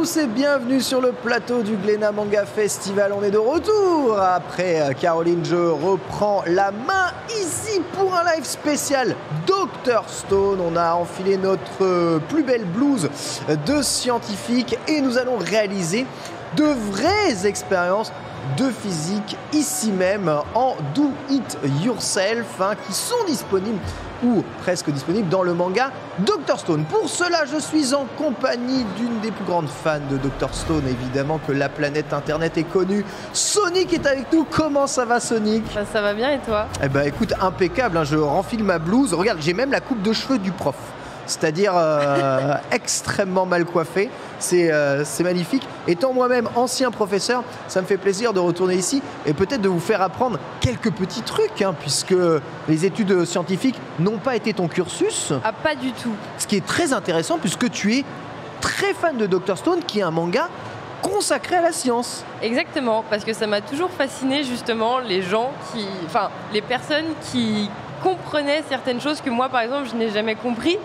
tous et bienvenue sur le plateau du Glénat Manga Festival. On est de retour après Caroline. Je reprends la main ici pour un live spécial Dr Stone. On a enfilé notre plus belle blouse de scientifique et nous allons réaliser de vraies expériences de physique ici même en Do It Yourself qui sont disponibles ou presque disponibles dans le manga Dr Stone. Pour cela, je suis en compagnie d'une des plus grandes fans de Dr Stone, évidemment, que la planète Internet ait connue. Sonic est avec nous. Comment ça va, Sonic? Ça va bien et toi? Eh ben, écoute, impeccable, hein. Je renfile ma blouse. Regarde, j'ai même la coupe de cheveux du prof. C'est-à-dire extrêmement mal coiffé. C'est magnifique. Étant moi-même ancien professeur, ça me fait plaisir de retourner ici et peut-être de vous faire apprendre quelques petits trucs, puisque les études scientifiques n'ont pas été ton cursus. Ah, pas du tout. Ce qui est très intéressant puisque tu es très fan de Dr Stone, qui est un manga consacré à la science. Exactement, parce que ça m'a toujours fasciné justement les personnes qui comprenaient certaines choses que moi, par exemple, je n'ai jamais compris.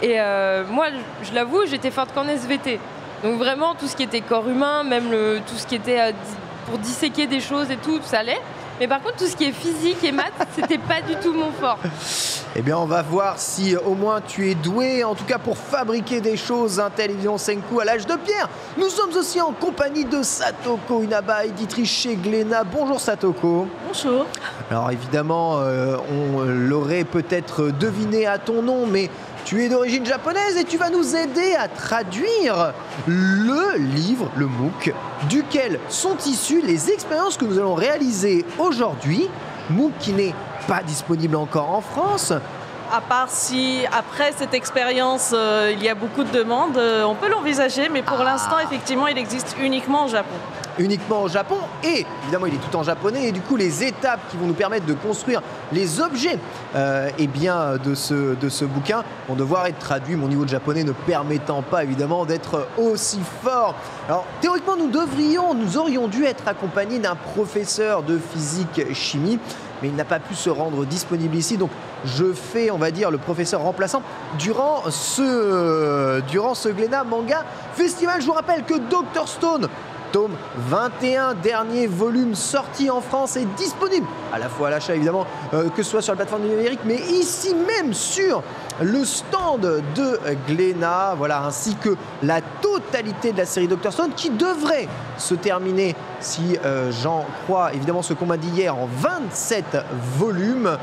Et moi, je l'avoue, j'étais forte qu'en SVT. Donc vraiment, tout ce qui était corps humain, même tout ce qui était pour disséquer des choses et tout, ça allait. Mais par contre, tout ce qui est physique et maths, c'était pas du tout mon fort. Eh bien, on va voir si au moins tu es doué, en tout cas pour fabriquer des choses, un tel évidemment Senku à l'âge de pierre. Nous sommes aussi en compagnie de Satoko Inaba, éditrice chez Glénat. Bonjour Satoko. Bonjour. Alors évidemment, on l'aurait peut-être deviné à ton nom, mais tu es d'origine japonaise et tu vas nous aider à traduire le livre, le MOOC, duquel sont issues les expériences que nous allons réaliser aujourd'hui. MOOC qui n'est pas disponible encore en France. À part si, après cette expérience, il y a beaucoup de demandes, on peut l'envisager, mais pour l'instant, effectivement, il existe uniquement au Japon. Uniquement au Japon, et évidemment il est tout en japonais, et du coup les étapes qui vont nous permettre de construire les objets de ce bouquin vont devoir être traduits, mon niveau de japonais ne permettant pas évidemment d'être aussi fort. Alors théoriquement nous aurions dû être accompagnés d'un professeur de physique chimie, mais il n'a pas pu se rendre disponible ici, donc je fais, on va dire, le professeur remplaçant durant ce Glénat Manga Festival. Je vous rappelle que Dr Stone, tome 21, dernier volume sorti en France, est disponible à la fois à l'achat évidemment, que ce soit sur la plateforme numérique, mais ici même sur le stand de Glénat, voilà, ainsi que la totalité de la série Dr Stone qui devrait se terminer, si j'en crois évidemment ce qu'on m'a dit hier, en 27 volumes,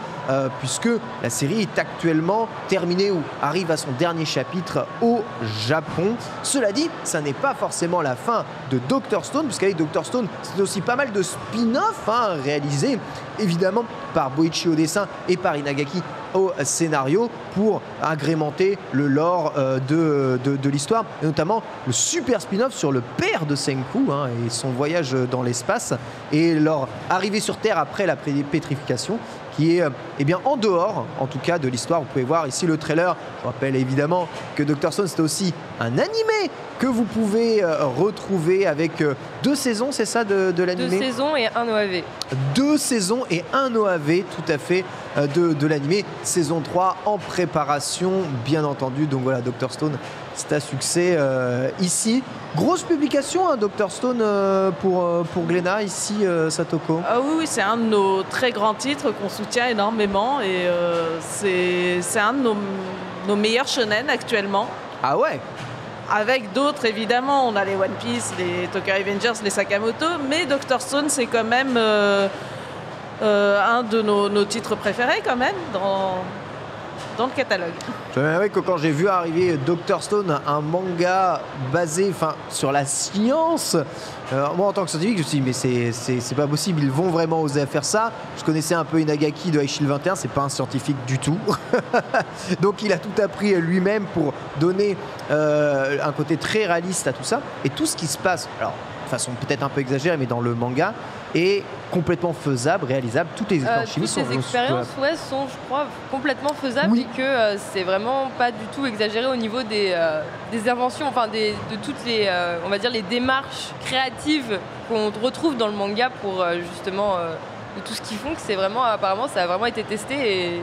puisque la série est actuellement terminée ou arrive à son dernier chapitre au Japon. Cela dit, ça n'est pas forcément la fin de Dr Stone, puisqu'avec Dr Stone, c'est aussi pas mal de spin-off réalisés évidemment par Boichi au dessin et par Inagaki au scénario pour agrémenter le lore de l'histoire, et notamment le super spin-off sur le père de Senku et son voyage dans l'espace et leur arrivée sur Terre après la pétrification, qui est bien en dehors en tout cas de l'histoire. Vous pouvez voir ici le trailer. Je rappelle évidemment que Dr Stone, c'est aussi un animé que vous pouvez retrouver avec 2 saisons, c'est ça, de l'animé? 2 saisons et un OAV. 2 saisons et un OAV, tout à fait, de l'animé. Saison 3 en préparation, bien entendu. Donc voilà, Dr Stone, c'est un succès ici. Grosse publication, Dr Stone, pour Glénat, ici, Satoko. Ah oui, c'est un de nos très grands titres qu'on soutient énormément, et c'est un de nos meilleurs shonen actuellement. Ah ouais? Avec d'autres, évidemment, on a les One Piece, les Tokyo Revengers, les Sakamoto, mais Dr Stone, c'est quand même un de nos titres préférés quand même dans le catalogue. Je dois avouer que quand j'ai vu arriver Dr Stone, un manga basé sur la science, moi en tant que scientifique, je me suis dit mais c'est pas possible, ils vont vraiment oser faire ça. Je connaissais un peu Inagaki de Aishil 21, c'est pas un scientifique du tout. Donc il a tout appris lui-même pour donner un côté très réaliste à tout ça. Et tout ce qui se passe, alors de façon peut-être un peu exagérée, mais dans le manga, est complètement faisable, réalisable. Toutes les expériences chimiques sont... Toutes les expériences sont, je crois, complètement faisables, oui. Et que c'est vraiment pas du tout exagéré au niveau des inventions, de toutes les, on va dire, les démarches créatives qu'on retrouve dans le manga pour justement de tout ce qu'ils font, que c'est vraiment, apparemment, ça a vraiment été testé et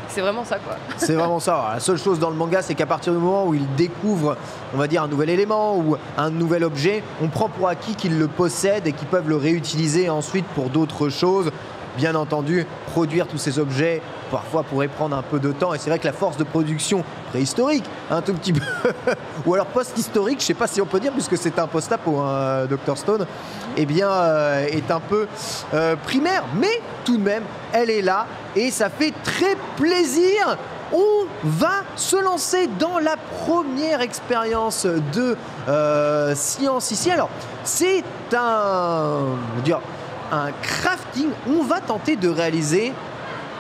C'est vraiment ça, quoi. C'est vraiment ça. Alors, la seule chose dans le manga, c'est qu'à partir du moment où il découvre, on va dire, un nouvel élément ou un nouvel objet, on prend pour acquis qu'ils le possèdent et qu'ils peuvent le réutiliser ensuite pour d'autres choses. Bien entendu, produire tous ces objets, parfois pourrait prendre un peu de temps. Et c'est vrai que la force de production préhistorique, un tout petit peu, ou alors post-historique, je ne sais pas si on peut dire, puisque c'est un post-apo, hein, Dr Stone, eh bien, est un peu primaire. Mais tout de même, elle est là et ça fait très plaisir. On va se lancer dans la première expérience de science ici. Alors, c'est un crafting. On va tenter de réaliser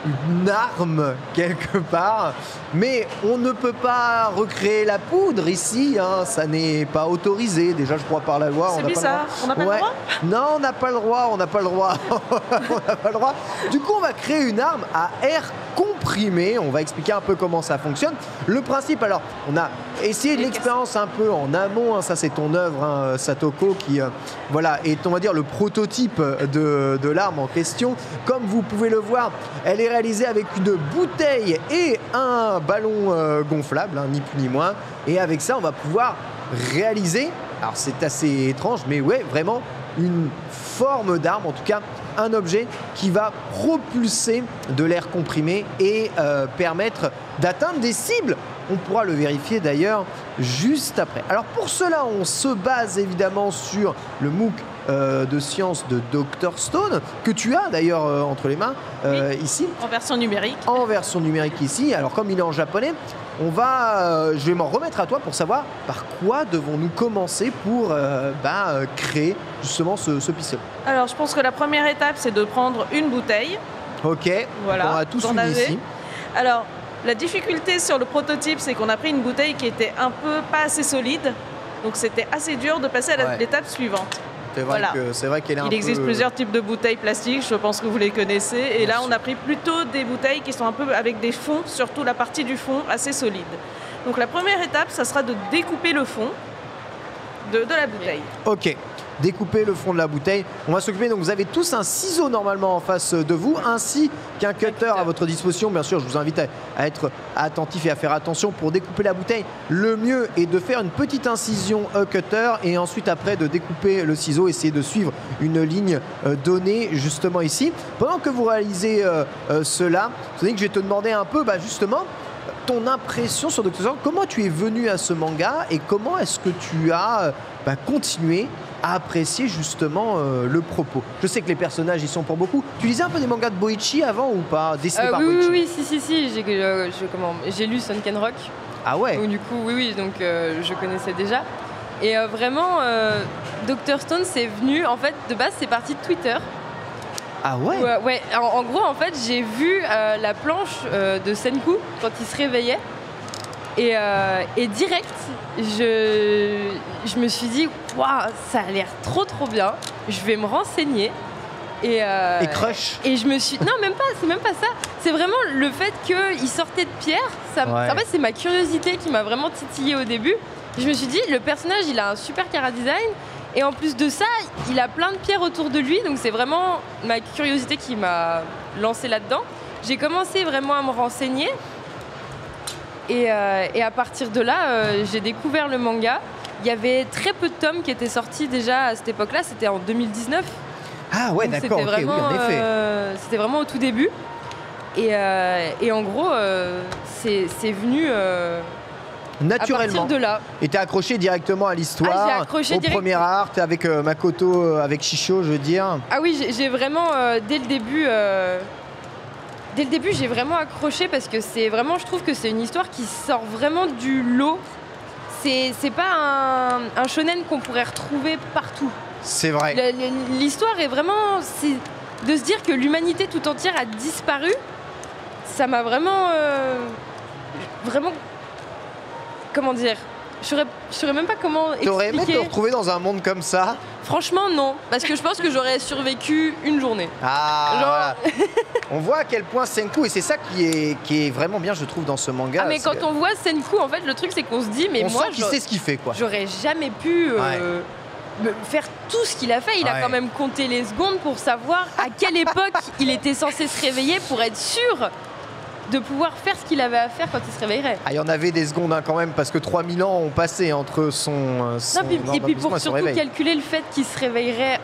une arme quelque part, mais on ne peut pas recréer la poudre ici, hein, ça n'est pas autorisé déjà, je crois, par la loi. C'est bizarre, on n'a pas le droit. Non, on n'a pas le droit, on n'a pas le droit. On n'a pas le droit. Du coup, on va créer une arme à air comprimé. On va expliquer un peu comment ça fonctionne. Le principe, alors, on a essayé de l'expérience un peu en amont, hein, ça c'est ton œuvre, hein, Satoko, qui voilà, est, on va dire, le prototype de l'arme en question. Comme vous pouvez le voir, elle est réalisée avec une bouteille et un ballon gonflable, hein, ni plus ni moins. Et avec ça, on va pouvoir réaliser, alors c'est assez étrange, mais ouais, vraiment une forme d'arme, en tout cas un objet qui va propulser de l'air comprimé et permettre d'atteindre des cibles. On pourra le vérifier d'ailleurs juste après. Alors pour cela, on se base évidemment sur le MOOC de sciences de Dr Stone, que tu as d'ailleurs entre les mains ici. En version numérique. En version numérique ici. Alors comme il est en japonais, je vais m'en remettre à toi pour savoir par quoi devons-nous commencer pour créer justement ce pistolet. Alors je pense que la première étape, c'est de prendre une bouteille. Ok, voilà. On a tous une ici. Alors la difficulté sur le prototype, c'est qu'on a pris une bouteille qui était un peu pas assez solide, donc c'était assez dur de passer à l'étape suivante. C'est vrai qu'elle est un peu... Il existe plusieurs types de bouteilles plastiques, je pense que vous les connaissez. Et là, on a pris plutôt des bouteilles qui sont un peu avec des fonds, surtout la partie du fond assez solide. Donc la première étape, ça sera de découper le fond de la bouteille. Ok, découper le fond de la bouteille. On va s'occuper, donc vous avez tous un ciseau normalement en face de vous, ainsi qu'un cutter à votre disposition. Bien sûr, je vous invite à être attentif et à faire attention pour découper la bouteille. Le mieux est de faire une petite incision cutter et ensuite après de découper le ciseau, essayer de suivre une ligne donnée justement ici. Pendant que vous réalisez cela, vous savez que je vais te demander un peu justement ton impression sur Dr Stone. Comment tu es venu à ce manga et comment est-ce que tu as continué à apprécier justement le propos. Je sais que les personnages y sont pour beaucoup. Tu lisais un peu des mangas de Boichi avant ou pas, dessinés par Boichi? Oui, si. J'ai lu Sunken Rock. Ah ouais. Donc, du coup, donc je connaissais déjà. Et vraiment, Dr Stone, c'est venu, en fait, de base, c'est parti de Twitter. Ah ouais. Ouais. En gros, en fait, j'ai vu la planche de Senku quand il se réveillait. Et direct, je me suis dit, waouh, ça a l'air trop bien. Je vais me renseigner. Et crush. Et je me suis... Non, c'est même pas ça. C'est vraiment le fait qu'il sortait de pierre. En fait, c'est ma curiosité qui m'a vraiment titillée au début. Je me suis dit, le personnage, il a un super chara-design. Et en plus de ça, il a plein de pierres autour de lui. Donc c'est vraiment ma curiosité qui m'a lancée là-dedans. J'ai commencé vraiment à me renseigner. Et à partir de là, j'ai découvert le manga. Il y avait très peu de tomes qui étaient sortis déjà à cette époque-là. C'était en 2019. Ah ouais, donc d'accord, ok, oui, en effet. C'était vraiment au tout début. Et en gros, c'est venu... naturellement. À partir de là. Et t'es accroché directement à l'histoire, au premier art, avec Makoto, avec Shisho, je veux dire. Ah oui, j'ai vraiment, dès le début, j'ai vraiment accroché parce que c'est vraiment, je trouve que c'est une histoire qui sort vraiment du lot. C'est pas un shonen qu'on pourrait retrouver partout. C'est vrai. L'histoire est vraiment... de se dire que l'humanité tout entière a disparu, ça m'a vraiment... vraiment... Comment dire? Je saurais même pas comment expliquer. T'aurais aimé te retrouver dans un monde comme ça? Franchement, non. Parce que je pense que j'aurais survécu une journée. Voilà. On voit à quel point Senku, et c'est ça qui est vraiment bien, je trouve, dans ce manga. Ah, mais quand on voit Senku, en fait, le truc, c'est qu'on se dit, mais on moi... sent qu'il sait ce qu'il fait, quoi. J'aurais jamais pu faire tout ce qu'il a fait. Il a quand même compté les secondes pour savoir à quelle époque il était censé se réveiller pour être sûr de pouvoir faire ce qu'il avait à faire quand il se réveillerait. Ah, il y en avait des secondes hein, quand même, parce que 3000 ans ont passé entre son Non, et puis pour surtout réveil. calculer le fait qu'il se réveillerait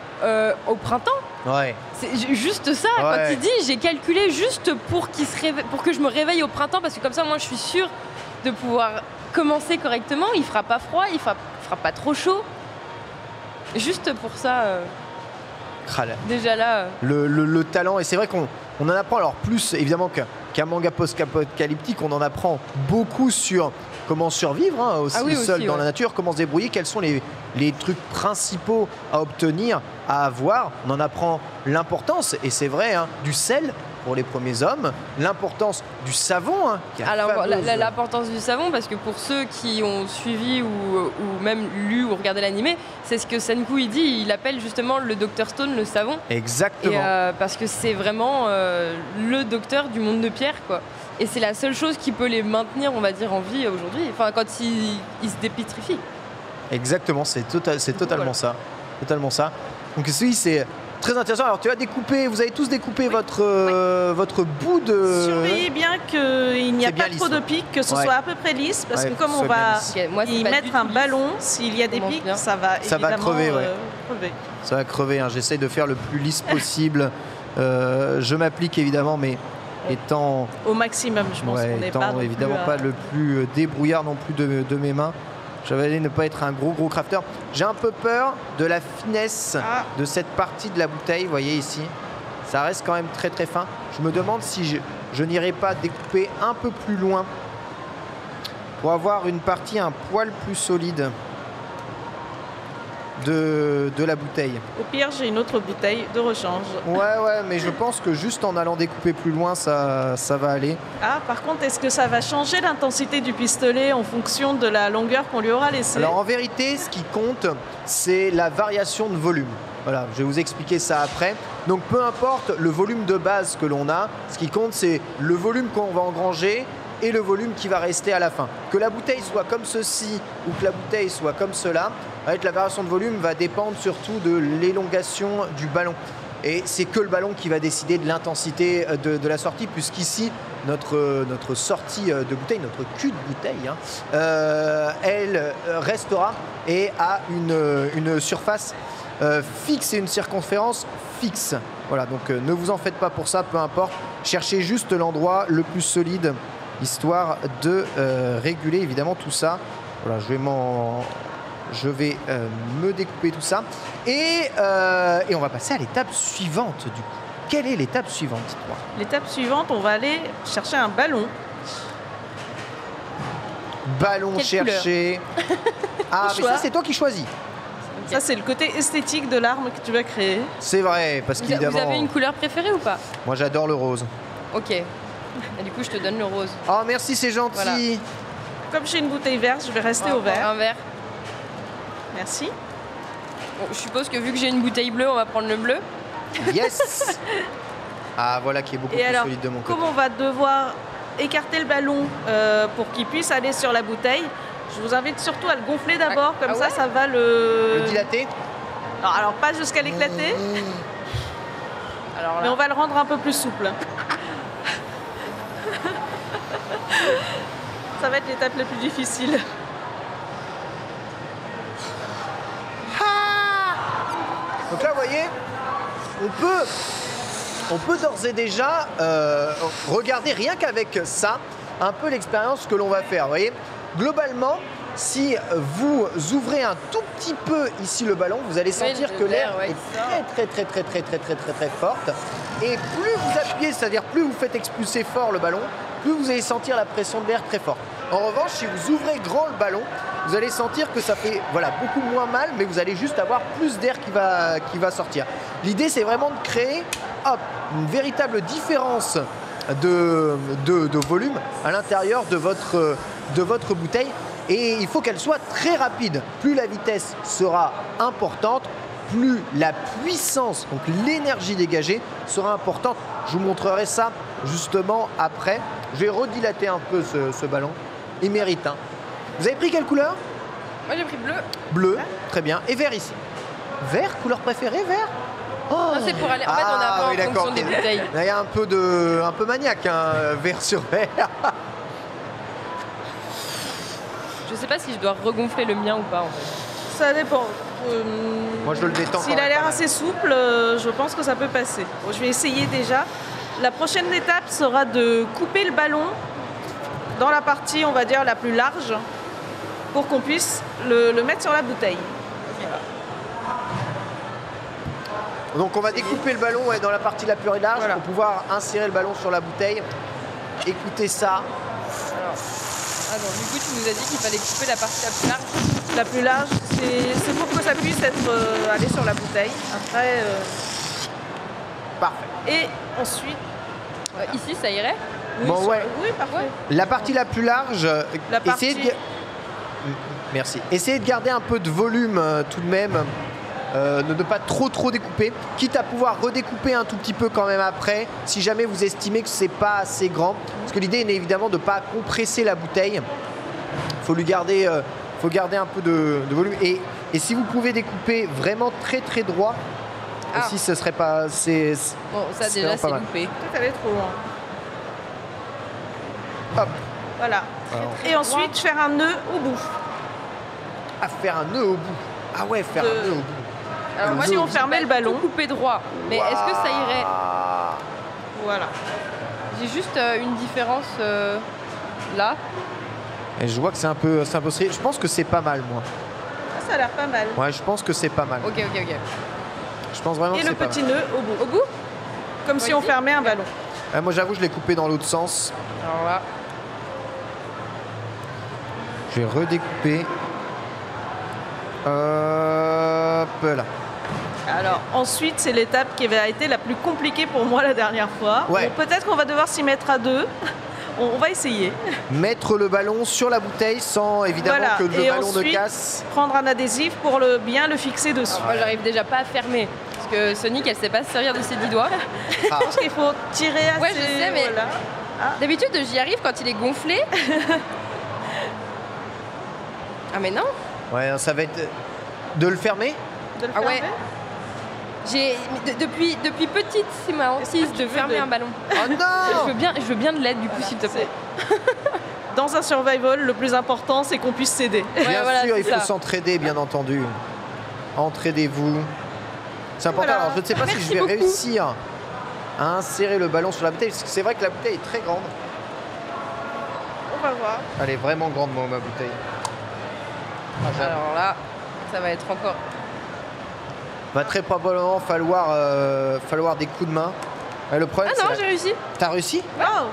au printemps. Ouais. C'est juste ça, Ouais. quand il dit j'ai calculé juste pour que je me réveille au printemps, parce que comme ça moi je suis sûre de pouvoir commencer correctement, il fera pas froid, il fera pas trop chaud. Juste pour ça, déjà là. Le talent, et c'est vrai qu'on en apprend alors plus évidemment qu'un manga post-apocalyptique, on en apprend beaucoup sur comment survivre hein, aussi seul dans la nature, comment se débrouiller, quels sont les trucs principaux à obtenir, à avoir. On en apprend l'importance, et c'est vrai, hein, du sel pour les premiers hommes, l'importance du savon. Hein, alors l'importance du savon, parce que pour ceux qui ont suivi ou même lu ou regardé l'animé, c'est ce que Senku il dit, il appelle justement le Dr Stone le savon. Exactement. Et, parce que c'est vraiment le docteur du monde de pierre, quoi. Et c'est la seule chose qui peut les maintenir, on va dire, en vie aujourd'hui, enfin quand ils se dépétrifient. Exactement, c'est totalement ça. Totalement ça. Donc oui, c'est très intéressant. Alors vous avez tous découpé votre bout de... Surveillez bien qu'il n'y a pas trop de pics, que ce soit à peu près lisse, parce que comme on va y mettre un ballon, s'il y a des pics, ça va évidemment crever. Crever. Ça va crever, hein. J'essaye de faire le plus lisse possible. Je m'applique évidemment, mais étant... Au maximum, je pense qu'on n'est pas... évidemment pas le plus débrouillard non plus de mes mains. J'avais ne pas être un gros crafter. J'ai un peu peur de la finesse de cette partie de la bouteille, vous voyez ici. Ça reste quand même très fin. Je me demande si je n'irai pas découper un peu plus loin pour avoir une partie un poil plus solide de la bouteille. Au pire, j'ai une autre bouteille de rechange. Ouais, mais je pense que juste en allant découper plus loin, ça va aller. Ah, par contre, est-ce que ça va changer l'intensité du pistolet en fonction de la longueur qu'on lui aura laissée? Alors en vérité, ce qui compte, c'est la variation de volume. Voilà, je vais vous expliquer ça après. Donc peu importe le volume de base que l'on a, ce qui compte, c'est le volume qu'on va engranger et le volume qui va rester à la fin. Que la bouteille soit comme ceci ou que la bouteille soit comme cela, avec la variation de volume va dépendre surtout de l'élongation du ballon. Et c'est que le ballon qui va décider de l'intensité de la sortie, puisqu'ici, notre sortie de bouteille, notre cul de bouteille, hein, elle restera et a une surface fixe et une circonférence fixe. Voilà, donc ne vous en faites pas pour ça, peu importe. Cherchez juste l'endroit le plus solide, histoire de réguler évidemment tout ça. Voilà, je vais me découper tout ça. Et on va passer à l'étape suivante du coup. Quelle est l'étape suivante, dites-moi? L'étape suivante, on va aller chercher un ballon. Ballon cherché. Ah, mais ça, c'est toi qui choisis. Ça, c'est le côté esthétique de l'arme que tu vas créer. C'est vrai, parce qu'évidemment... Vous avez une couleur préférée ou pas? Moi, j'adore le rose. Ok. Et du coup, je te donne le rose. Oh, merci, c'est gentil. Voilà. Comme j'ai une bouteille verte, je vais rester au vert. Un vert. Merci. Bon, je suppose que vu que j'ai une bouteille bleue, on va prendre le bleu. Yes. Ah, voilà qui est beaucoup plus solide de mon côté. Comme on va devoir écarter le ballon pour qu'il puisse aller sur la bouteille, je vous invite surtout à le gonfler d'abord, comme ça, ça va le dilater. Non, alors pas jusqu'à l'éclater, mais on va le rendre un peu plus souple. Ça va être l'étape la plus difficile. Donc là, vous voyez, on peut d'ores et déjà regarder rien qu'avec ça un peu l'expérience que l'on va faire. Vous voyez, globalement, si vous ouvrez un tout petit peu ici le ballon, vous allez sentir que l'air est très forte. Et plus vous appuyez, c'est-à-dire plus vous faites expulser fort le ballon, plus vous allez sentir la pression de l'air très forte. En revanche, si vous ouvrez grand le ballon, vous allez sentir que ça fait beaucoup moins mal, mais vous allez juste avoir plus d'air qui va sortir. L'idée, c'est vraiment de créer une véritable différence de volume à l'intérieur de votre bouteille. Et il faut qu'elle soit très rapide. Plus la vitesse sera importante, plus la puissance, donc l'énergie dégagée, sera importante. Je vous montrerai ça justement après. Je vais redilater un peu ce ballon. Il mérite. Hein. Vous avez pris quelle couleur? Moi j'ai pris bleu. Bleu, très bien. Et vert ici. Vert, couleur préférée, vert? Non, c'est pour aller. En fait, on apprend oui, en fonction d'accord, des ok. bouteilles. Là, il y a un peu maniaque, hein, verre sur verre. Je sais pas si je dois regonfler le mien ou pas en fait. Ça dépend. Moi, je le détends. S'il a l'air assez souple, je pense que ça peut passer. Bon, je vais essayer déjà. La prochaine étape sera de couper le ballon dans la partie, on va dire, la plus large pour qu'on puisse le mettre sur la bouteille. Donc, on va découper le ballon dans la partie la plus large Voilà. pour pouvoir insérer le ballon sur la bouteille. Écoutez ça. Ah non, du coup, tu nous as dit qu'il fallait couper la partie la plus large. La plus large, c'est pour que ça puisse être aller sur la bouteille. Après, Parfait. et ensuite, Ici, ça irait. oui, Bon, ouais. oui, parfait. Ouais. La partie la plus large, La partie- essayez de... Merci. Essayez de garder un peu de volume tout de même. Ne pas trop découper, quitte à pouvoir redécouper un tout petit peu quand même après, si jamais vous estimez que c'est pas assez grand. Parce que l'idée est évidemment de ne pas compresser la bouteille. Faut garder un peu de volume. Et si vous pouvez découper vraiment très droit, aussi ce serait pas... Bon, ça c'est déjà, vraiment pas c'est mal. loupé. Peut-être aller trop loin. Hop, Voilà. Alors. Et ensuite, faire un nœud au bout. à faire un nœud au bout. Ah ouais, faire un nœud au bout. Alors moi, si on j'ai fermait pas le ballon. tout coupé droit. Mais est-ce que ça irait? Ah. Voilà. J'ai juste une différence là. Et je vois que c'est un peu serré. Je pense que c'est pas mal, moi. Ah, ça a l'air pas mal. Ouais, je pense que c'est pas mal. Ok. Je pense vraiment Et que le c'est pas petit mal. nœud au bout. Au bout? Comme si on Ici fermait un ballon. Moi, j'avoue, je l'ai coupé dans l'autre sens. Alors là. Je vais redécouper. Hop là. Alors ensuite, c'est l'étape qui avait été la plus compliquée pour moi la dernière fois. Ouais. Bon, peut-être qu'on va devoir s'y mettre à deux. On va essayer. Mettre le ballon sur la bouteille sans évidemment Voilà. que le Et ballon ne ensuite, casse. prendre un adhésif pour bien le fixer dessus. Moi, j'arrive déjà pas à fermer. Parce que Sonic, elle sait pas se servir de ses 10 doigts. Ah. Je pense qu'il faut tirer assez. Ouais, je sais, mais- voilà. D'habitude, j'y arrive quand il est gonflé. Ah mais non. Ouais, ça va être de le fermer. De le Ah ouais. fermer. Depuis petite, c'est ma hantise que tu de veux fermer de- un ballon. Oh Je non. veux bien de l'aide du coup, s'il te plaît. Dans un survival, le plus important, c'est qu'on puisse s'aider. Ouais, Bien voilà, sûr, c'est il faut ça. s'entraider, bien entendu. Entraidez-vous. C'est important. Voilà. Alors, je ne sais pas si Merci je vais beaucoup. réussir à insérer le ballon sur la bouteille, parce que c'est vrai que la bouteille est très grande. On va voir. Elle est vraiment grande, moi, ma bouteille. Ah, j'avoue. Alors là, ça va être encore. Va très probablement falloir des coups de main. Le problème, Ah non, c'est j'ai réussi. T'as réussi? Oh,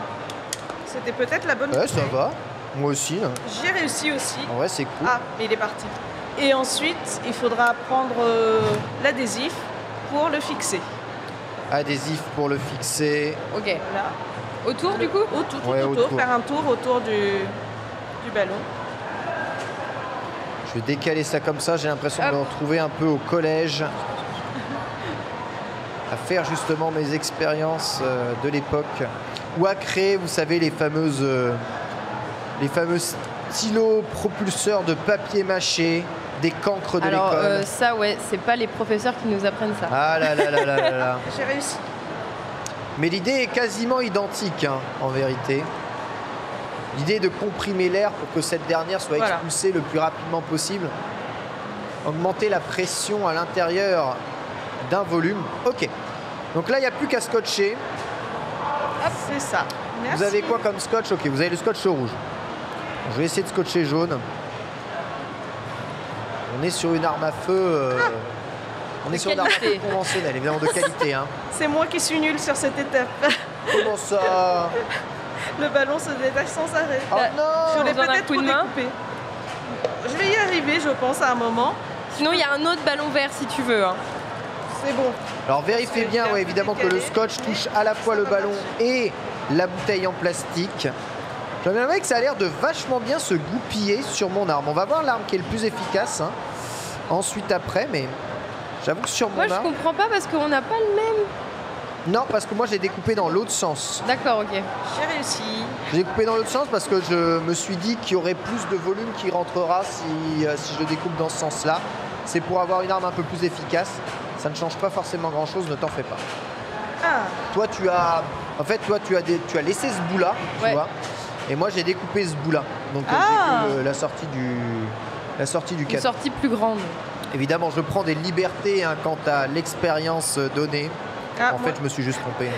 c'était peut-être la bonne Ouais, ça bouteille. va. Moi aussi. Hein. J'ai réussi aussi. En vrai, c'est cool. Ah, mais il est parti. Et ensuite, il faudra prendre l'adhésif pour le fixer. Adhésif pour le fixer. Ok. Voilà. Autour du coup? Autour, Ouais, autour. faire un tour autour du ballon. Je vais décaler ça comme ça. J'ai l'impression de Hop. me retrouver un peu au collège. À faire justement mes expériences de l'époque. Ou à créer, vous savez, les fameux stylos propulseurs de papier mâché, des cancres de Alors l'école. ça, ouais, c'est pas les professeurs qui nous apprennent ça. Ah là là là là là là. J'ai réussi. Mais l'idée est quasiment identique, hein, en vérité. L'idée est de comprimer l'air pour que cette dernière soit Voilà. expulsée le plus rapidement possible. Augmenter la pression à l'intérieur d'un volume. Ok. Donc là, il n'y a plus qu'à scotcher. Hop, c'est ça. Merci. Vous avez quoi comme scotch? Ok, vous avez le scotch rouge. Je vais essayer de scotcher jaune. On est sur une arme à feu. On est sur une arme à feu qualité. conventionnelle, évidemment de qualité. Hein. C'est moi qui suis nulle sur cette étape. Comment ça? Le ballon se détache sans arrêt. Oh Bah, Je non! l'ai besoin d'un peut-être coup trop de main découpé. Je vais y arriver, je pense, à un moment. Sinon, il y a un autre ballon vert si tu veux. Hein. C'est bon. Alors vérifiez bien, ouais, évidemment, que le scotch touche à la fois le ballon et la bouteille en plastique. Je me que ça a l'air de vachement bien se goupiller sur mon arme. On va voir l'arme qui est le plus efficace. Hein. Ensuite après, mais j'avoue que sur mon Moi, je arme... comprends pas parce qu'on n'a pas le même. Non, parce que moi j'ai découpé dans l'autre sens. D'accord, ok. J'ai réussi. J'ai découpé dans l'autre sens parce que je me suis dit qu'il y aurait plus de volume qui rentrera si je découpe dans ce sens-là. C'est pour avoir une arme un peu plus efficace. ça ne change pas forcément grand-chose, ne t'en fais pas. Ah, Toi, tu as laissé ce bout-là, tu Ouais. vois, et moi, j'ai découpé ce bout-là. Donc, Ah. j'ai que la sortie du Une cadeau. sortie plus grande. Évidemment, je prends des libertés quant à l'expérience donnée. ah, En moi, fait, je me suis juste trompé.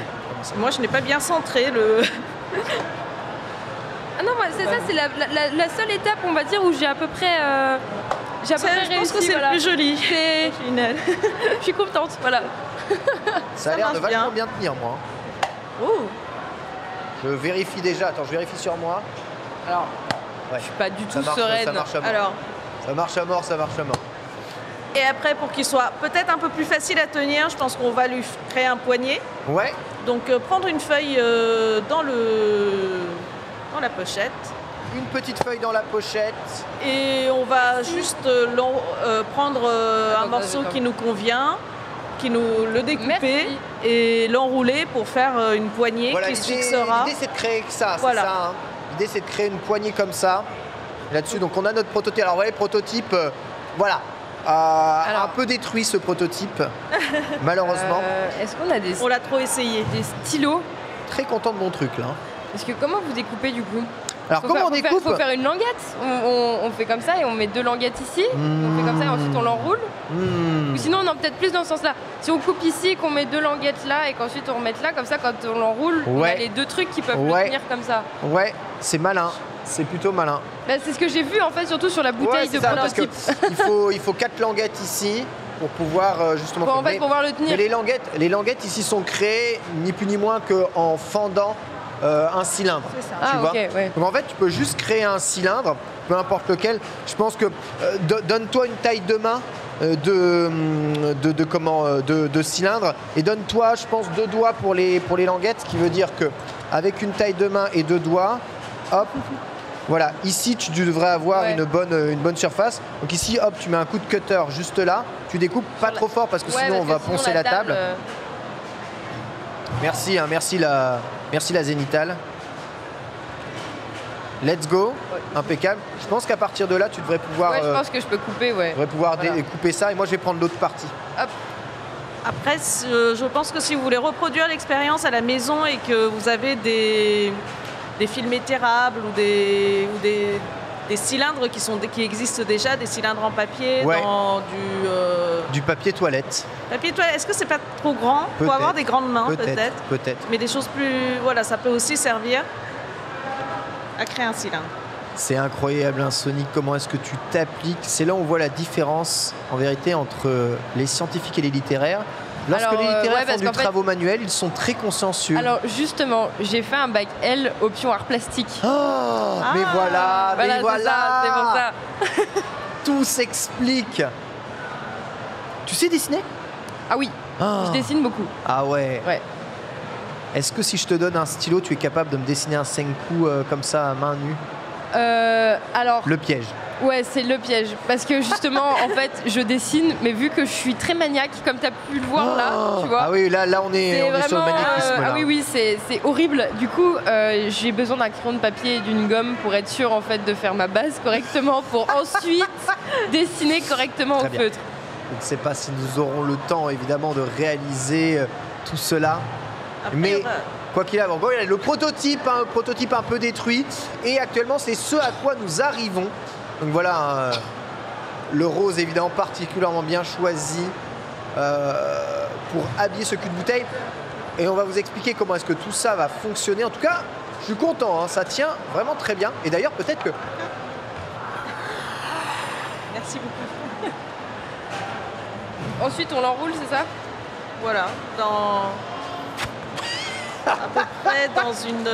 moi, je n'ai pas bien centré le. Ah non, moi, c'est ça, c'est la seule étape, on va dire, où j'ai à peu près Je pense réussi. que c'est voilà. le plus joli. C'est- Au final. Je suis contente, voilà. Ça a l'air de marche vachement bien tenir, moi. Oh, Je vérifie déjà. Attends, je vérifie sur moi. Alors, Ouais. je suis pas du Ça tout marche, sereine. ça marche à mort. alors. Ça marche à mort, ça marche à mort. Et après, pour qu'il soit peut-être un peu plus facile à tenir, je pense qu'on va lui créer un poignet. Ouais, Donc, prendre une feuille dans la pochette. une petite feuille dans la pochette. Et on va juste prendre un morceau qui nous convient, le découper Merci. et l'enrouler pour faire une poignée Voilà, qui se l'idée, fixera. c'est de créer ça, Voilà. c'est ça. Hein. L'idée, c'est de créer une poignée comme ça, là-dessus. Donc, on a notre prototype. Alors, voilà, le prototype, voilà. Un peu détruit, ce prototype, malheureusement. Est-ce qu'on a On l'a trop essayé. des stylos? Très content de mon truc, là. Parce que comment vous découpez du coup? Alors, comment on Il découpe faut faire une languette. On fait comme ça et on met 2 languettes ici. On fait comme ça et ensuite on l'enroule. Hmm. Ou sinon, non, peut-être plus dans ce sens-là. Si on coupe ici, qu'on met 2 languettes là et qu'ensuite on remette là, comme ça, quand on l'enroule, on a Ouais. les 2 trucs qui peuvent Ouais. le tenir comme ça. Ouais, c'est malin. C'est plutôt malin. Bah, c'est ce que j'ai vu en fait, surtout sur la Ouais, bouteille c'est de ça, parce que prototype. il faut 4 languettes ici pour pouvoir justement... Pour, en fait, mais- pouvoir le mais tenir. les languettes ici sont créées ni plus ni moins qu'en fendant un cylindre. C'est ça. tu Ah, vois. ok, ouais. Donc en fait, tu peux juste créer un cylindre, peu importe lequel. Je pense que donne-toi une taille de main de cylindre et donne-toi, je pense, 2 doigts pour les languettes, ce qui veut dire que avec une taille de main et 2 doigts, hop. Voilà, ici tu devrais avoir Ouais. une bonne surface. Donc ici, hop, tu mets un coup de cutter juste là. Tu découpes pas trop fort parce que Ouais, sinon on va parce que sinon, poncer la table. Merci, hein, merci la Zénithal. Let's go, impeccable. Je pense qu'à partir de là, tu devrais pouvoir, Ouais, je pense que je peux couper, ouais. voilà. Voilà. Couper ça et moi je vais prendre l'autre partie. Après, je pense que si vous voulez reproduire l'expérience à la maison et que vous avez des films étirables ou des cylindres qui existent déjà, des cylindres en papier, Ouais. dans Du papier toilette, papier toilette, est-ce que c'est pas trop grand pour Peut-être. avoir des grandes mains peut-être peut-être. Mais des choses plus... Voilà, ça peut aussi servir à créer un cylindre. C'est incroyable, hein, Sonic, comment est-ce que tu t'appliques. C'est là où on voit la différence, en vérité, entre les scientifiques et les littéraires. Lorsque Alors, les littéraires ouais, parce font du qu'en fait- travaux manuels, ils sont très consciencieux. Alors justement, j'ai fait un bac L option art plastique. Oh, mais voilà, mais c'est voilà, ça, c'est pour ça. tout s'explique. Tu sais dessiner? Ah oui, Ah. je dessine beaucoup. Ah ouais. Ouais. Est-ce que si je te donne un stylo, tu es capable de me dessiner un senku comme ça à main nue? Alors, Le piège. ouais, c'est le piège. Parce que justement, en fait, je dessine, mais vu que je suis très maniaque, comme tu as pu le voir là, tu vois. Ah oui, là on est sur le vraiment, magnétisme. là. ah oui, oui, c'est horrible. Du coup, j'ai besoin d'un crayon de papier et d'une gomme pour être sûr en fait de faire ma base correctement, pour ensuite dessiner correctement Très au bien. feutre. Je ne sais pas si nous aurons le temps, évidemment, de réaliser tout cela. Après, Mais quoi qu'il arrive, encore, il y a le prototype, un prototype un peu détruit. Et actuellement, c'est ce à quoi nous arrivons. Donc voilà, le rose évidemment particulièrement bien choisi pour habiller ce cul de bouteille. Et on va vous expliquer comment est-ce que tout ça va fonctionner. En tout cas, je suis content, hein, ça tient vraiment très bien. Et d'ailleurs, peut-être que... Merci beaucoup. Ensuite, on l'enroule, c'est ça? Voilà, à peu près dans une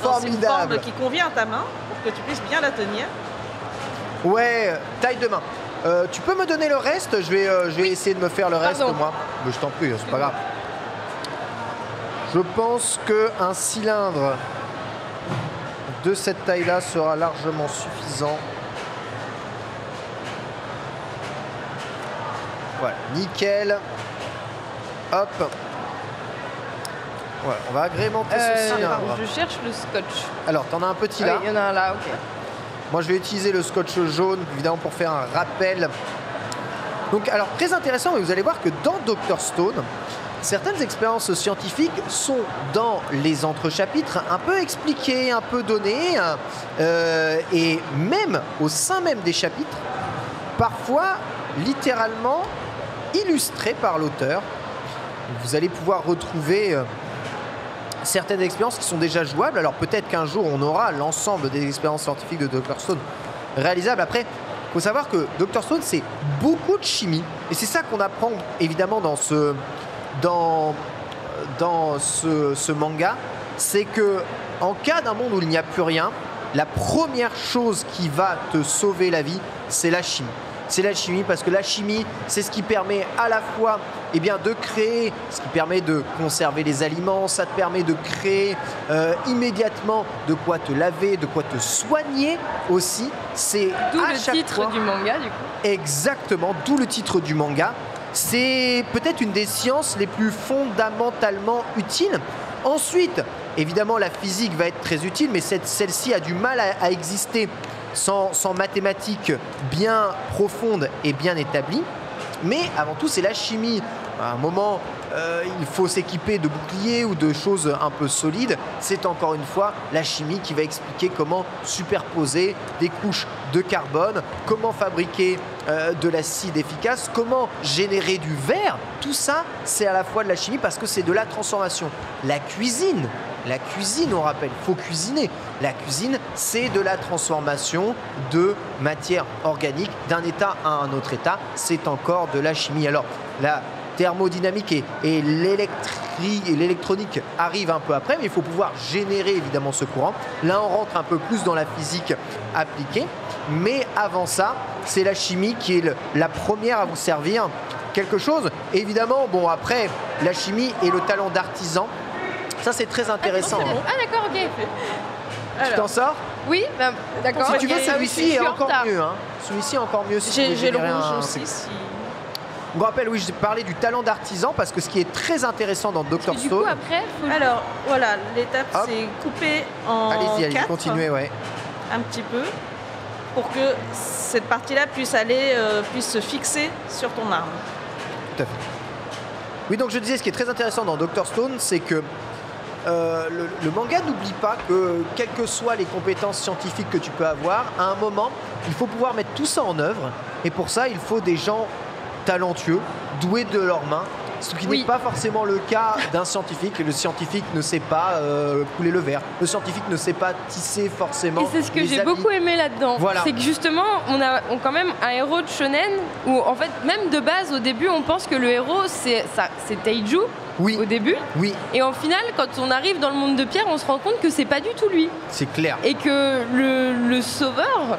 Formidable. forme qui convient à ta main pour que tu puisses bien la tenir. Ouais, taille de main. Tu peux me donner le reste? Je vais essayer de me faire le reste, Pardon. moi. Mais je t'en prie, c'est pas grave. Je pense qu'un cylindre de cette taille-là sera largement suffisant. Voilà, nickel. Hop. Voilà, on va agrémenter ce cylindre. je cherche le scotch. Alors, t'en as un petit Ah là. oui, il y en a un là, ok. Moi, je vais utiliser le scotch jaune, évidemment, pour faire un rappel Donc, alors, très intéressant, mais vous allez voir que dans Dr Stone, certaines expériences scientifiques sont dans les entrechapitres un peu expliquées, un peu données, et même au sein même des chapitres, parfois littéralement illustrées par l'auteur. Vous allez pouvoir retrouver certaines expériences qui sont déjà jouables. Alors peut-être qu'un jour on aura l'ensemble des expériences scientifiques de Dr Stone réalisables. Après, il faut savoir que Dr Stone, c'est beaucoup de chimie, et c'est ça qu'on apprend évidemment dans ce manga, c'est que en cas d'un monde où il n'y a plus rien, la première chose qui va te sauver la vie, c'est la chimie. C'est la chimie, parce que la chimie, c'est ce qui permet à la fois de créer, ce qui permet de conserver les aliments, ça te permet de créer immédiatement de quoi te laver, de quoi te soigner aussi. C'est d'où le titre du manga, du coup. Exactement, d'où le titre du manga. C'est peut-être une des sciences les plus fondamentalement utiles. Ensuite, évidemment, la physique va être très utile, mais celle-ci a du mal à exister sans mathématiques bien profondes et bien établies. Mais avant tout, c'est la chimie. À un moment, il faut s'équiper de boucliers ou de choses un peu solides. C'est encore une fois la chimie qui va expliquer comment superposer des couches de carbone, comment fabriquer de l'acide efficace, comment générer du verre. Tout ça, c'est à la fois de la chimie parce que c'est de la transformation. La cuisine, on rappelle, il faut cuisiner. La cuisine, c'est de la transformation de matière organique d'un état à un autre état. C'est encore de la chimie. Alors, la thermodynamique et l'électronique arrivent un peu après, mais il faut pouvoir générer évidemment ce courant. Là, on rentre un peu plus dans la physique appliquée. Mais avant ça, c'est la chimie qui est la première à vous servir quelque chose. Évidemment, bon, après, la chimie et le talent d'artisan, ça c'est très intéressant. Ah d'accord, ok. Tu t'en sors? Oui, d'accord. Si tu veux, celui-ci est encore mieux. Hein. Celui-ci est encore mieux. Si j'ai le rouge aussi. Je vous rappelle, oui, j'ai parlé du talent d'artisan parce que ce qui est très intéressant dans Dr Stone. Du coup, après, alors voilà, l'étape c'est couper en allez-y, 4, continuez, ouais. Un petit peu, pour que cette partie-là puisse se fixer sur ton arme. Tout à fait. Oui, donc je disais, ce qui est très intéressant dans Dr Stone, c'est que le manga n'oublie pas que, quelles que soient les compétences scientifiques que tu peux avoir, à un moment, il faut pouvoir mettre tout ça en œuvre. Et pour ça, il faut des gens talentueux, doués de leurs mains, ce qui n'est pas forcément le cas d'un scientifique. Le scientifique ne sait pas couler le verre. Le scientifique ne sait pas tisser forcément. Et c'est ce que j'ai beaucoup aimé là-dedans. Voilà. C'est que justement, on a quand même un héros de shonen où en fait, même de base, au début, on pense que le héros, c'est Taiju. Oui. Au début. Oui. Et en final, quand on arrive dans le monde de Pierre, on se rend compte que c'est pas du tout lui. C'est clair. Et que le sauveur,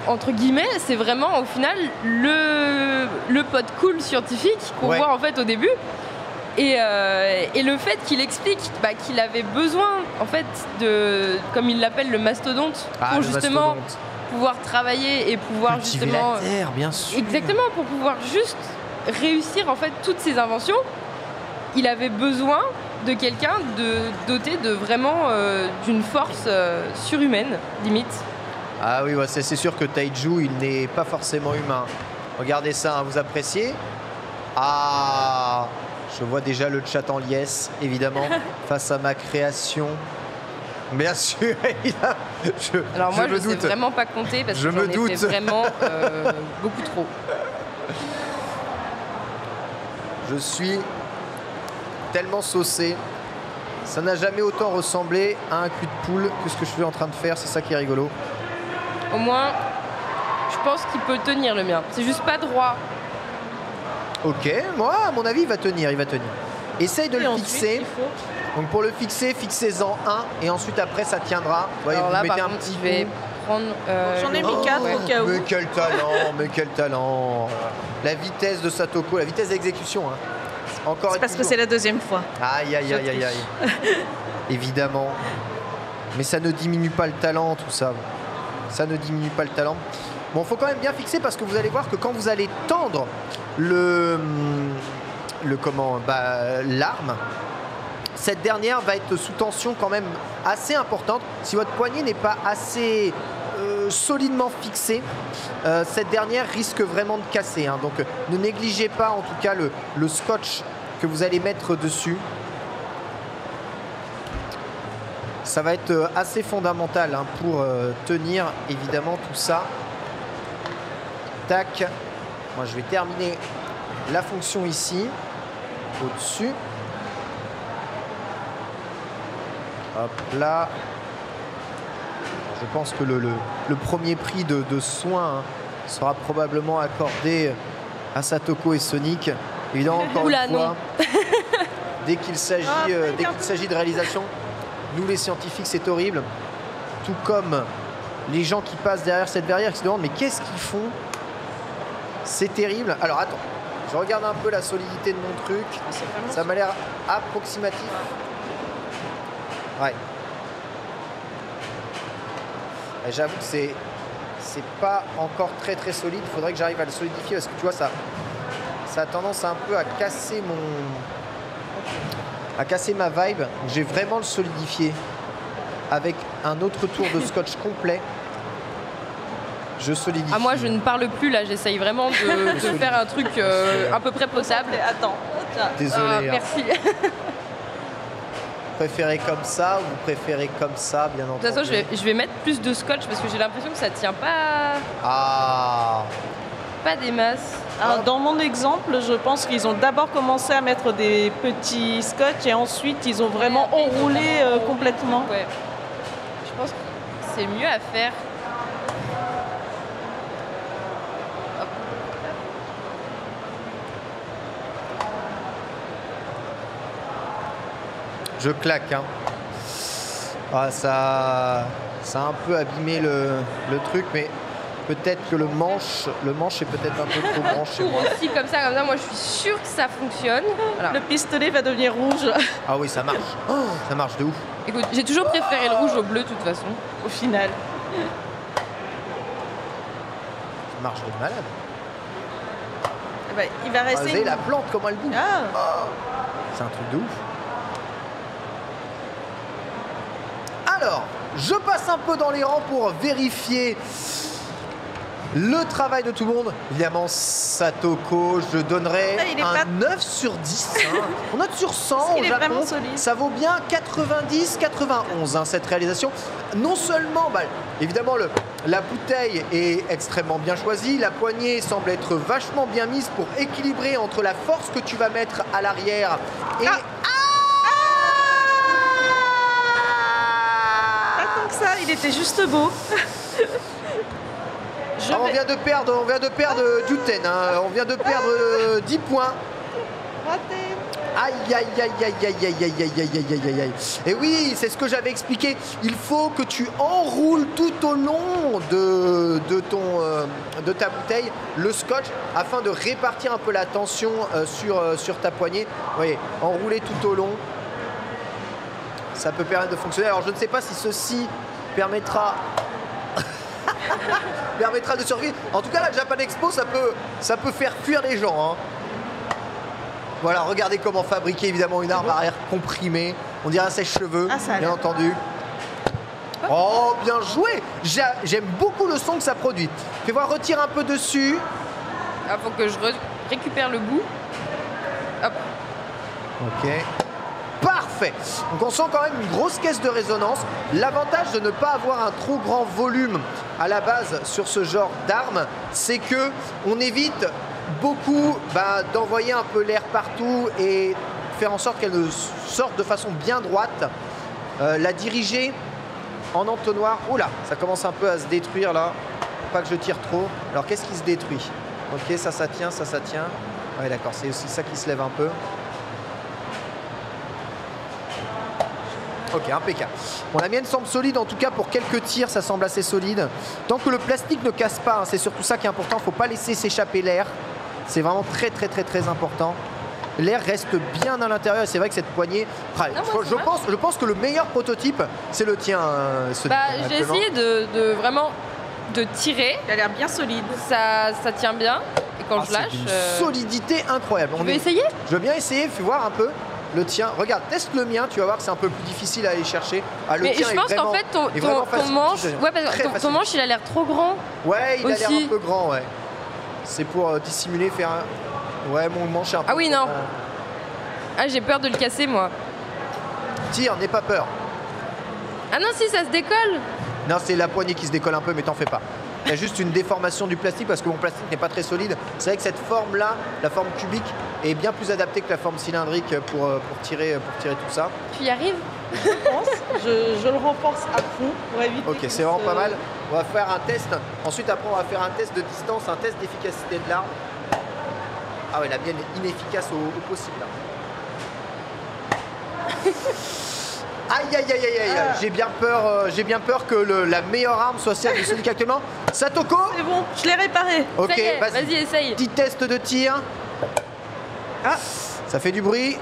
entre guillemets, c'est vraiment au final le pote cool scientifique qu'on voit en fait au début. Et le fait qu'il explique qu'il avait besoin en fait de, comme il l'appelle, le mastodonte, pour justement pouvoir travailler et pouvoir cultiver justement la terre, bien sûr. Exactement, pour pouvoir juste réussir en fait toutes ses inventions. Il avait besoin de quelqu'un doté de vraiment d'une force surhumaine, limite. Ah oui, c'est sûr que Taiju, il n'est pas forcément humain. Regardez ça, hein, vous appréciez? Ah, je vois déjà le chat en liesse, évidemment, face à ma création. Bien sûr, évidemment. Alors moi, je ne sais vraiment pas compter parce que j'en ai fait vraiment beaucoup trop. Je suis tellement saucé. Ça n'a jamais autant ressemblé à un cul de poule que ce que je suis en train de faire. C'est ça qui est rigolo. Au moins, je pense qu'il peut tenir le mien. C'est juste pas droit. Ok, moi, à mon avis, il va tenir. Essaye de le fixer. Donc pour le fixer, fixez-en un. Et ensuite, après, ça tiendra. Voyez, alors vous là, mettez par un contre, petit je vais prendre... J'en ai mis 4 au cas où. Mais quel talent. La vitesse de Satoko, la vitesse d'exécution. Hein. Encore c'est parce que c'est la deuxième fois. Aïe. Évidemment. Mais ça ne diminue pas le talent, tout ça. Ça ne diminue pas le talent. Bon, faut quand même bien fixer parce que vous allez voir que quand vous allez tendre l'arme, cette dernière va être sous tension quand même assez importante. Si votre poignet n'est pas assez solidement fixée, cette dernière risque vraiment de casser. Hein. Donc ne négligez pas en tout cas le scotch que vous allez mettre dessus. Ça va être assez fondamental hein, pour tenir évidemment tout ça. Tac. Moi je vais terminer la fonction ici, au-dessus. Hop là. Je pense que le premier prix de soin hein, sera probablement accordé à Satoko et Sonic. Évidemment, encore Oula, une fois, non. dès qu'il s'agit de réalisation, nous les scientifiques, c'est horrible. Tout comme les gens qui passent derrière cette barrière qui se demandent mais qu'est-ce qu'ils font? C'est terrible. Alors attends, je regarde un peu la solidité de mon truc. Ça m'a l'air approximatif. Ouais. J'avoue que c'est pas encore très très solide. Il faudrait que j'arrive à le solidifier parce que tu vois ça a tendance un peu à casser ma vibe. J'ai vraiment le solidifié avec un autre tour de scotch complet. Je solidifie. Ah, moi je ne parle plus là, j'essaye vraiment de faire un truc à peu près potable. Attends. Désolé. Merci. Vous préférez comme ça ou vous préférez comme ça, bien entendu? De toute façon, je vais mettre plus de scotch parce que j'ai l'impression que ça tient pas des masses. Alors, dans mon exemple, je pense qu'ils ont d'abord commencé à mettre des petits scotch et ensuite ils ont vraiment enroulé complètement. Ouais. Je pense que c'est mieux à faire. Hop. Je claque. Hein. Ah, ça a un peu abîmé le truc, mais peut-être que le manche est peut-être un peu trop grand chez moi. Aussi comme ça, moi je suis sûre que ça fonctionne. Voilà. Le pistolet va devenir rouge. Ah oui, ça marche. Oh, ça marche de ouf. Écoute, j'ai toujours préféré le rouge au bleu de toute façon. Au final. Ça marche de malade. Bah, il va rester. Regardez la plante, comment elle bouge. Ah. Oh, c'est un truc de ouf. Alors, je passe un peu dans les rangs pour vérifier le travail de tout le monde. Évidemment, Satoko, je donnerais un 9 sur 10. Hein. On note sur 100 au Japon. Ça vaut bien 90-91 hein, cette réalisation. Non seulement, évidemment, la bouteille est extrêmement bien choisie. La poignée semble être vachement bien mise pour équilibrer entre la force que tu vas mettre à l'arrière et... Ça, il était juste beau. On vient de perdre Juten, hein. On vient de perdre 10 points. Raté. Aïe aïe aïe aïe aïe aïe aïe aïe aïe aïe aïe aïe. Et oui, c'est ce que j'avais expliqué. Il faut que tu enroules tout au long de ta bouteille le scotch afin de répartir un peu la tension sur ta poignée. Vous voyez, enrouler tout au long. Ça peut permettre de fonctionner. Alors je ne sais pas si ceci permettra de survivre. En tout cas, la Japan Expo, ça peut faire fuir les gens. Hein. Voilà, regardez comment fabriquer évidemment une arme arrière comprimée. On dirait un sèche-cheveux, bien entendu. Oh, bien joué. J'aime beaucoup le son que ça produit. Fais voir, retire un peu dessus. Il faut que je récupère le bout. Hop. Ok. Parfait. Donc on sent quand même une grosse caisse de résonance. L'avantage de ne pas avoir un trop grand volume à la base sur ce genre d'arme, c'est que on évite beaucoup d'envoyer un peu l'air partout et faire en sorte qu'elle sorte de façon bien droite. La diriger en entonnoir. Oula, ça commence un peu à se détruire là. Pas que je tire trop. Alors qu'est-ce qui se détruit? Ok, ça tient, ça tient. Ouais, d'accord, c'est aussi ça qui se lève un peu. Ok, impeccable. Bon, la mienne semble solide, en tout cas pour quelques tirs, ça semble assez solide. Tant que le plastique ne casse pas, hein, c'est surtout ça qui est important. Il ne faut pas laisser s'échapper l'air. C'est vraiment très très très très important. L'air reste bien à l'intérieur et c'est vrai que cette poignée... je pense que le meilleur prototype, c'est le tien. J'ai essayé de vraiment de tirer. Il a l'air bien solide. Ça tient bien. Et quand je lâche... C'est une solidité incroyable. Tu veux essayer? Je veux bien essayer, fais voir un peu. Le tien, regarde, teste le mien, tu vas voir que c'est un peu plus difficile à aller chercher. Ah, le Mais tien je pense qu'en fait, ton manche, ouais, parce que ton manche, il a l'air trop grand. Ouais, il a l'air aussi. un peu grand, ouais. C'est pour dissimuler, faire un... Ouais, mon manche est un peu Ah oui, trop non. grand. Ah, j'ai peur de le casser, moi. Tire, n'aie pas peur. Ah non, si, ça se décolle. Non, c'est la poignée qui se décolle un peu, mais t'en fais pas. Il y a juste une déformation du plastique parce que mon plastique n'est pas très solide. C'est vrai que cette forme-là, la forme cubique, est bien plus adaptée que la forme cylindrique pour tirer tout ça. Tu y arrives? Je pense. Je le renforce à fond pour éviter. Ok, c'est vraiment pas mal. On va faire un test. Ensuite, après, on va faire un test de distance, un test d'efficacité de l'arme. Ah ouais, la mienne est inefficace au possible. Là. Aïe aïe aïe aïe aïe, j'ai bien peur que la meilleure arme soit celle de Sonic actuellement. Satoko. C'est bon, je l'ai réparé. Ok, Ça y est, vas-y, vas-y, essaye. petit test de tir. Ah, ça fait du bruit.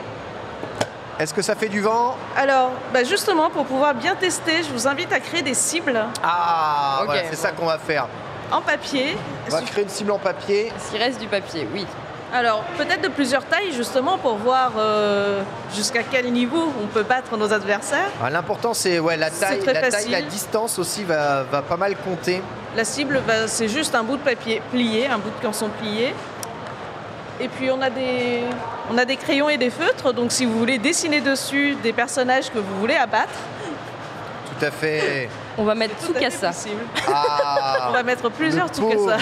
Est-ce que ça fait du vent? Alors, bah justement, pour pouvoir bien tester, je vous invite à créer des cibles Ah, Ok, voilà, c'est ça qu'on va faire. en papier. On va créer une cible en papier. S'il reste du papier, oui. Alors, peut-être de plusieurs tailles, justement, pour voir jusqu'à quel niveau on peut battre nos adversaires. Ah, l'important, c'est ouais, la C'est taille, très la taille, facile. la distance aussi va pas mal compter. La cible, bah, c'est juste un bout de papier plié, un bout de canson plié. Et puis, on a des crayons et des feutres. Donc, si vous voulez dessiner dessus des personnages que vous voulez abattre, Tout à fait. On va mettre tout à fait Tsukasa. possible. Ah, On va mettre plusieurs le trucs que pauvre. ça.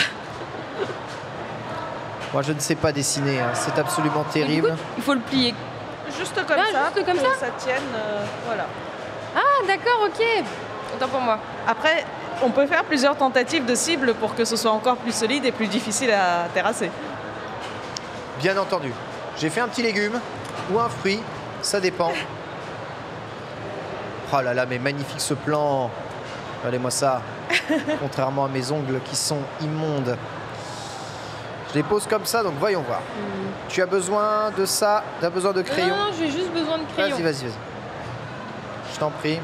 Moi, je ne sais pas dessiner. Hein. C'est absolument Mais du coup, terrible. il faut le plier. Juste comme Ah, ça, juste pour comme que ça ça tienne. Voilà. Ah, d'accord, ok. Autant pour moi. Après, on peut faire plusieurs tentatives de cible pour que ce soit encore plus solide et plus difficile à terrasser. Bien entendu. J'ai fait un petit légume ou un fruit, ça dépend. Oh là là, mais magnifique ce plan. Regardez-moi ça. Contrairement à mes ongles qui sont immondes. Je les pose comme ça, donc voyons voir. Tu as besoin de ça, tu as besoin de crayon. Non, j'ai juste besoin de crayon. Vas-y, vas-y, vas-y. Je t'en prie.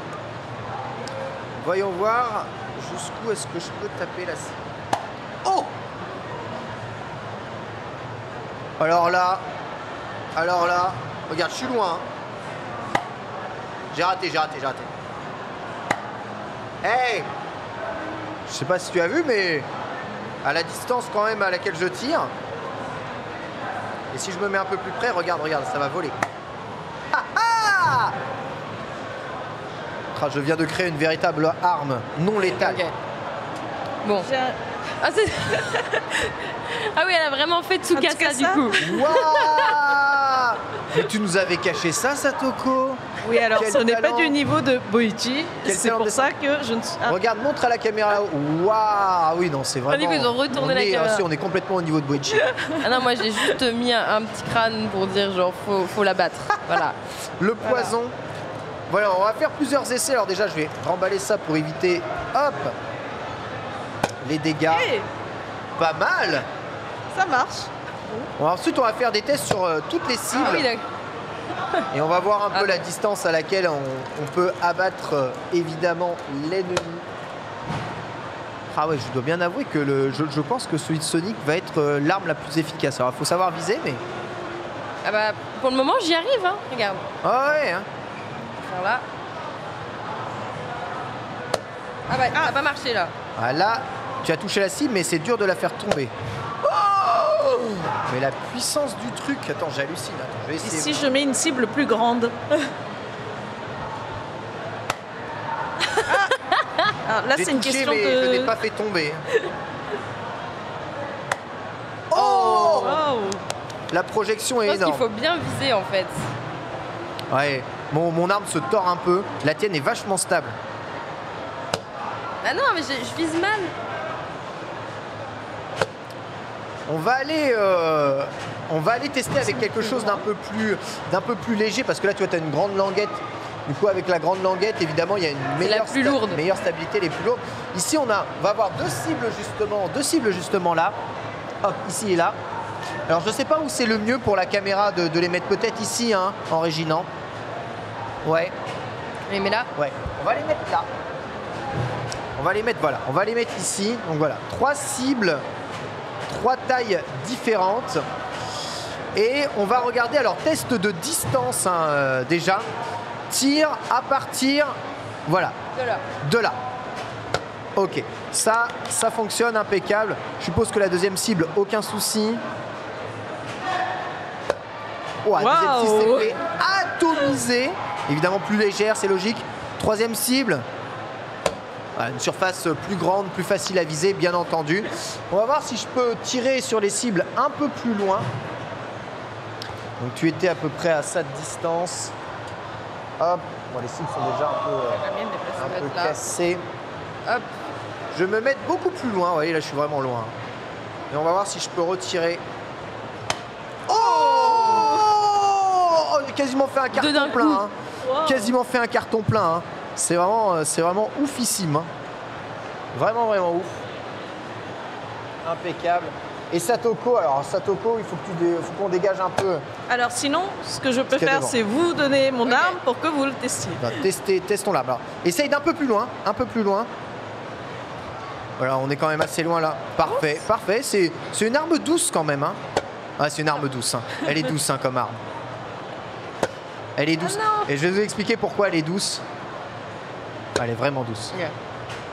Voyons voir jusqu'où est-ce que je peux taper la cible. Oh! Alors là, regarde, je suis loin. Hein. J'ai raté. Hey! Je sais pas si tu as vu, mais à la distance quand même à laquelle je tire. Et si je me mets un peu plus près, regarde, ça va voler. Ah ah! Ah, je viens de créer une véritable arme non létale. Ok. Bon. J'ai un- Ah, c'est- Ah oui, elle a vraiment fait Tsukasa du Tsukasa. coup. Waouh! Mais tu nous avais caché ça, Satoko? Oui, alors Quel ce n'est pas talent. du niveau de Boichi. Quel C'est talent pour de- ça que je ne suis. Ah, Regarde, montre à la caméra. Waouh! Oui, non, c'est vraiment. niveau, ils ont retourné on la est, caméra. si, on est complètement au niveau de Boichi. Ah non, moi j'ai juste mis un petit crâne pour dire genre faut la battre. Voilà. Le poison. Voilà, on va faire plusieurs essais. Alors déjà, je vais remballer ça pour éviter, hop, les dégâts. hey, Pas mal. ça marche. Bon, ensuite, on va faire des tests sur toutes les cibles. Ah oui, d'accord. Et on va voir un peu Ah. la distance à laquelle on peut abattre évidemment l'ennemi. Ah ouais, je dois bien avouer que je pense que celui de Sonic va être l'arme la plus efficace. Alors il faut savoir viser, mais... Ah bah pour le moment j'y arrive, hein. Regarde. Ah ouais, hein. Faire là. Ah bah ça n'a pas marché là. Ah, là, tu as touché la cible, mais c'est dur de la faire tomber. Oh, mais la puissance du truc... Attends, j'hallucine. Attends, je vais Et essayer. si je mets une cible plus grande. Alors là, J'ai c'est une touché, question mais je n'ai de. pas fait tomber. Oh, Oh. la projection Je est pense qu'il énorme. faut bien viser en fait. Ouais, mon arme se tord un peu. La tienne est vachement stable. Ah non, mais je vise mal. On va aller tester avec quelque chose d'un peu plus léger parce que là tu vois tu as une grande languette. Du coup avec la grande languette évidemment il y a une la plus lourde. meilleure stabilité, les plus lourdes. Ici on va avoir deux cibles justement là. Hop, ici et là. Alors je sais pas où c'est le mieux pour la caméra de les mettre, peut-être ici hein, en régie, non? Ouais. Mais là. Ouais, on va les mettre là. On va les mettre, voilà, on va les mettre ici. Donc voilà, trois cibles, trois tailles différentes. Et on va regarder, alors test de distance déjà. Tir à partir, voilà, de là. Ok, ça fonctionne impeccable. Je suppose que la deuxième cible, aucun souci. Oh, la deuxième cible s'est fait atomiser. Évidemment plus légère, c'est logique. Troisième cible. Voilà, une surface plus grande, plus facile à viser, bien entendu. On va voir si je peux tirer sur les cibles un peu plus loin. Donc tu étais à peu près à cette distance. Hop, bon, les cibles sont déjà un peu cassées. Hop. Je vais me mettre beaucoup plus loin. Vous voyez, là je suis vraiment loin. Et on va voir si je peux retirer. Oh, j'ai quasiment fait un carton plein. Hein. Wow. Quasiment fait un carton plein. Hein. C'est vraiment oufissime. Hein. Vraiment ouf. Impeccable. Et Satoko, alors Satoko, il faut qu'on dégage un peu. Alors sinon, ce que je peux faire, c'est vous donner mon arme pour que vous le testiez. Testons l'arme. Alors, essaye d'un peu plus loin, Voilà, on est quand même assez loin là. Parfait, parfait. C'est une arme douce quand même. Hein. Ah, c'est une arme douce. Hein. Elle est douce comme arme. Elle est douce. Et je vais vous expliquer pourquoi elle est douce. Elle est vraiment douce. Yeah.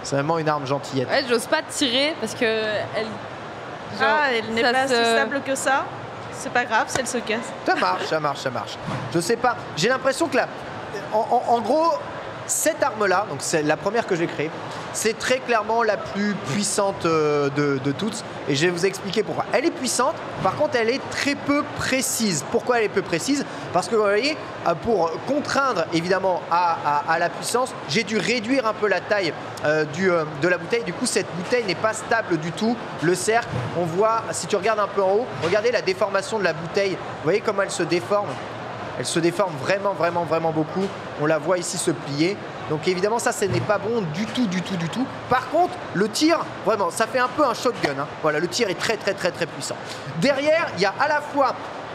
C'est vraiment une arme gentillette. Ouais, j'ose pas tirer parce que elle. Elle n'est pas si stable que ça. C'est pas grave, si elle se casse. Ça marche. Je sais pas. J'ai l'impression que là, en gros, cette arme-là, donc c'est la première que j'ai créée, c'est très clairement la plus puissante de toutes. Et je vais vous expliquer pourquoi. Elle est puissante, par contre, elle est très peu précise. Pourquoi elle est peu précise? Parce que vous voyez, pour contraindre évidemment à la puissance, j'ai dû réduire un peu la taille de la bouteille. Du coup, cette bouteille n'est pas stable du tout. Le cercle, on voit, si tu regardes un peu en haut, regardez la déformation de la bouteille. Vous voyez comment elle se déforme? Elle se déforme vraiment beaucoup. On la voit ici se plier. Donc évidemment, ça, ce n'est pas bon du tout. Par contre, le tir, vraiment, ça fait un peu un shotgun. Hein. Voilà, le tir est très puissant. Derrière, il y a à la fois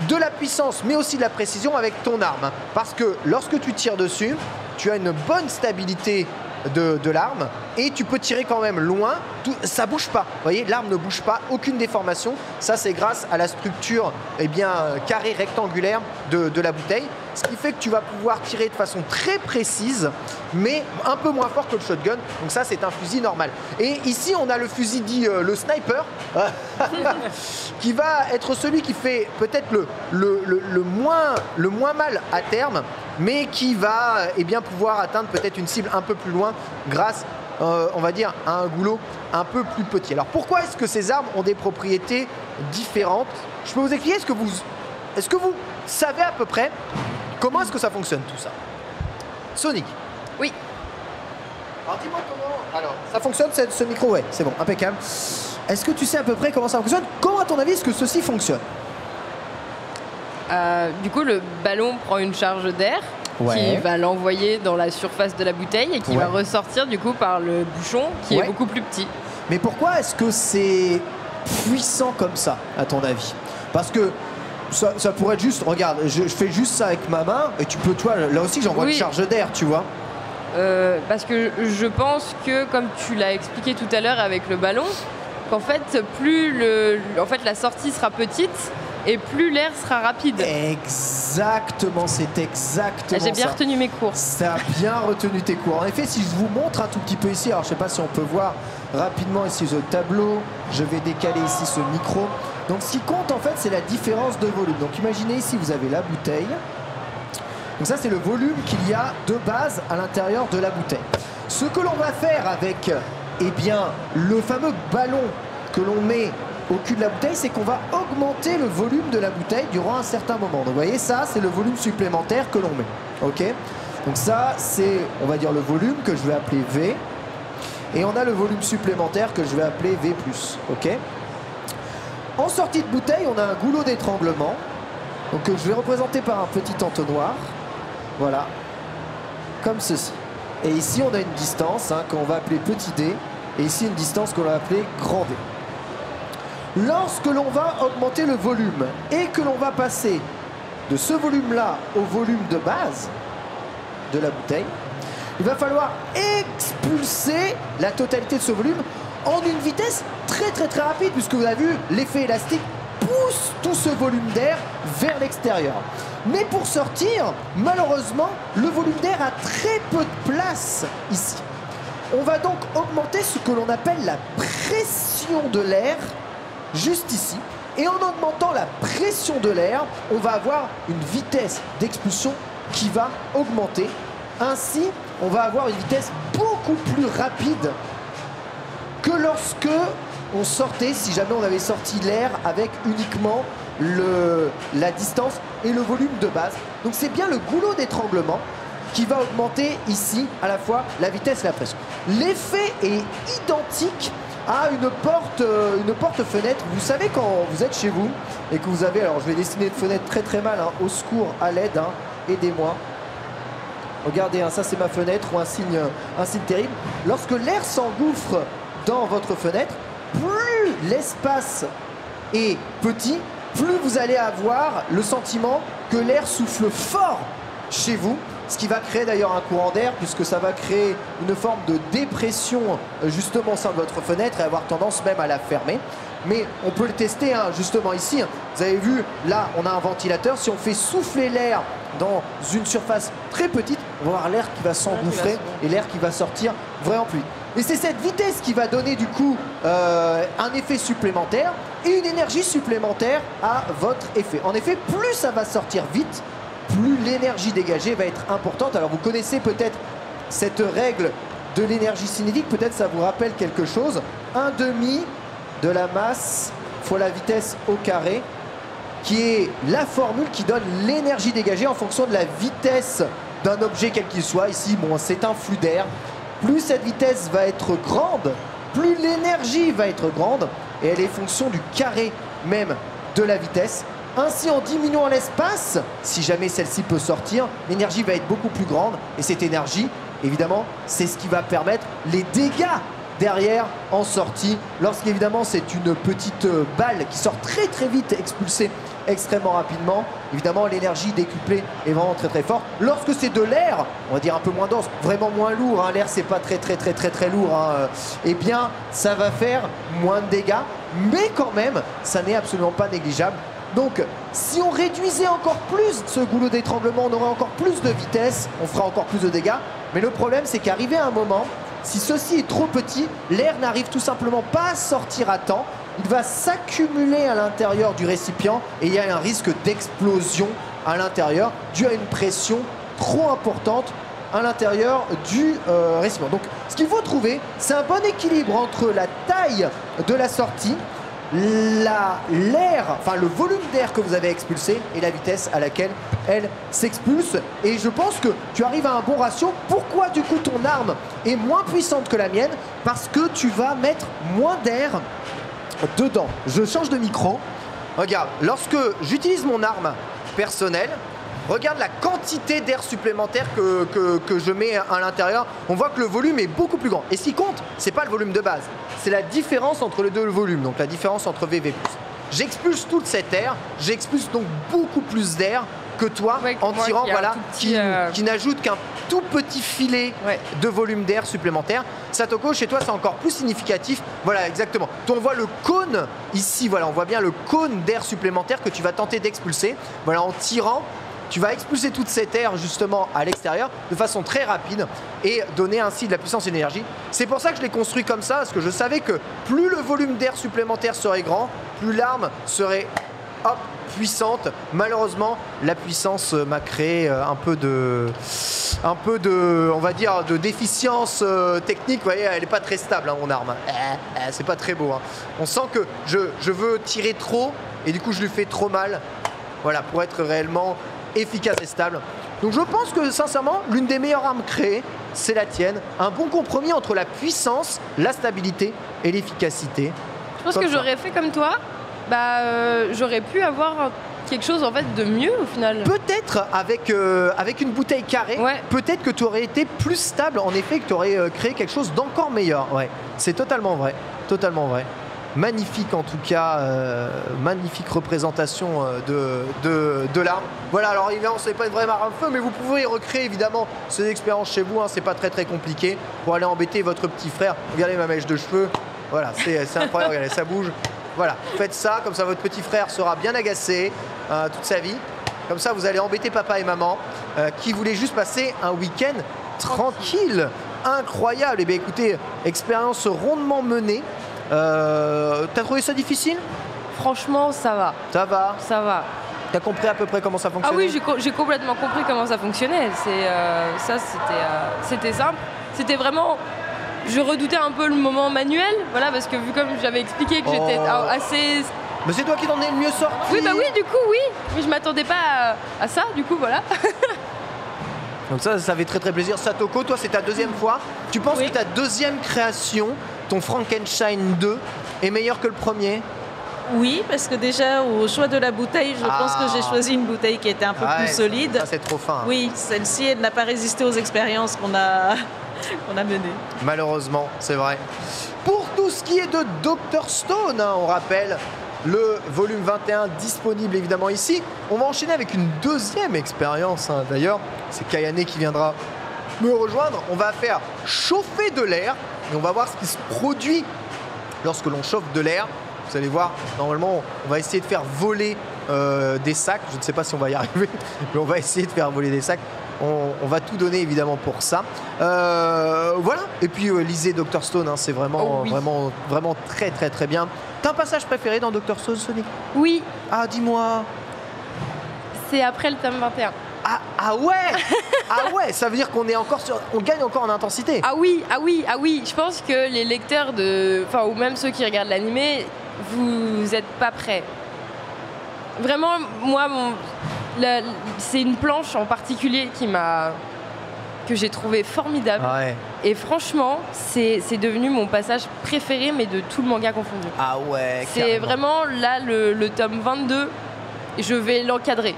de la puissance, mais aussi de la précision avec ton arme. Hein. Parce que lorsque tu tires dessus, tu as une bonne stabilité de l'arme et tu peux tirer quand même loin. Ça bouge pas. Vous voyez, l'arme ne bouge pas, aucune déformation. Ça, c'est grâce à la structure carrée rectangulaire de la bouteille. Ce qui fait que tu vas pouvoir tirer de façon très précise, mais un peu moins fort que le shotgun. Donc ça, c'est un fusil normal. Et ici, on a le fusil dit le sniper, qui va être celui qui fait peut-être le moins mal à terme, mais qui va pouvoir atteindre peut-être une cible un peu plus loin grâce, on va dire, à un goulot un peu plus petit. Alors pourquoi est-ce que ces armes ont des propriétés différentes? Je peux vous expliquer. Est-ce que vous savez à peu près comment est-ce que ça fonctionne tout ça? Sonic? Oui. Alors dis-moi comment... Alors, ça fonctionne ce micro? Ouais, c'est bon, impeccable. Est-ce que tu sais à peu près comment ça fonctionne? Comment à ton avis est-ce que ceci fonctionne? Du coup, le ballon prend une charge d'air qui va l'envoyer dans la surface de la bouteille et qui va ressortir du coup par le bouchon qui est beaucoup plus petit. Mais pourquoi est-ce que c'est puissant comme ça, à ton avis? Parce que ça pourrait être juste, regarde, je fais juste ça avec ma main et tu peux, toi, là aussi j'envoie une charge d'air, tu vois. Parce que je pense que, comme tu l'as expliqué tout à l'heure avec le ballon, qu'en fait, la sortie sera petite et plus l'air sera rapide. Exactement, c'est exactement ça. J'ai bien retenu mes cours. Ça a bien retenu tes cours. En effet, si je vous montre un tout petit peu ici, alors je sais pas si on peut voir rapidement ici ce tableau, je vais décaler ici ce micro. Donc ce qui compte en fait, c'est la différence de volume. Donc imaginez ici, vous avez la bouteille. Donc ça, c'est le volume qu'il y a de base à l'intérieur de la bouteille. Ce que l'on va faire avec le fameux ballon que l'on met au cul de la bouteille, c'est qu'on va augmenter le volume de la bouteille durant un certain moment. Donc vous voyez, ça, c'est le volume supplémentaire que l'on met. Ok? Donc ça, c'est, on va dire, le volume que je vais appeler V. Et on a le volume supplémentaire que je vais appeler V+. Ok? En sortie de bouteille, on a un goulot d'étranglement. Donc je vais représenter par un petit entonnoir. Voilà. Comme ceci. Et ici, on a une distance qu'on va appeler petit d. Et ici, une distance qu'on va appeler grand d. Lorsque l'on va augmenter le volume et que l'on va passer de ce volume-là au volume de base de la bouteille, il va falloir expulser la totalité de ce volume en une vitesse très rapide, puisque vous avez vu, l'effet élastique pousse pousse tout ce volume d'air vers l'extérieur. Mais pour sortir, malheureusement, le volume d'air a très peu de place ici. On va donc augmenter ce que l'on appelle la pression de l'air, juste ici. Et en augmentant la pression de l'air, on va avoir une vitesse d'expulsion qui va augmenter. Ainsi, on va avoir une vitesse beaucoup plus rapide que lorsque on sortait, si jamais on avait sorti l'air avec uniquement la distance et le volume de base. Donc c'est bien le goulot d'étranglement qui va augmenter ici à la fois la vitesse et la pression. L'effet est identique à une porte-fenêtre. Vous savez, quand vous êtes chez vous et que vous avez, alors je vais dessiner une fenêtre très très mal, hein, au secours, à l'aide, hein, aidez-moi. Regardez, hein, ça c'est ma fenêtre ou un signe terrible. Lorsque l'air s'engouffre dans votre fenêtre, plus l'espace est petit, plus vous allez avoir le sentiment que l'air souffle fort chez vous, ce qui va créer d'ailleurs un courant d'air, puisque ça va créer une forme de dépression justement au sein de votre fenêtre et avoir tendance même à la fermer. Mais on peut le tester, hein, justement ici. Vous avez vu, là on a un ventilateur. Si on fait souffler l'air dans une surface très petite, on va avoir l'air qui va s'engouffrer et l'air qui va sortir vraiment plus vite. Et c'est cette vitesse qui va donner du coup un effet supplémentaire et une énergie supplémentaire à votre effet. En effet, plus ça va sortir vite, plus l'énergie dégagée va être importante. Alors vous connaissez peut-être cette règle de l'énergie cinétique, peut-être ça vous rappelle quelque chose. 1/2 de la masse fois la vitesse au carré, qui est la formule qui donne l'énergie dégagée en fonction de la vitesse d'un objet quel qu'il soit. Ici, bon, c'est un flux d'air. Plus cette vitesse va être grande, plus l'énergie va être grande, et elle est fonction du carré même de la vitesse. Ainsi, en diminuant l'espace, si jamais celle-ci peut sortir, l'énergie va être beaucoup plus grande, et cette énergie, évidemment, c'est ce qui va permettre les dégâts derrière en sortie, lorsqu'évidemment c'est une petite balle qui sort très très vite, expulsée extrêmement rapidement. Évidemment, l'énergie décuplée est vraiment très très forte. Lorsque c'est de l'air, on va dire un peu moins dense, vraiment moins lourd, hein, l'air c'est pas très lourd, hein, eh bien ça va faire moins de dégâts, mais quand même ça n'est absolument pas négligeable. Donc si on réduisait encore plus ce goulot d'étranglement, on aurait encore plus de vitesse, on fera encore plus de dégâts. Mais le problème, c'est qu'arrivé à un moment, si ceci est trop petit, l'air n'arrive tout simplement pas à sortir à temps. Il va s'accumuler à l'intérieur du récipient et il y a un risque d'explosion à l'intérieur dû à une pression trop importante à l'intérieur du récipient. Donc ce qu'il faut trouver, c'est un bon équilibre entre la taille de la sortie, l'air, enfin le volume d'air que vous avez expulsé et la vitesse à laquelle elle s'expulse. Et je pense que tu arrives à un bon ratio. Pourquoi du coup ton arme est moins puissante que la mienne? Parce que tu vas mettre moins d'air dedans. Je change de micro. Regarde, lorsque j'utilise mon arme personnelle, regarde la quantité d'air supplémentaire que je mets à l'intérieur. On voit que le volume est beaucoup plus grand. Et ce qui compte, c'est pas le volume de base, c'est la différence entre les deux volumes, donc la différence entre V et V+. J'expulse tout cet air, j'expulse donc beaucoup plus d'air que toi, ouais, en tirant, voilà, qui n'ajoute qu'un tout petit filet de volume d'air supplémentaire. Satoko, chez toi, c'est encore plus significatif. Voilà, exactement. On voit le cône ici, voilà, on voit bien le cône d'air supplémentaire que tu vas tenter d'expulser. Voilà, en tirant, tu vas expulser toute cet air justement à l'extérieur de façon très rapide et donner ainsi de la puissance et de l'énergie. C'est pour ça que je l'ai construit comme ça, parce que je savais que plus le volume d'air supplémentaire serait grand, plus l'arme serait puissante. Malheureusement, la puissance m'a créé un peu de, on va dire, de déficience technique. Vous voyez, elle n'est pas très stable, hein, mon arme. C'est pas très beau. Hein. On sent que je veux tirer trop et du coup je lui fais trop mal. Voilà, pour être réellement efficace et stable. Donc je pense que sincèrement, l'une des meilleures armes créées, c'est la tienne. Un bon compromis entre la puissance, la stabilité et l'efficacité. Je pense que j'aurais fait comme toi. J'aurais pu avoir quelque chose en fait de mieux au final. Peut-être avec une bouteille carrée, peut-être que tu aurais été plus stable, en effet, que tu aurais créé quelque chose d'encore meilleur. Ouais, c'est totalement vrai, totalement vrai. Magnifique en tout cas, magnifique représentation de l'arme. Voilà, alors évidemment ce n'est pas une vraie arme feu, mais vous pouvez recréer évidemment ces expériences chez vous, hein, c'est pas très compliqué pour aller embêter votre petit frère. Regardez ma mèche de cheveux, voilà, c'est incroyable, regardez, ça bouge. Voilà, faites ça, comme ça votre petit frère sera bien agacé toute sa vie. Comme ça, vous allez embêter papa et maman qui voulaient juste passer un week-end tranquille. Incroyable. Eh bien écoutez, expérience rondement menée. T'as trouvé ça difficile? Franchement, ça va. Ça va. Ça va. T'as compris à peu près comment ça Ah fonctionne? oui, j'ai complètement compris comment ça fonctionnait. C'était simple. C'était vraiment... Je redoutais un peu le moment manuel, voilà, parce que vu comme j'avais expliqué que j'étais assez... Mais c'est toi qui t'en es le mieux sorti. Oui, bah oui, du coup, oui. Mais je m'attendais pas à ça, du coup, voilà. Donc ça fait très très plaisir. Satoko, toi c'est ta deuxième fois. Tu penses Oui. que ta deuxième création, ton Frankenstein 2, est meilleure que le premier? Oui, parce que déjà au choix de la bouteille, je pense que j'ai choisi une bouteille qui était un peu plus solide. Ça c'est trop fin. Oui, celle-ci, elle n'a pas résisté aux expériences qu'on a menées. Malheureusement, c'est vrai. Pour tout ce qui est de Dr Stone, on rappelle le volume 21 disponible évidemment ici. On va enchaîner avec une deuxième expérience. D'ailleurs, c'est Kayane qui viendra me rejoindre. On va faire chauffer de l'air et on va voir ce qui se produit lorsque l'on chauffe de l'air. Vous allez voir, normalement, on va essayer de faire voler des sacs. Je ne sais pas si on va y arriver, mais on va essayer de faire voler des sacs. On va tout donner évidemment pour ça. Voilà. Et puis lisez Dr Stone, c'est vraiment, vraiment très très très bien. T'as un passage préféré dans Dr Stone, Sonic? Oui, Ah, dis-moi. c'est après le tome 21. Ah ouais. Ah ouais, ça veut dire qu'on est encore on gagne encore en intensité. Ah oui, ah oui, ah oui. Je pense que les lecteurs ou même ceux qui regardent l'animé, vous n'êtes pas prêts. Vraiment, moi, c'est une planche en particulier que j'ai trouvé formidable. Ah ouais. Et franchement, c'est devenu mon passage préféré, mais de tout le manga confondu. Ah ouais. C'est carrément. vraiment là le tome 22, je vais l'encadrer.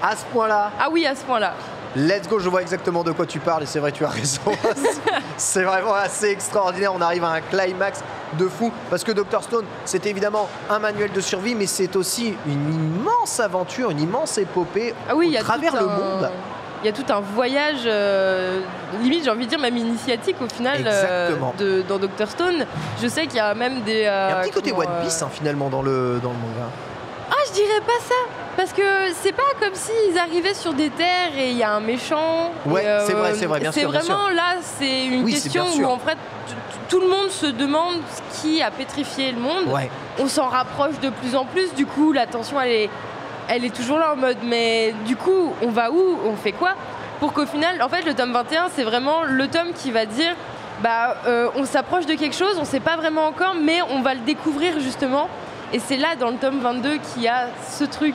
À ce point-là. Ah oui, à ce point-là. Let's go, je vois exactement de quoi tu parles et c'est vrai, tu as raison. C'est vraiment assez extraordinaire. On arrive à un climax de fou parce que Dr Stone, c'est évidemment un manuel de survie, mais c'est aussi une immense aventure, une immense épopée à travers le monde. Il y a tout un voyage, limite j'ai envie de dire même initiatique au final dans Dr Stone. Je sais qu'il y a même des... Il y a un petit côté One Piece finalement dans le manga. Ah, je dirais pas ça. Parce que c'est pas comme s'ils arrivaient sur des terres et il y a un méchant. Ouais, c'est vrai, bien sûr. C'est vraiment là, c'est une question où en fait tout le monde se demande ce qui a pétrifié le monde. Ouais. On s'en rapproche de plus en plus, du coup la tension elle est toujours là en mode mais du coup on va où, on fait quoi? Pour qu'au final, en fait le tome 21 c'est vraiment le tome qui va dire on s'approche de quelque chose, on sait pas vraiment encore mais on va le découvrir justement. Et c'est là dans le tome 22 qu'il y a ce truc.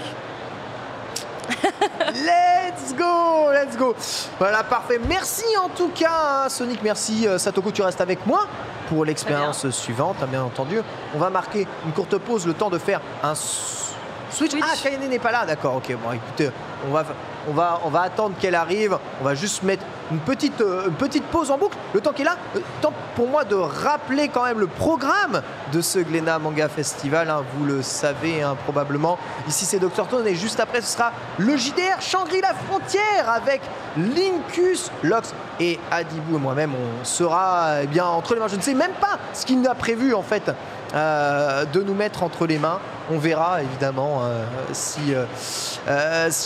Let's go, let's go. Voilà, parfait. Merci en tout cas, Sonic. Merci, Satoko. Tu restes avec moi pour l'expérience suivante, bien entendu. On va marquer une courte pause, le temps de faire un switch. Ah, Kayane n'est pas là, d'accord. Ok, bon, écoutez, on va attendre qu'elle arrive. On va juste mettre une petite pause en boucle. Le temps qu'elle est là, temps pour moi de rappeler quand même le programme de ce Glénat Manga Festival. Vous le savez probablement. Ici, c'est Dr Stone et juste après, ce sera le JDR Shangri-La Frontière avec Linkus, Lox et Adibou et moi-même. On sera bien entre les mains. Je ne sais même pas ce qu'il a prévu en fait de nous mettre entre les mains. On verra évidemment si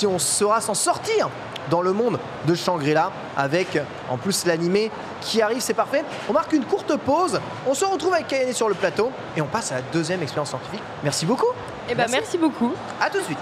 on saura s'en sortir dans le monde de Shangri-La avec en plus l'animé qui arrive, c'est parfait. On marque une courte pause, on se retrouve avec Kayane sur le plateau et on passe à la deuxième expérience scientifique. Merci beaucoup. Et merci beaucoup. À tout de suite.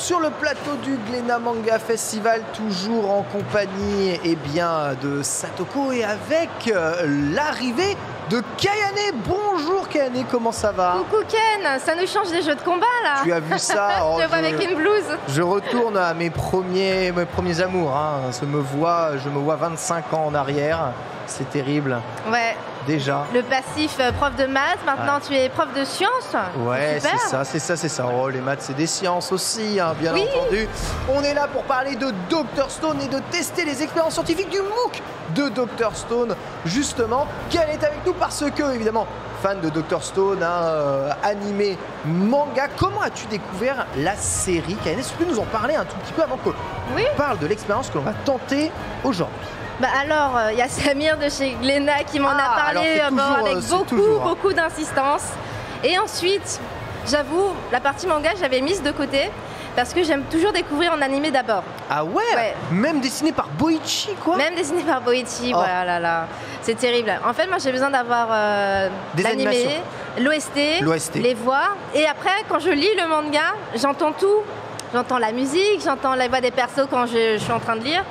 sur le plateau du Glénat Manga Festival, toujours en compagnie de Satoko et avec l'arrivée de Kayane. Bonjour Kayane, comment ça va? Coucou Ken, ça nous change des jeux de combat là. Tu as vu ça? Je le vois avec une blouse. Je retourne à mes premiers amours. Hein. Je me vois 25 ans en arrière. C'est terrible. Ouais. Déjà. Le passif prof de maths, maintenant tu es prof de sciences. Ouais, c'est ça. Oh, les maths, c'est des sciences aussi, hein, bien entendu. On est là pour parler de Dr Stone et de tester les expériences scientifiques du MOOC de Dr Stone, justement. Qu'elle est avec nous parce que, évidemment, fan de Dr Stone, animé, manga. Comment as-tu découvert la série, Kayane? Est-ce que tu peux nous en parler un tout petit peu avant qu'on parle de l'expérience que l'on va tenter aujourd'hui? Bah alors, il y a Samir de chez Glénat qui m'en a parlé avec beaucoup d'insistance. Et ensuite, j'avoue, la partie manga, j'avais mise de côté parce que j'aime toujours découvrir en animé d'abord. Ah ouais, Même dessiné par Boichi, quoi? Même dessiné par Boichi, voilà, là. C'est terrible. En fait, moi, j'ai besoin d'avoir l'animé, l'OST, les voix. Et après, quand je lis le manga, j'entends tout. J'entends la musique, j'entends la voix des persos quand je suis en train de lire.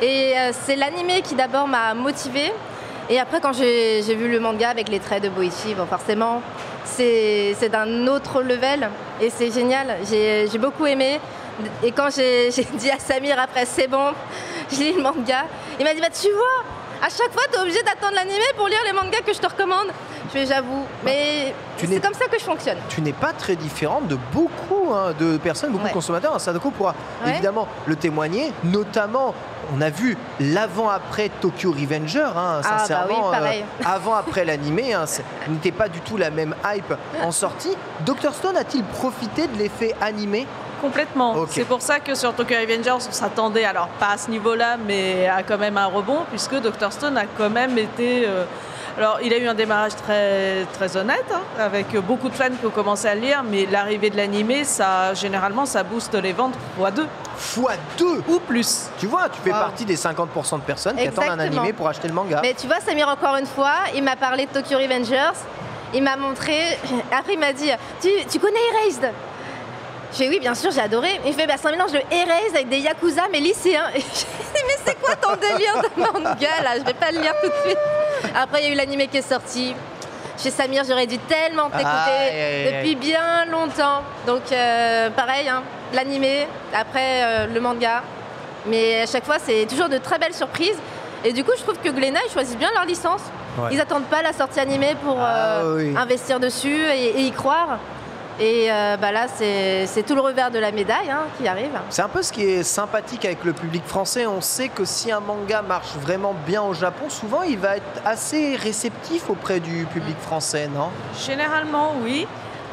Et c'est l'animé qui d'abord m'a motivée. Et après, quand j'ai vu le manga avec les traits de Boichi, bon, forcément, c'est d'un autre level. Et c'est génial. J'ai beaucoup aimé. Et quand j'ai dit à Samir après, c'est bon, je lis le manga, il m'a dit, bah, tu vois, à chaque fois, tu es obligé d'attendre l'animé pour lire les mangas que je te recommande. J'avoue, mais c'est comme ça que je fonctionne. Tu n'es pas très différente de beaucoup de personnes, beaucoup de consommateurs. Sadako pourra évidemment le témoigner. Notamment, on a vu l'avant-après Tokyo Revenger, sincèrement, avant-après l'animé, ce n'était pas du tout la même hype en sortie. Dr Stone a-t-il profité de l'effet animé? Complètement. C'est pour ça que sur Tokyo Revengers, on s'attendait, alors pas à ce niveau-là, mais à quand même un rebond, puisque Dr Stone a quand même été... alors, il a eu un démarrage très honnête, avec beaucoup de fans qui ont commencé à le lire, mais l'arrivée de l'animé, généralement, ça booste les ventes x2. x2 ou plus. Tu vois, tu fais partie des 50% de personnes qui attendent un animé pour acheter le manga. Mais tu vois, Samir, encore une fois, il m'a parlé de Tokyo Revengers, il m'a montré, après il m'a dit, tu connais Erased? Je fais oui, bien sûr, j'ai adoré. Il fait, c'est un mélange de Erased avec des Yakuza, mais lycéens. Et je dis, mais c'est quoi ton délire de manga là? Je vais pas le lire tout de suite. Après, il y a eu l'animé qui est sorti. Chez Samir, j'aurais dû tellement t'écouter depuis bien longtemps. Donc, pareil, l'animé, après le manga. Mais à chaque fois, c'est toujours de très belles surprises. Et du coup, je trouve que Glénat, ils choisissent bien leur licence. Ils n'attendent pas la sortie animée pour investir dessus et y croire. Et là, c'est tout le revers de la médaille qui arrive. C'est un peu ce qui est sympathique avec le public français. On sait que si un manga marche vraiment bien au Japon, souvent il va être assez réceptif auprès du public français, non? Généralement, oui.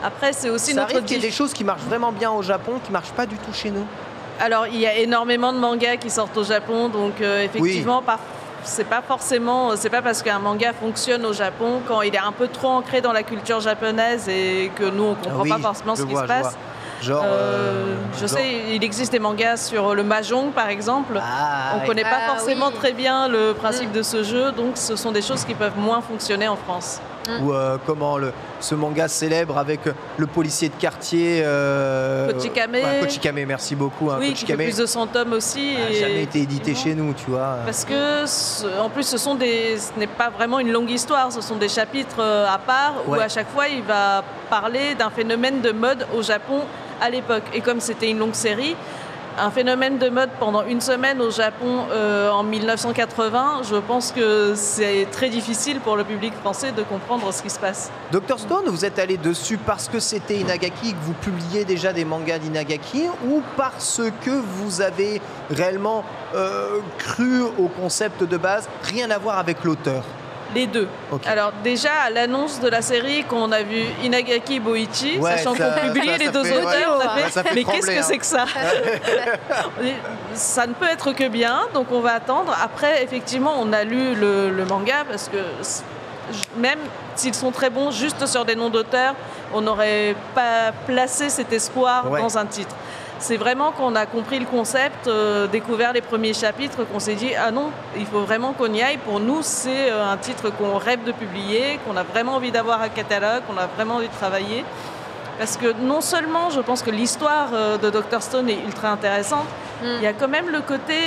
Après, c'est aussi notre... Ça arrive qu'il y ait des choses qui marchent vraiment bien au Japon, qui ne marchent pas du tout chez nous. Alors, il y a énormément de mangas qui sortent au Japon, donc effectivement, c'est pas parce qu'un manga fonctionne au Japon quand il est un peu trop ancré dans la culture japonaise et que nous on comprend pas forcément ce qui se passe. Je sais, il existe des mangas sur le mahjong par exemple. On connaît pas forcément très bien le principe de ce jeu, donc ce sont des choses qui peuvent moins fonctionner en France. Ou ce manga célèbre avec le policier de quartier Kochikame. Kochikame, merci beaucoup. Oui, qui fait plus de 100 tomes aussi. N'a jamais été édité chez nous, tu vois. Parce que, en plus, ce n'est pas vraiment une longue histoire, ce sont des chapitres à part où à chaque fois il va parler d'un phénomène de mode au Japon à l'époque. Et comme c'était une longue série, un phénomène de mode pendant une semaine au Japon en 1980, je pense que c'est très difficile pour le public français de comprendre ce qui se passe. Dr Stone, vous êtes allé dessus parce que c'était Inagaki, que vous publiez déjà des mangas d'Inagaki, ou parce que vous avez réellement cru au concept de base, rien à voir avec l'auteur? Les deux. Alors déjà, à l'annonce de la série, quand on a vu Inagaki Boichi, sachant qu'on publiait les deux auteurs, on a fait, mais qu'est-ce que c'est que ça? Ça ne peut être que bien, donc on va attendre. Après, effectivement, on a lu le manga, parce que même s'ils sont très bons, juste sur des noms d'auteurs, on n'aurait pas placé cet espoir dans un titre. C'est vraiment qu'on a compris le concept, découvert les premiers chapitres, qu'on s'est dit « Ah non, il faut vraiment qu'on y aille. Pour nous, c'est un titre qu'on rêve de publier, qu'on a vraiment envie d'avoir un catalogue, qu'on a vraiment envie de travailler. » Parce que non seulement je pense que l'histoire de Dr Stone est ultra intéressante, il y a quand même le côté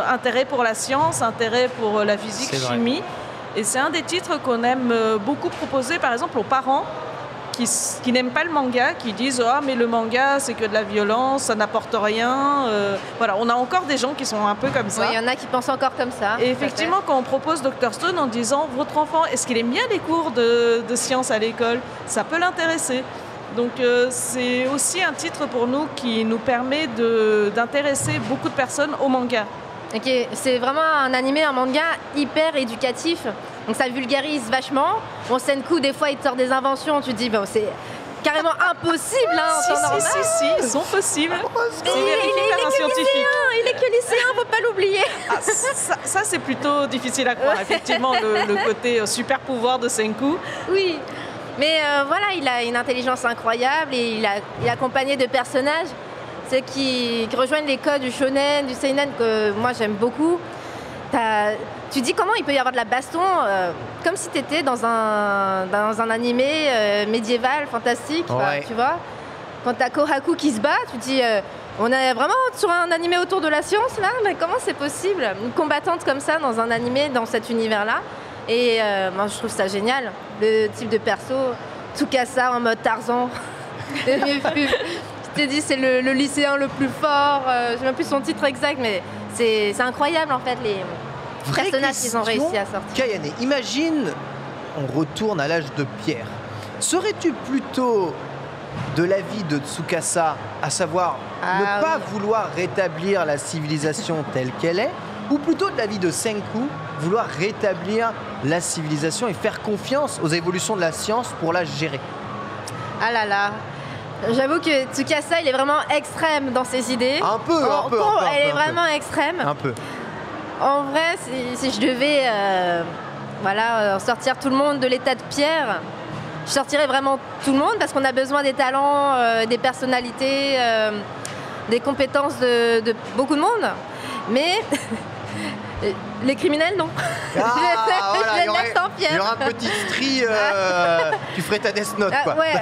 intérêt pour la science, intérêt pour la physique, chimie. Et c'est un des titres qu'on aime beaucoup proposer, par exemple, aux parents qui n'aiment pas le manga, qui disent « Ah, mais le manga, c'est que de la violence, ça n'apporte rien. » Voilà, on a encore des gens qui sont un peu comme ça. Oui, il y en a qui pensent encore comme ça. Et effectivement, quand on propose Dr Stone en disant « Votre enfant, est-ce qu'il aime bien les cours de sciences à l'école ?» Ça peut l'intéresser. Donc c'est aussi un titre pour nous qui nous permet d'intéresser beaucoup de personnes au manga. Ok, c'est vraiment un animé, un manga hyper éducatif. Donc ça vulgarise vachement. Bon, Senku, des fois, il te sort des inventions. Tu te dis, bon, c'est carrément impossible en temps normal. Si, ils sont possibles. Il est que lycéen, faut pas l'oublier. Ah, ça c'est plutôt difficile à croire. Effectivement, le côté super pouvoir de Senku. Oui. Mais voilà, il a une intelligence incroyable et il est accompagné de personnages qui rejoignent les codes du shonen, du seinen que moi j'aime beaucoup. Tu dis comment il peut y avoir de la baston comme si tu étais dans un animé médiéval, fantastique, tu vois. Quand tu as Kohaku qui se bat, tu te dis on est vraiment sur un animé autour de la science là, mais comment c'est possible? Une combattante comme ça dans un animé, dans cet univers-là. Et moi je trouve ça génial, le type de perso, Tsukasa en mode Tarzan. Je t'ai dit c'est le lycéen le plus fort, je ne sais même plus son titre exact, mais c'est incroyable en fait les personnages qu'ils ont réussi à sortir. Kayane, imagine, on retourne à l'âge de pierre. Serais-tu plutôt de l'avis de Tsukasa, à savoir ne pas vouloir rétablir la civilisation telle qu'elle est, ou plutôt de l'avis de Senku, vouloir rétablir la civilisation et faire confiance aux évolutions de la science pour la gérer? Ah là là, j'avoue que Tsukasa, il est vraiment extrême dans ses idées. Un peu. Elle est vraiment extrême. Un peu. En vrai, si je devais sortir tout le monde de l'état de pierre, je sortirais vraiment tout le monde parce qu'on a besoin des talents, des personnalités, des compétences de beaucoup de monde. Mais les criminels, non. Je les laisse en pierre. Il y aura un petit stri, tu ferais ta Death Note, quoi. Ouais.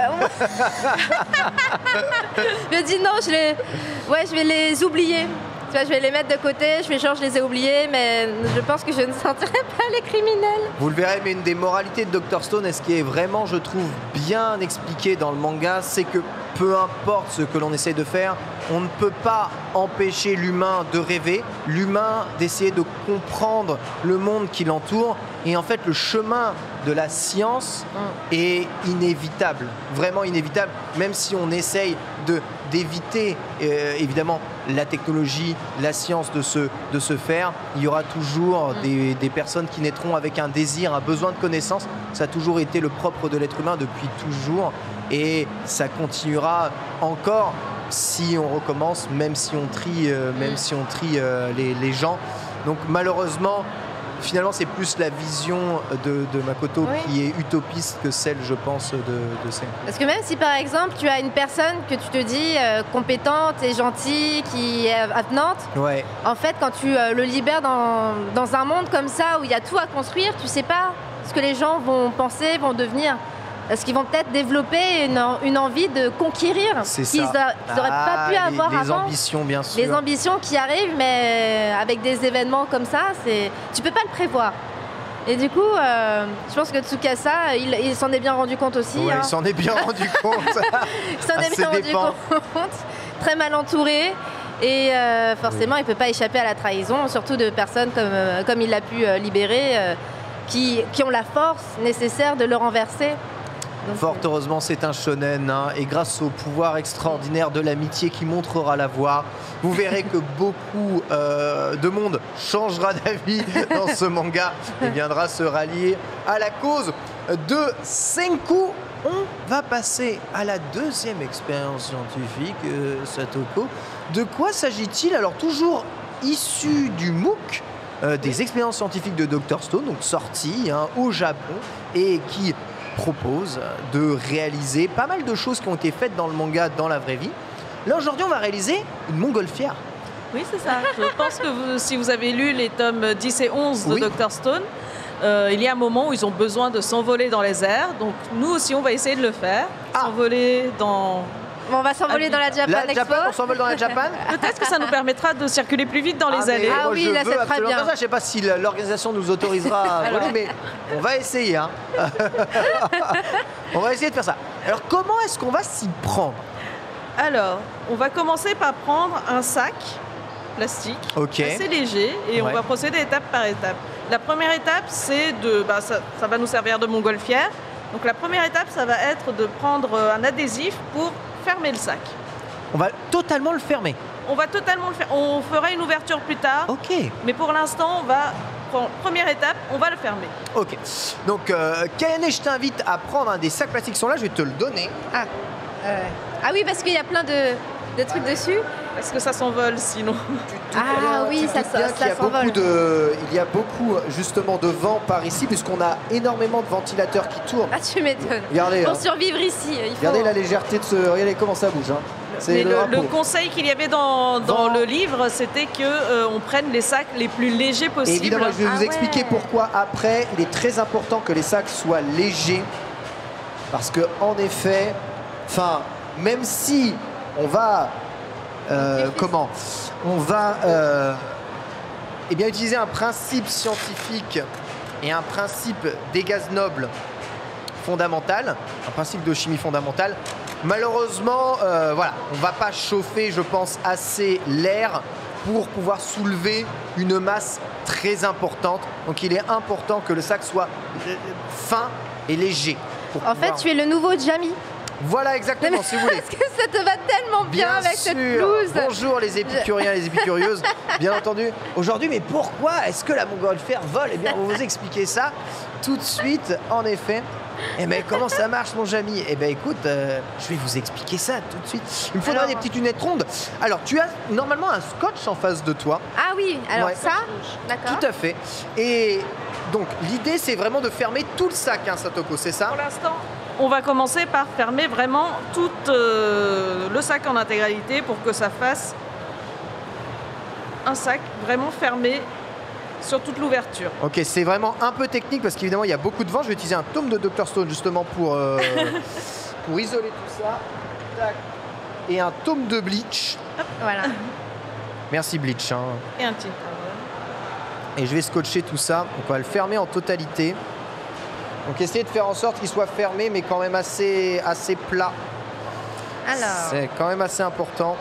Je me dis non, je vais les oublier. Tu vois, je vais les mettre de côté, je fais genre je les ai oubliés, mais je pense que je ne sortirai pas les criminels. Vous le verrez, mais une des moralités de Dr Stone, et ce qui est vraiment, je trouve, bien expliqué dans le manga, c'est que peu importe ce que l'on essaie de faire, on ne peut pas empêcher l'humain de rêver, l'humain d'essayer de comprendre le monde qui l'entoure. Et en fait, le chemin de la science est inévitable, vraiment inévitable, même si on essaye d'éviter évidemment la technologie, la science de se faire. Il y aura toujours des personnes qui naîtront avec un désir, un besoin de connaissance. Ça a toujours été le propre de l'être humain depuis toujours et ça continuera encore si on recommence, même si on trie, les gens. Donc malheureusement, finalement, c'est plus la vision de Makoto qui est utopiste que celle, je pense, de Senku. Parce que même si, par exemple, tu as une personne que tu te dis compétente et gentille, qui est attenante, en fait, quand tu le libères dans un monde comme ça, où il y a tout à construire, tu sais pas ce que les gens vont penser, vont devenir. Parce qu'ils vont peut-être développer une envie de conquérir qu'ils n'auraient pas pu avoir avant. Les ambitions, bien sûr. Les ambitions qui arrivent, mais avec des événements comme ça, tu peux pas le prévoir. Et du coup, je pense que Tsukasa, il s'en est bien rendu compte aussi. Ouais, il s'en est bien rendu compte. Il s'en est bien rendu compte. Très mal entouré. Et forcément, il ne peut pas échapper à la trahison, surtout de personnes comme il l'a pu libérer, qui ont la force nécessaire de le renverser. Fort heureusement, c'est un shonen, et grâce au pouvoir extraordinaire de l'amitié qui montrera la voie, vous verrez que beaucoup de monde changera d'avis dans ce manga et viendra se rallier à la cause de Senku. On va passer à la deuxième expérience scientifique, Satoko. De quoi s'agit-il? Alors toujours issu du MOOC, des expériences scientifiques de Dr Stone, donc sorti au Japon, et qui propose de réaliser pas mal de choses qui ont été faites dans le manga dans la vraie vie. Là aujourd'hui on va réaliser une montgolfière. Oui c'est ça, je pense que si vous avez lu les tomes 10 et 11 de Dr Stone, il y a un moment où ils ont besoin de s'envoler dans les airs. Donc nous aussi, on va essayer de le faire. S'envoler dans... On va s'envoler dans la Japan Expo. On s'envole dans la Japan. Peut-être que ça nous permettra de circuler plus vite dans les allées. Ah oui, là c'est très bien. Je ne sais pas si l'organisation nous autorisera à voler, mais on va essayer. Hein. On va essayer de faire ça. Alors comment est-ce qu'on va s'y prendre? Alors, on va commencer par prendre un sac plastique assez léger et on va procéder étape par étape. La première étape, c'est de... ça va nous servir de montgolfière. Donc la première étape, ça va être de prendre un adhésif pour fermer le sac. On va totalement le fermer. On va totalement le fermer. On fera une ouverture plus tard. Ok. Mais pour l'instant, on va... Première étape, on va le fermer. Ok. Donc, Kayane, je t'invite à prendre un des sacs plastiques qui sont là. Je vais te le donner. Ah oui, parce qu'il y a plein de trucs dessus. Est-ce que ça s'envole sinon? Oui, ça s'envole. Il y a beaucoup justement de vent par ici puisqu'on a énormément de ventilateurs qui tournent. Ah, tu m'étonnes. Regardez, pour survivre ici, il faut... Regardez la légèreté de ce... Regardez comment ça bouge. Hein. Mais le conseil qu'il y avait dans le livre, c'était qu'on prenne les sacs les plus légers possibles. Et évidemment, je vais vous expliquer pourquoi après. Il est très important que les sacs soient légers parce que en effet, même si on va utiliser un principe scientifique et un principe des gaz nobles fondamental, un principe de chimie fondamentale. Malheureusement, on ne va pas chauffer, je pense, assez l'air pour pouvoir soulever une masse très importante. Donc il est important que le sac soit fin et léger. En fait, tu es le nouveau Jamie. Voilà, exactement, si vous voulez. Parce que ça te va tellement bien avec cette blouse. Bonjour les épicuriens, les épicurieuses, bien entendu. Aujourd'hui, mais pourquoi est-ce que la montgolfière vole? Eh bien, on va vous expliquer ça tout de suite, en effet. Eh bien, comment ça marche, mon Jamie? Eh bien, écoute, je vais vous expliquer ça tout de suite. Il me faudra des petites lunettes rondes. Alors, tu as normalement un scotch en face de toi. Ah oui, alors ça, d'accord. Tout à fait. Et donc, l'idée, c'est vraiment de fermer tout le sac, hein, Satoko, c'est ça? Pour l'instant, on va commencer par fermer vraiment tout le sac en intégralité pour que ça fasse un sac vraiment fermé sur toute l'ouverture. Ok, c'est vraiment un peu technique parce qu'évidemment il y a beaucoup de vent. Je vais utiliser un tome de Dr Stone justement pour isoler tout ça. Tac. Et un tome de bleach. Hop, voilà. Merci bleach. Hein. Et un petit. Et je vais scotcher tout ça. Donc on va le fermer en totalité. Donc essayez de faire en sorte qu'il soit fermé mais quand même assez plat. Alors. C'est quand même assez important.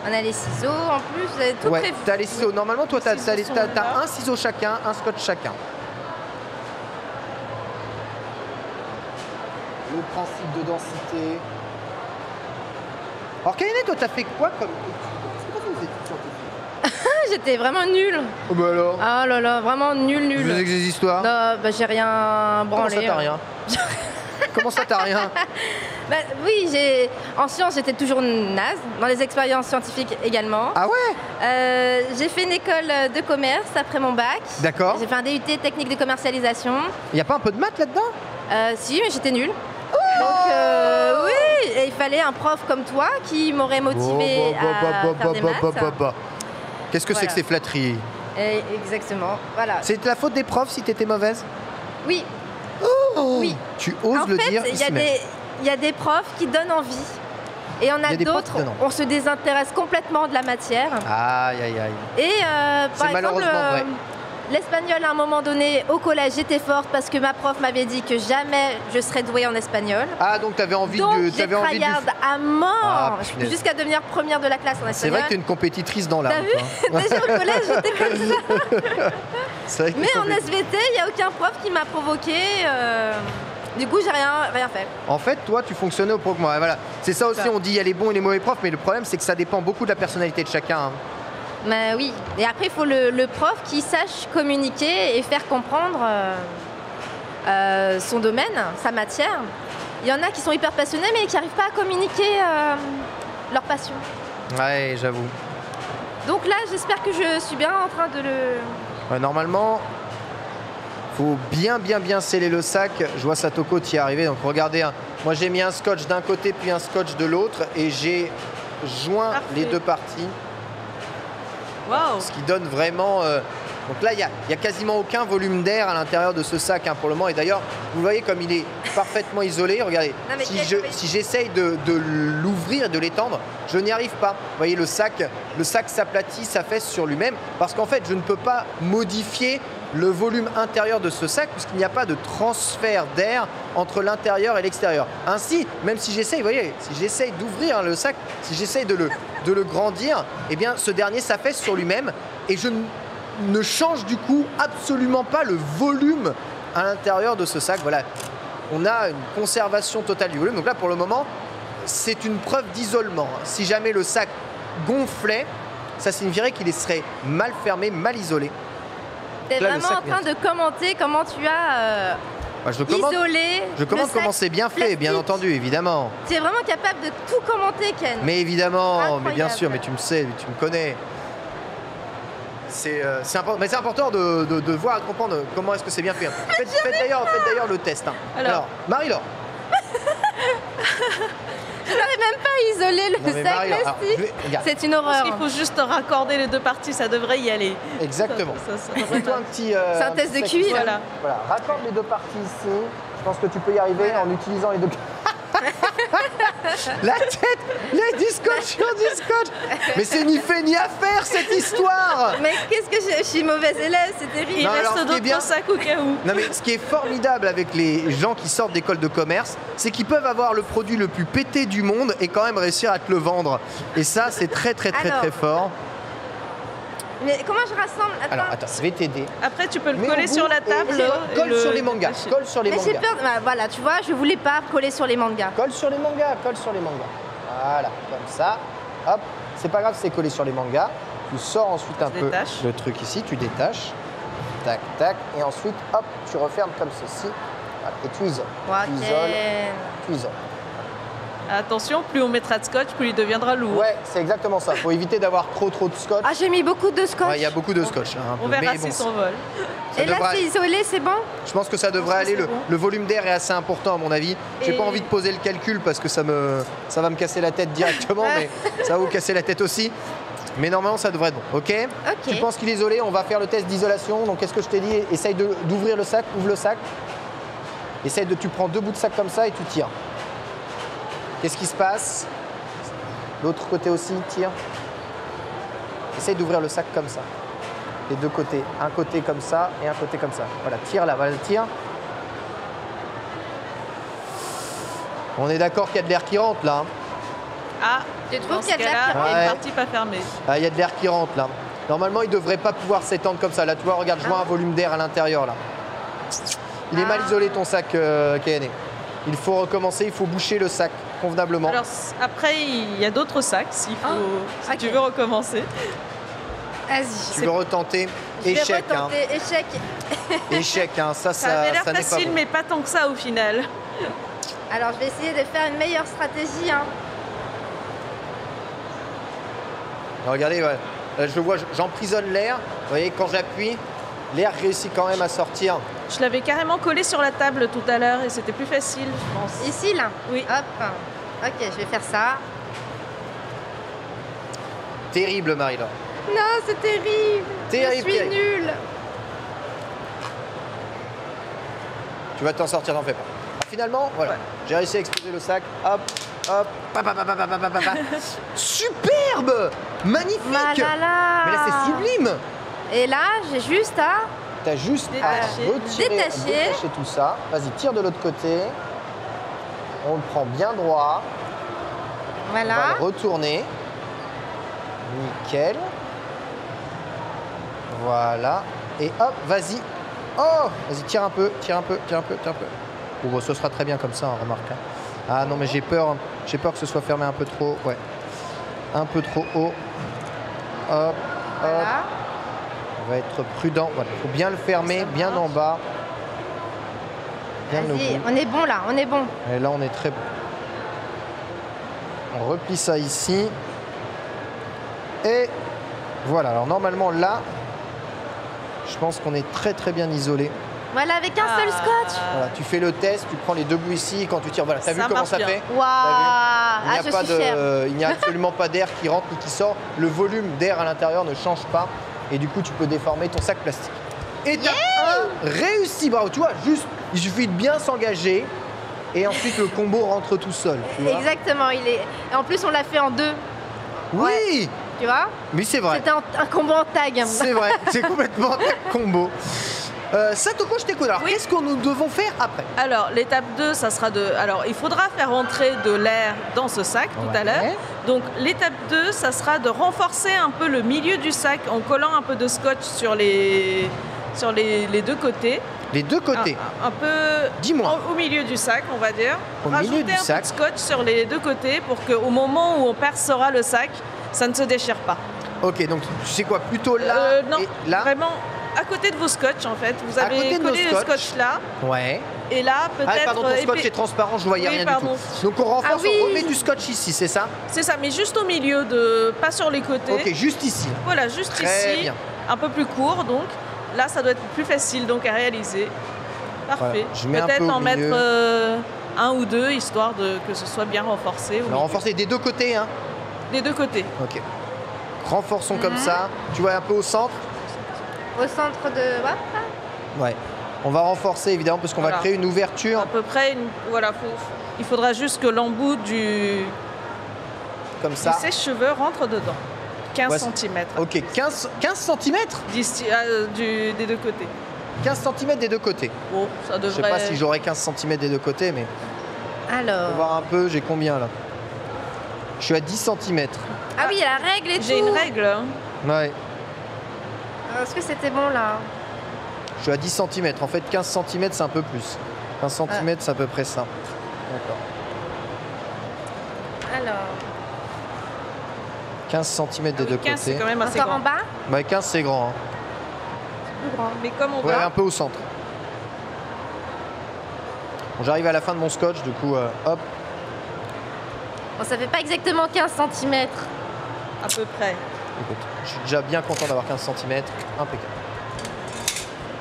On a les ciseaux en plus, vous avez tout prévu. T'as les ciseaux. Normalement, toi, t'as un ciseau chacun, un scotch chacun. Le principe de densité. Alors, Kayane, toi, t'as fait quoi comme... J'étais vraiment nulle. Oh bah alors. Ah là là, vraiment nul. Vous avez des histoires? Non, j'ai rien branlé. Comment ça, t'as rien? Comment ça, t'as rien? Oui, en sciences, j'étais toujours naze. Dans les expériences scientifiques également. Ah ouais? J'ai fait une école de commerce après mon bac. D'accord. J'ai fait un DUT technique de commercialisation. Il n'y a pas un peu de maths là-dedans? Si, mais j'étais nulle. Donc, oui, et il fallait un prof comme toi qui m'aurait motivé à faire des maths. Qu'est-ce que c'est que ces flatteries? Exactement, voilà. C'est la faute des profs si t'étais mauvaise? Oui. Oui. Tu oses le dire ici même. Il y a des profs qui donnent envie. Et on a d'autres, on se désintéresse complètement de la matière. Aïe, aïe, aïe. Et par exemple, vrai. L'espagnol, à un moment donné, au collège, j'étais forte parce que ma prof m'avait dit que jamais je serais douée en espagnol. Ah, donc t'avais envie donc, de... j'ai tryhard à mort, jusqu'à devenir première de la classe en espagnol. C'est vrai que t'es une compétitrice dans l'art. T'as vu? Déjà au collège, j'étais comme ça. Mais en SVT, il n'y a aucun prof qui m'a provoqué. Du coup, j'ai rien fait. En fait, toi, tu fonctionnais au programme. Voilà. C'est ça aussi, on dit il y a les bons et les mauvais profs, mais le problème, c'est que ça dépend beaucoup de la personnalité de chacun. Hein. Mais oui. Et après, il faut le prof qui sache communiquer et faire comprendre son domaine, sa matière. Il y en a qui sont hyper passionnés, mais qui n'arrivent pas à communiquer leur passion. Ouais, j'avoue. Donc là, j'espère que je suis bien en train de le... Normalement... Faut bien sceller le sac. Je vois Satoko t'y arriver. Donc regardez, hein. Moi j'ai mis un scotch d'un côté puis un scotch de l'autre et j'ai joint les deux parties. Wow. Ce qui donne vraiment Donc là, il y a quasiment aucun volume d'air à l'intérieur de ce sac pour le moment. Et d'ailleurs, vous voyez comme il est parfaitement isolé. Regardez, si j'essaye de l'ouvrir et de l'étendre, je n'y arrive pas. Vous voyez, le sac s'aplatit, s'affaisse sur lui-même parce qu'en fait, je ne peux pas modifier le volume intérieur de ce sac puisqu'il n'y a pas de transfert d'air entre l'intérieur et l'extérieur. Ainsi, même si j'essaye, vous voyez, si j'essaye d'ouvrir le sac, si j'essaye de le grandir, eh bien, ce dernier s'affaisse sur lui-même et je ne change du coup absolument pas le volume à l'intérieur de ce sac. Voilà, on a une conservation totale du volume. Donc là, pour le moment, c'est une preuve d'isolement. Si jamais le sac gonflait, ça signifierait qu'il serait mal fermé, mal isolé. Tu es vraiment en train de commenter comment tu as isolé. Je commente comment c'est bien fait, bien entendu, évidemment. Tu es vraiment capable de tout commenter, Ken. Mais évidemment, mais bien sûr, mais tu me sais, tu me connais. C'est important de voir et de comprendre comment est-ce que c'est bien fait. Faites d'ailleurs le test. Alors Marie-Laure. Je n'arrive même pas à isoler le sac plastique. C'est une horreur. Il faut juste raccorder les deux parties, ça devrait y aller. Exactement. Fais-toi un petit... synthèse de cuir. Voilà, raccorde les deux parties ici. Je pense que tu peux y arriver en utilisant les deux... La tête, du scotch sur du scotch. Mais c'est ni fait ni à faire cette histoire. Mais qu'est-ce que je suis mauvaise élève, c'est terrible. Il reste d'autres sacs au cas où. Non mais ce qui est formidable avec les gens qui sortent d'école de commerce, c'est qu'ils peuvent avoir le produit le plus pété du monde et quand même réussir à te le vendre. Et ça, c'est très fort. Mais comment je rassemble? Alors attends, je vais t'aider. Après tu peux le coller sur la table. Colle sur les mangas. Colle sur les mangas. Mais j'ai peur. Voilà, tu vois, je voulais pas coller sur les mangas. Colle sur les mangas. Voilà, comme ça. Hop, c'est pas grave, c'est collé sur les mangas. Tu sors ensuite un peu le truc ici, tu détaches. Tac, tac. Et ensuite, hop, tu refermes comme ceci. Voilà, et tu isoles. Tu isoles. Attention, plus on mettra de scotch, plus il deviendra lourd. Ouais, c'est exactement ça. Faut éviter d'avoir trop de scotch. Ah, j'ai mis beaucoup de scotch. Il y a beaucoup de scotch. On verra s'il s'envole. Et là, c'est isolé, c'est bon? Je pense que ça devrait aller. Le volume d'air est assez important à mon avis. J'ai pas envie de poser le calcul parce que ça va me casser la tête directement, mais ça va vous casser la tête aussi. Mais normalement, ça devrait être bon. Ok. Tu penses qu'il est isolé? On va faire le test d'isolation. Donc, qu'est-ce que je t'ai dit? Essaye d'ouvrir le sac. Ouvre le sac. Tu prends 2 bouts de sac comme ça et tu tires. Qu'est-ce qui se passe? L'autre côté aussi, tire. Essaye d'ouvrir le sac comme ça. Les deux côtés. Un côté comme ça et un côté comme ça. Voilà, tire là, voilà, tire. On est d'accord qu'il y a de l'air qui rentre là. Ah, tu trouves qu'il y a de l'air qui rentre? Il y a une partie pas fermée. Ah, il y a de l'air qui rentre là. Normalement, il ne devrait pas pouvoir s'étendre comme ça. Là, tu vois, regarde, je vois un volume d'air à l'intérieur là. Il est mal isolé ton sac, KN. Il faut recommencer, il faut boucher le sac convenablement. Alors après, il y a d'autres sacs si tu veux recommencer. Vas-y. Tu veux retenter? Échec. Échec. Échec, ça avait l'air n'est pas facile, bon. mais pas tant que ça au final. Alors je vais essayer de faire une meilleure stratégie. Regardez, ouais. Je vois, j'emprisonne l'air. Vous voyez, quand j'appuie, l'air réussit quand même à sortir. Je l'avais carrément collé sur la table tout à l'heure et c'était plus facile, je pense. Ici, là? Oui. Hop. Ok, je vais faire ça. Terrible, Marie-Laure. Non, c'est terrible. Je suis nulle. Tu vas t'en sortir, n'en fais pas. Alors, finalement, voilà. J'ai réussi à exploser le sac. Hop, hop. Superbe! Magnifique! Mais là, c'est sublime! Et là, j'ai juste à... T'as juste à détacher tout ça. Vas-y, tire de l'autre côté. On le prend bien droit. Voilà. On va le retourner. Nickel. Voilà. Et hop, vas-y. Oh! Vas-y, tire un peu. Bon, bah, ce sera très bien comme ça, remarque. Ah non, mais j'ai peur que ce soit fermé un peu trop. Ouais. Un peu trop haut. Hop, voilà. On va être prudent. Voilà, il faut bien le fermer, bien en bas. Vas-y, on est bon là, on est bon. Et là, on est très bon. On replie ça ici. Et voilà. Alors normalement, là, je pense qu'on est très bien isolé. Voilà, avec un seul scotch. Voilà, tu fais le test, tu prends les deux bouts ici, quand tu tires, voilà, t'as vu comment ça fait? Waouh! Il n'y a absolument pas d'air qui rentre ni qui sort. Le volume d'air à l'intérieur ne change pas. Et du coup, tu peux déformer ton sac plastique. Étape 1, réussi, bravo. Tu vois, juste, il suffit de bien s'engager. Et ensuite, le combo rentre tout seul. Tu vois. Exactement. Et en plus, on l'a fait en 2. Oui ouais. Tu vois. Oui, c'est vrai. C'était un combo en tag. C'est vrai, c'est complètement un tag combo. Satoko, je t'écoute. Alors, qu'est-ce que nous devons faire après? Alors, l'étape 2, ça sera de... Alors, il faudra faire entrer de l'air dans ce sac tout à l'heure. Donc, l'étape 2, ça sera de renforcer un peu le milieu du sac en collant un peu de scotch sur les deux côtés. Les deux côtés. Un peu... Dis-moi. Au milieu du sac, on va dire. Milieu du sac. Peu de scotch sur les deux côtés pour qu'au moment où on percera le sac, ça ne se déchire pas. Ok, donc tu sais quoi, plutôt là non, et là. Vraiment à côté de vos scotch en fait. Vous avez collé le scotch là. Ouais. Et là, peut-être... Ah pardon, ton scotch est transparent, je voyais rien du tout. Donc on renforce, on remet du scotch ici, c'est ça? C'est ça, mais juste au milieu, pas sur les côtés. Ok, juste ici. Voilà, juste Très ici. bien. Un peu plus court, donc. Là, ça doit être plus facile donc à réaliser. Parfait. Voilà, je mets peut-être en milieu. mettre un ou deux, histoire que ce soit bien renforcé. Renforcer des deux côtés, hein? Des deux côtés. Ok. Renforçons comme ça. Tu vois un peu au centre? Au centre de... Ouais. On va renforcer évidemment parce qu'on va créer une ouverture. À peu près, voilà. Il faudra juste que l'embout du sèche-cheveux rentre dedans. 15 cm. Ok, 15 cm des deux côtés. 15 cm des deux côtés. Bon, ça devrait... Je sais pas si j'aurai 15 cm des deux côtés, mais... Alors... On va voir un peu, j'ai combien là? Je suis à 10 cm. Ah oui, il y a la règle et tout. J'ai une règle. Hein. Ouais. Est-ce que c'était bon là? Je suis à 10 cm. En fait, 15 cm, c'est un peu plus. 15 cm, c'est à peu près ça. D'accord. Alors... 15 cm des deux 15, côtés. C'est quand même assez encore grand. en bas? Ouais, 15, c'est grand. Hein. Plus grand. Mais comme on Ouais, voit... un peu au centre. Bon, j'arrive à la fin de mon scotch, du coup, hop. Bon, ça fait pas exactement 15 cm. À peu près. Écoute, je suis déjà bien content d'avoir 15 cm. Impeccable.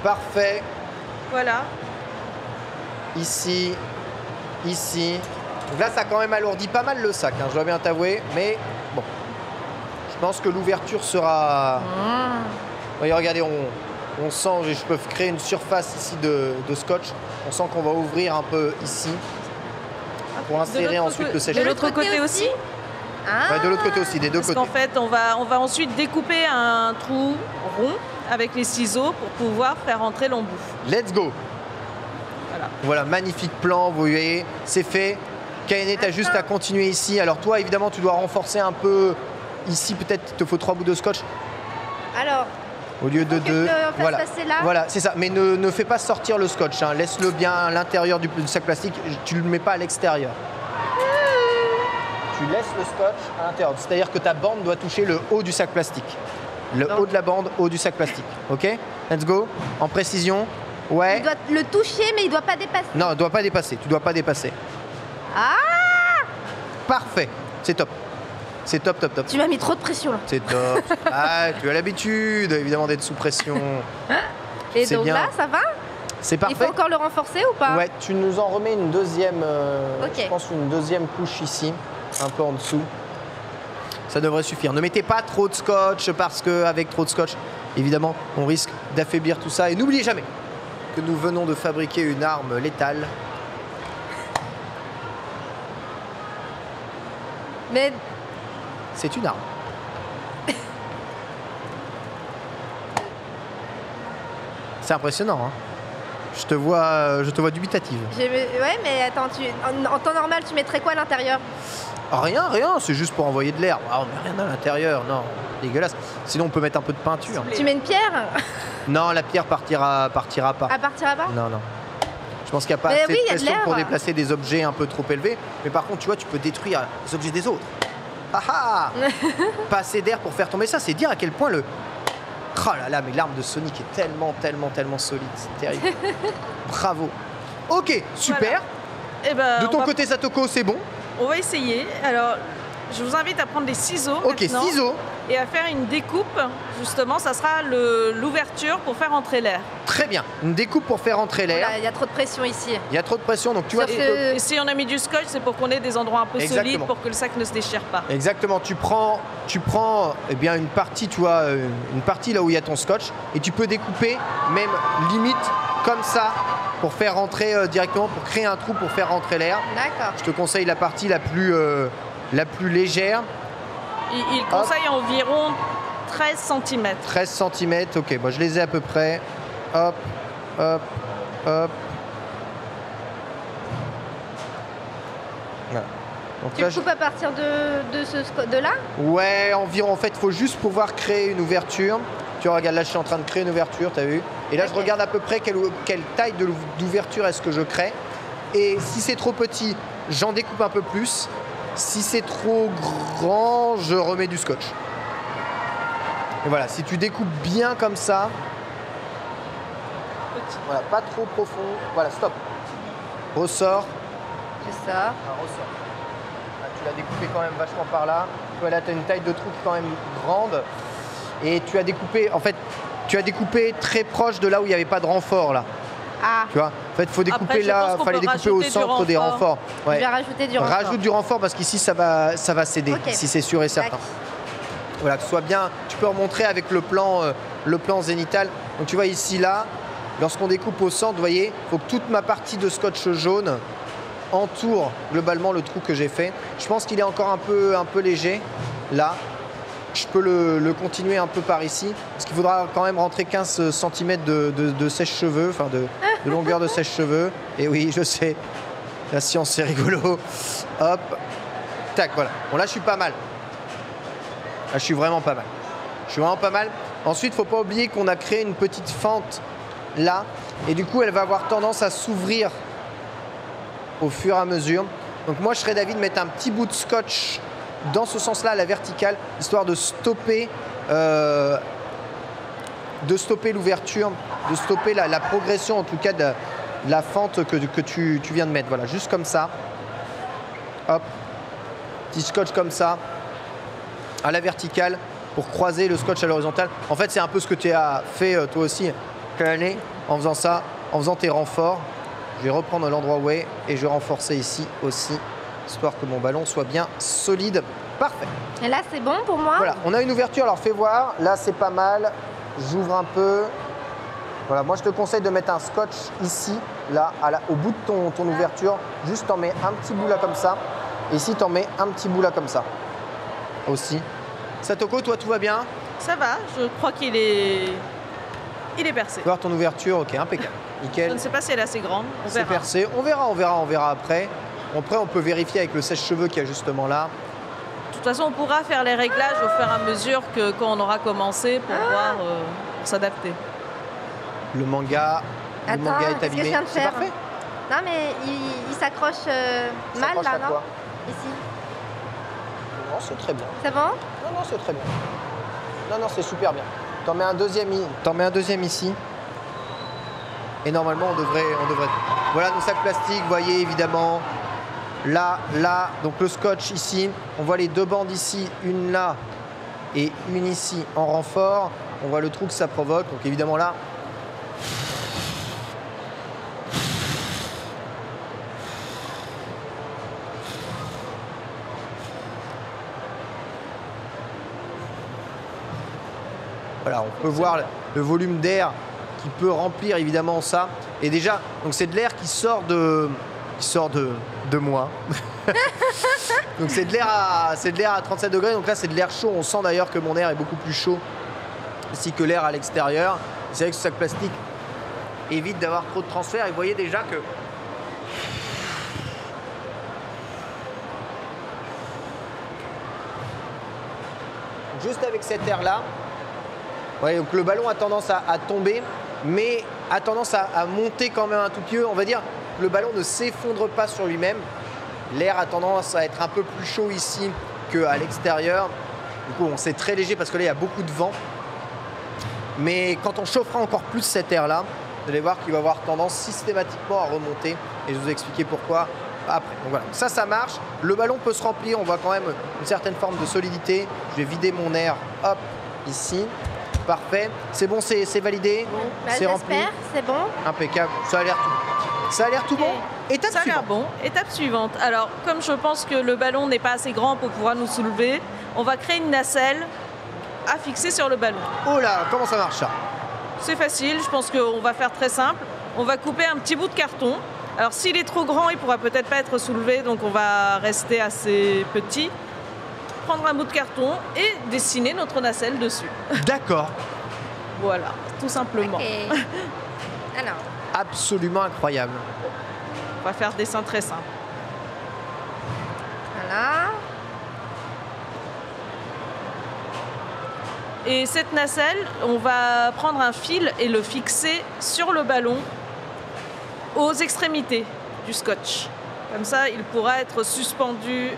Parfait. Voilà. Ici. Ici. Donc là, ça a quand même alourdi pas mal le sac, hein, je dois bien t'avouer. Mais bon. Je pense que l'ouverture sera... Voyez, regardez, on sent, je peux créer une surface ici de scotch. On sent qu'on va ouvrir un peu ici pour insérer ensuite le sèche-cheveux. De l'autre côté aussi. Ouais, de l'autre côté aussi, des deux côtés. Parce qu'en fait, on va ensuite découper un trou rond avec les ciseaux pour pouvoir faire entrer l'embout. Let's go. Voilà, magnifique plan, vous voyez, c'est fait. Kaené, t'as juste à continuer ici. Alors toi, évidemment, tu dois renforcer un peu ici. Peut-être il te faut 3 bouts de scotch. Alors, au lieu de 2. Voilà, là. Voilà, c'est ça. Mais ne fais pas sortir le scotch. Hein. Laisse-le bien à l'intérieur du sac plastique. Tu ne le mets pas à l'extérieur. Tu laisses le scotch à l'intérieur. C'est-à-dire que ta bande doit toucher le haut du sac plastique. Le haut de la bande, haut du sac plastique. Ok? Let's go. En précision. Ouais. Il doit le toucher, mais il ne doit pas dépasser. Non, il ne doit pas dépasser. Tu ne dois pas dépasser. Ah! Parfait. C'est top. C'est top, top, top. Tu m'as mis trop de pression là. C'est top. Ah, tu as l'habitude, évidemment, d'être sous pression. Et donc bien. Là, ça va? C'est parfait. Il faut encore le renforcer ou pas? Ouais, tu nous en remets une deuxième, je pense une deuxième couche ici, un peu en dessous. Ça devrait suffire. Ne mettez pas trop de scotch parce qu'avec trop de scotch, évidemment, on risque d'affaiblir tout ça. Et n'oubliez jamais que nous venons de fabriquer une arme létale. Mais... C'est une arme. C'est impressionnant, hein. Je te vois dubitative. Ouais, mais attends, en temps normal, tu mettrais quoi à l'intérieur? Rien, c'est juste pour envoyer de l'air. Ah, on met rien à l'intérieur, non, dégueulasse. Sinon, on peut mettre un peu de peinture. Tu mets une pierre? Non, la pierre partira pas. Elle partira pas? Non. Je pense qu'il n'y a pas assez de pression pour déplacer des objets un peu trop élevés. Mais par contre, tu vois, tu peux détruire les objets des autres. Ah ah. Pas assez d'air pour faire tomber ça. C'est dire à quel point le... Oh là là, mais l'arme de Sonic est tellement solide. C'est terrible. Bravo. Ok, super. Voilà. Et ben, de ton côté, Satoko, c'est bon? On va essayer. Alors, je vous invite à prendre des ciseaux. Ok, maintenant. ciseaux. et à faire une découpe. Justement, ça sera l'ouverture pour faire entrer l'air. Très bien, une découpe pour faire entrer l'air. Il y a trop de pression ici. Il y a trop de pression, donc tu vois... Et si on a mis du scotch, c'est pour qu'on ait des endroits un peu solides pour que le sac ne se déchire pas. Exactement, tu prends eh bien, une partie, tu vois, une partie là où il y a ton scotch, et tu peux découper même limite comme ça pour faire rentrer directement, pour créer un trou pour faire rentrer l'air. D'accord. Je te conseille la partie la plus légère. Il conseille environ 13 cm. 13 cm, ok, moi je les ai à peu près. Hop, hop, hop. Voilà. Donc Tu coupes à partir de là? Ouais, environ. En fait, il faut juste pouvoir créer une ouverture. Tu vois, regarde, là je suis en train de créer une ouverture, tu as vu? Et là je regarde à peu près quelle taille d'ouverture est-ce que je crée. Et si c'est trop petit, j'en découpe un peu plus. Si c'est trop grand, je remets du scotch. Et voilà, si tu découpes bien comme ça, voilà, pas trop profond, voilà, stop. Ressort. C'est ça. Ressort. Là, tu l'as découpé quand même vachement par là. Tu vois, là, tu as une taille de trou qui est quand même grande. Et tu as découpé, en fait, tu as découpé très proche de là où il n'y avait pas de renfort, là. Ah. Tu vois, en fait, il faut découper après, là, il fallait découper au centre des renforts. Ouais. Je vais rajouter du renfort. Rajoute du renfort parce qu'ici, ça va céder, si c'est sûr et certain. Voilà, que ce soit bien, tu peux remontrer avec le plan zénital. Donc tu vois ici, là, lorsqu'on découpe au centre, vous voyez, il faut que toute ma partie de scotch jaune entoure globalement le trou que j'ai fait. Je pense qu'il est encore un peu léger, là. Je peux le continuer un peu par ici, parce qu'il faudra quand même rentrer 15 cm de sèche-cheveux, enfin de longueur de sèche-cheveux. Et oui, je sais, la science c'est rigolo. Hop, tac, voilà. Bon là je suis pas mal. Là je suis vraiment pas mal. Je suis vraiment pas mal. Ensuite, il ne faut pas oublier qu'on a créé une petite fente là, et du coup elle va avoir tendance à s'ouvrir au fur et à mesure. Donc moi je serais d'avis de mettre un petit bout de scotch dans ce sens-là, à la verticale, histoire de stopper l'ouverture, de stopper la progression, en tout cas, de la fente que tu viens de mettre. Voilà, juste comme ça. Hop. Petit scotch comme ça, à la verticale, pour croiser le scotch à l'horizontale. En fait, c'est un peu ce que tu as fait toi aussi, en faisant ça, en faisant tes renforts. Je vais reprendre l'endroit où est et je vais renforcer ici aussi, histoire que mon ballon soit bien solide. Parfait. Et là, c'est bon pour moi? Voilà, on a une ouverture, alors fais voir. Là, c'est pas mal. J'ouvre un peu. Voilà, moi, je te conseille de mettre un scotch ici, là, au bout de ton ouverture. Juste, t'en mets un petit bout là comme ça. Et ici, t'en mets un petit bout là comme ça. Aussi. Satoko, toi, tout va bien? Ça va, je crois qu'il est percé. Tu vois ton ouverture, ok, impeccable. Nickel. Je ne sais pas si elle est assez grande. C'est percé. On verra après. Après, on peut vérifier avec le sèche-cheveux qu'il y a justement là. De toute façon, on pourra faire les réglages au fur et à mesure quand on aura commencé pour voir, pour s'adapter. Le manga est abîmé. C'est parfait. Non, mais il s'accroche mal là, non? Ici. Non, c'est très bien. C'est bon? Non, c'est très bien. Non, c'est super bien. T'en mets un deuxième ici. Et normalement, on devrait. Voilà nos sacs plastiques, vous voyez évidemment. Là, donc le scotch ici. On voit les deux bandes ici, une là et une ici en renfort. On voit le trou que ça provoque. Donc évidemment là. Voilà, on peut voir le volume d'air qui peut remplir évidemment ça. Et déjà, donc c'est de l'air qui sort de moi. Donc c'est de l'air à 37 degrés. Donc là, c'est de l'air chaud. On sent d'ailleurs que mon air est beaucoup plus chaud ici que l'air à l'extérieur. C'est vrai que ce sac plastique évite d'avoir trop de transfert. Et vous voyez déjà que juste avec cet air-là, ouais, donc le ballon a tendance à tomber, mais a tendance à monter quand même un tout petit peu. On va dire que le ballon ne s'effondre pas sur lui-même. L'air a tendance à être un peu plus chaud ici qu'à l'extérieur. Du coup, c'est très léger parce que là, il y a beaucoup de vent. Mais quand on chauffera encore plus cet air-là, vous allez voir qu'il va avoir tendance systématiquement à remonter. Et je vais vous expliquer pourquoi après. Donc voilà, ça marche. Le ballon peut se remplir, on voit quand même une certaine forme de solidité. Je vais vider mon air, hop, ici. Parfait. C'est bon, c'est validé. Bon. Bah, c'est rempli. C'est bon. Impeccable. Ça a l'air tout. Ça a l'air tout bon. Étape ça a l'air suivante. bon. Étape suivante. Alors, comme je pense que le ballon n'est pas assez grand pour pouvoir nous soulever, on va créer une nacelle à fixer sur le ballon. Oh là, comment ça marche ça? C'est facile, je pense qu'on va faire très simple. On va couper un petit bout de carton. Alors s'il est trop grand, il pourra peut-être pas être soulevé, donc on va rester assez petit. Prendre un bout de carton et dessiner notre nacelle dessus. D'accord. Voilà, tout simplement. Okay. Alors. Absolument incroyable. On va faire dessin très simple. Voilà. Et cette nacelle, on va prendre un fil et le fixer sur le ballon aux extrémités du scotch. Comme ça, il pourra être suspendu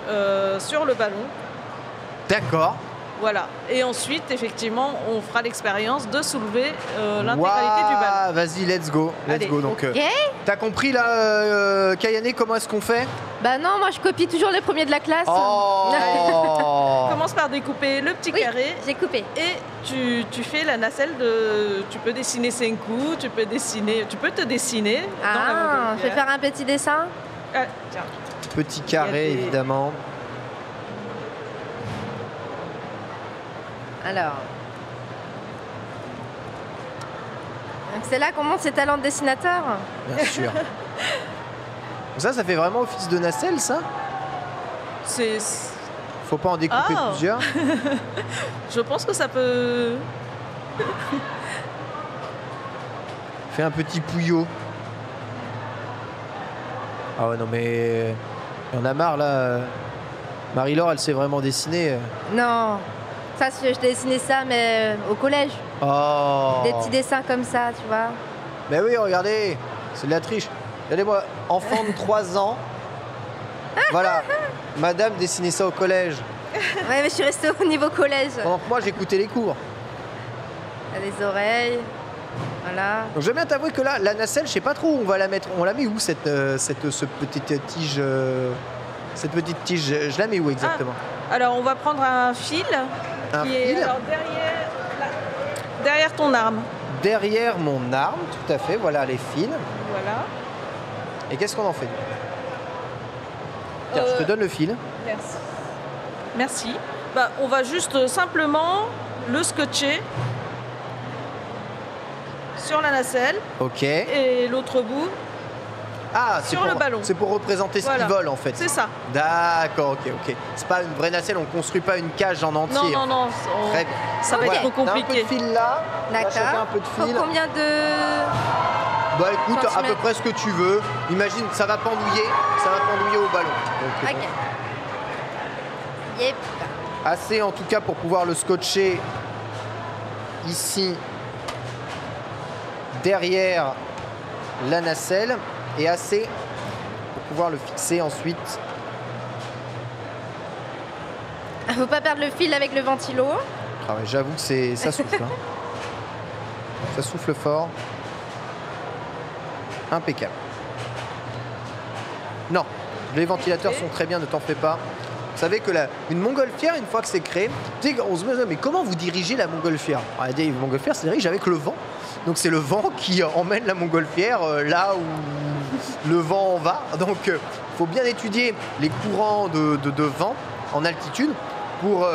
sur le ballon. D'accord. Voilà. Et ensuite, effectivement, on fera l'expérience de soulever l'intégralité du ballon. Vas-y, let's go. Allez, Donc, Ok. t'as compris là, Kayane, comment est-ce qu'on fait? Bah non, moi je copie toujours les premiers de la classe. Oh. Commence par découper le petit Oui, carré. j'ai coupé. Et tu fais la nacelle de... Tu peux dessiner Senku, tu peux te dessiner dans la Ah, je vais montgolfière. faire un petit dessin. Ah, tiens. Petit carré, Il y a des- évidemment. Alors. Donc c'est là qu'on montre ses talents de dessinateur. Bien sûr. Ça fait vraiment office de nacelle, ça? C'est... Faut pas en découper Ah. plusieurs. Je pense que ça peut... Fais un petit pouillot. Ah ouais, non mais... Il y en a marre, là. Marie-Laure, elle sait vraiment dessiner. Non. Ça, je dessinais ça, mais au collège. Oh. Des petits dessins comme ça, tu vois. Mais oui, regardez. C'est de la triche. Regardez-moi, enfant de 3 ans. Voilà. Madame dessinait ça au collège. Ouais, mais je suis restée au niveau collège. Pendant que moi, j'écoutais les cours. Les oreilles. Voilà. Donc, je vais bien t'avouer que là, la nacelle, je sais pas trop où on va la mettre. On la met où, ce petite tige Cette petite tige, je la mets où exactement? Alors, on va prendre un fil Un qui est fil alors, derrière ton arme. Derrière mon arme, tout à fait. Voilà les fils. Voilà. Et qu'est-ce qu'on en fait? Tiens, je te donne le fil. Merci. Merci. Bah, on va juste simplement le scotcher sur la nacelle Ok. et l'autre bout. Ah, c'est sur pour le ballon. C'est pour représenter ce Voilà. qui vole en fait. C'est ça. D'accord, ok. C'est pas une vraie nacelle, on construit pas une cage en entier. Non, en non, fait. non. Très bien. Ça va Ok. être trop T'as un peu compliqué. de fil là. On va chacun D'accord. un peu de Pour fil. combien de... Bah écoute, à peu centimètres près ce que tu veux. Imagine, ça va pendouiller au ballon. Donc, Ok. Yep. assez en tout cas pour pouvoir le scotcher ici derrière la nacelle et assez pour pouvoir le fixer ensuite. Faut pas perdre le fil avec le ventilo. Ah ouais, j'avoue que ça souffle. Hein. Ça souffle fort. Impeccable. Non, les ventilateurs sont très bien, ne t'en fais pas. Vous savez que une montgolfière, une fois que c'est créé, tu sais, on se dit, mais comment vous dirigez la montgolfière? On a dit, une montgolfière, c'est dirige avec le vent. Donc c'est le vent qui emmène la montgolfière là où le vent va. Donc il faut bien étudier les courants de vent en altitude pour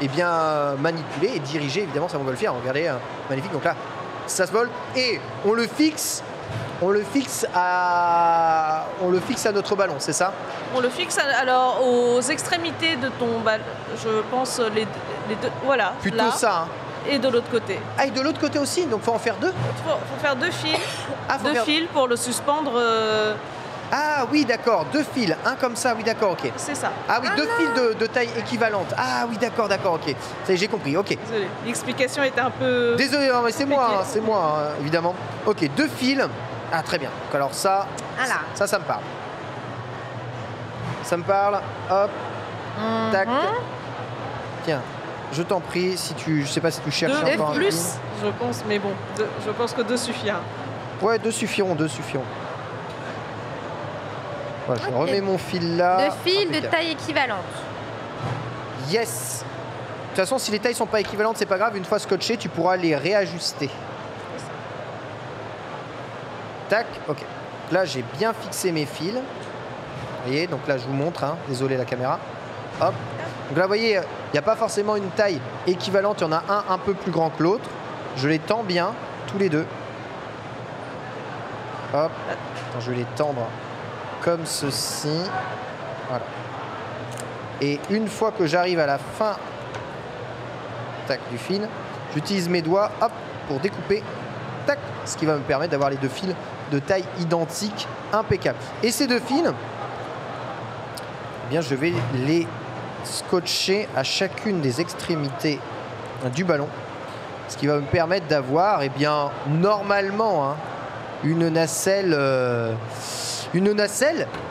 eh bien, manipuler et diriger évidemment sa montgolfière. Regardez, magnifique. Donc là, ça se vole et on le fixe à notre ballon, c'est ça? On le fixe alors aux extrémités de ton ballon. Je pense les deux. Voilà. Plutôt là, ça. Hein. Et de l'autre côté. Ah, et de l'autre côté aussi, donc faut en faire deux? Faut faire deux fils. Ah, faut Deux faire- fils pour le suspendre. Ah oui, d'accord, deux fils, un comme ça, oui, d'accord, ok. C'est ça. Ah oui, deux fils de taille équivalente. Ah oui, d'accord, ok. Ça y est, j'ai compris, ok. Désolée. L'explication était un peu. Désolé, non, mais c'est moi, compliquée. hein, c'est moi, hein, évidemment. Ok, deux fils. Ah, très bien. Donc, alors ça, Voilà. ça me parle. Ça me parle, hop, tac. Tiens, je t'en prie, si tu, je sais pas si tu cherches Deux encore un plus, fil. je pense, mais bon, je pense que deux suffira. Ouais, deux suffiront. Voilà, je remets mon fil là. De fil de taille équivalente. Yes. De toute façon, si les tailles sont pas équivalentes, c'est pas grave. Une fois scotché, tu pourras les réajuster. Tac, ok. Là, j'ai bien fixé mes fils. Vous voyez, donc là, je vous montre. Hein. Désolé la caméra. Hop. Donc là, vous voyez, il n'y a pas forcément une taille équivalente. Il y en a un peu plus grand que l'autre. Je les tends bien, tous les deux. Hop. Attends, je vais les tendre comme ceci. Voilà. Et une fois que j'arrive à la fin tac, du fil, j'utilise mes doigts hop, pour découper. Tac, ce qui va me permettre d'avoir les deux fils de taille identique, impeccable. Et ces deux fils, eh bien, je vais les scotcher à chacune des extrémités du ballon. Ce qui va me permettre d'avoir, eh bien, normalement, hein, une nacelle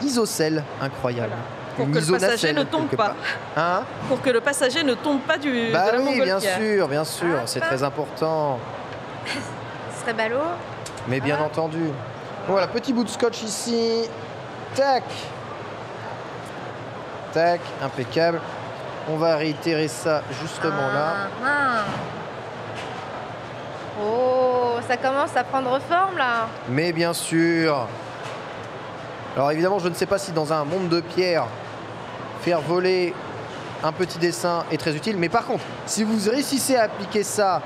isocèle incroyable. Pour que le passager ne tombe pas. Hein? Pour que le passager ne tombe pas de la montgolfière. Bien sûr, c'est très important. Ce serait ballot. Mais bien entendu. Voilà, petit bout de scotch ici. Tac. Tac, impeccable. On va réitérer ça justement là. Oh, ça commence à prendre forme là. Mais bien sûr. Alors évidemment, je ne sais pas si dans un monde de pierre, faire voler un petit dessin est très utile. Mais par contre, si vous réussissez à appliquer ça,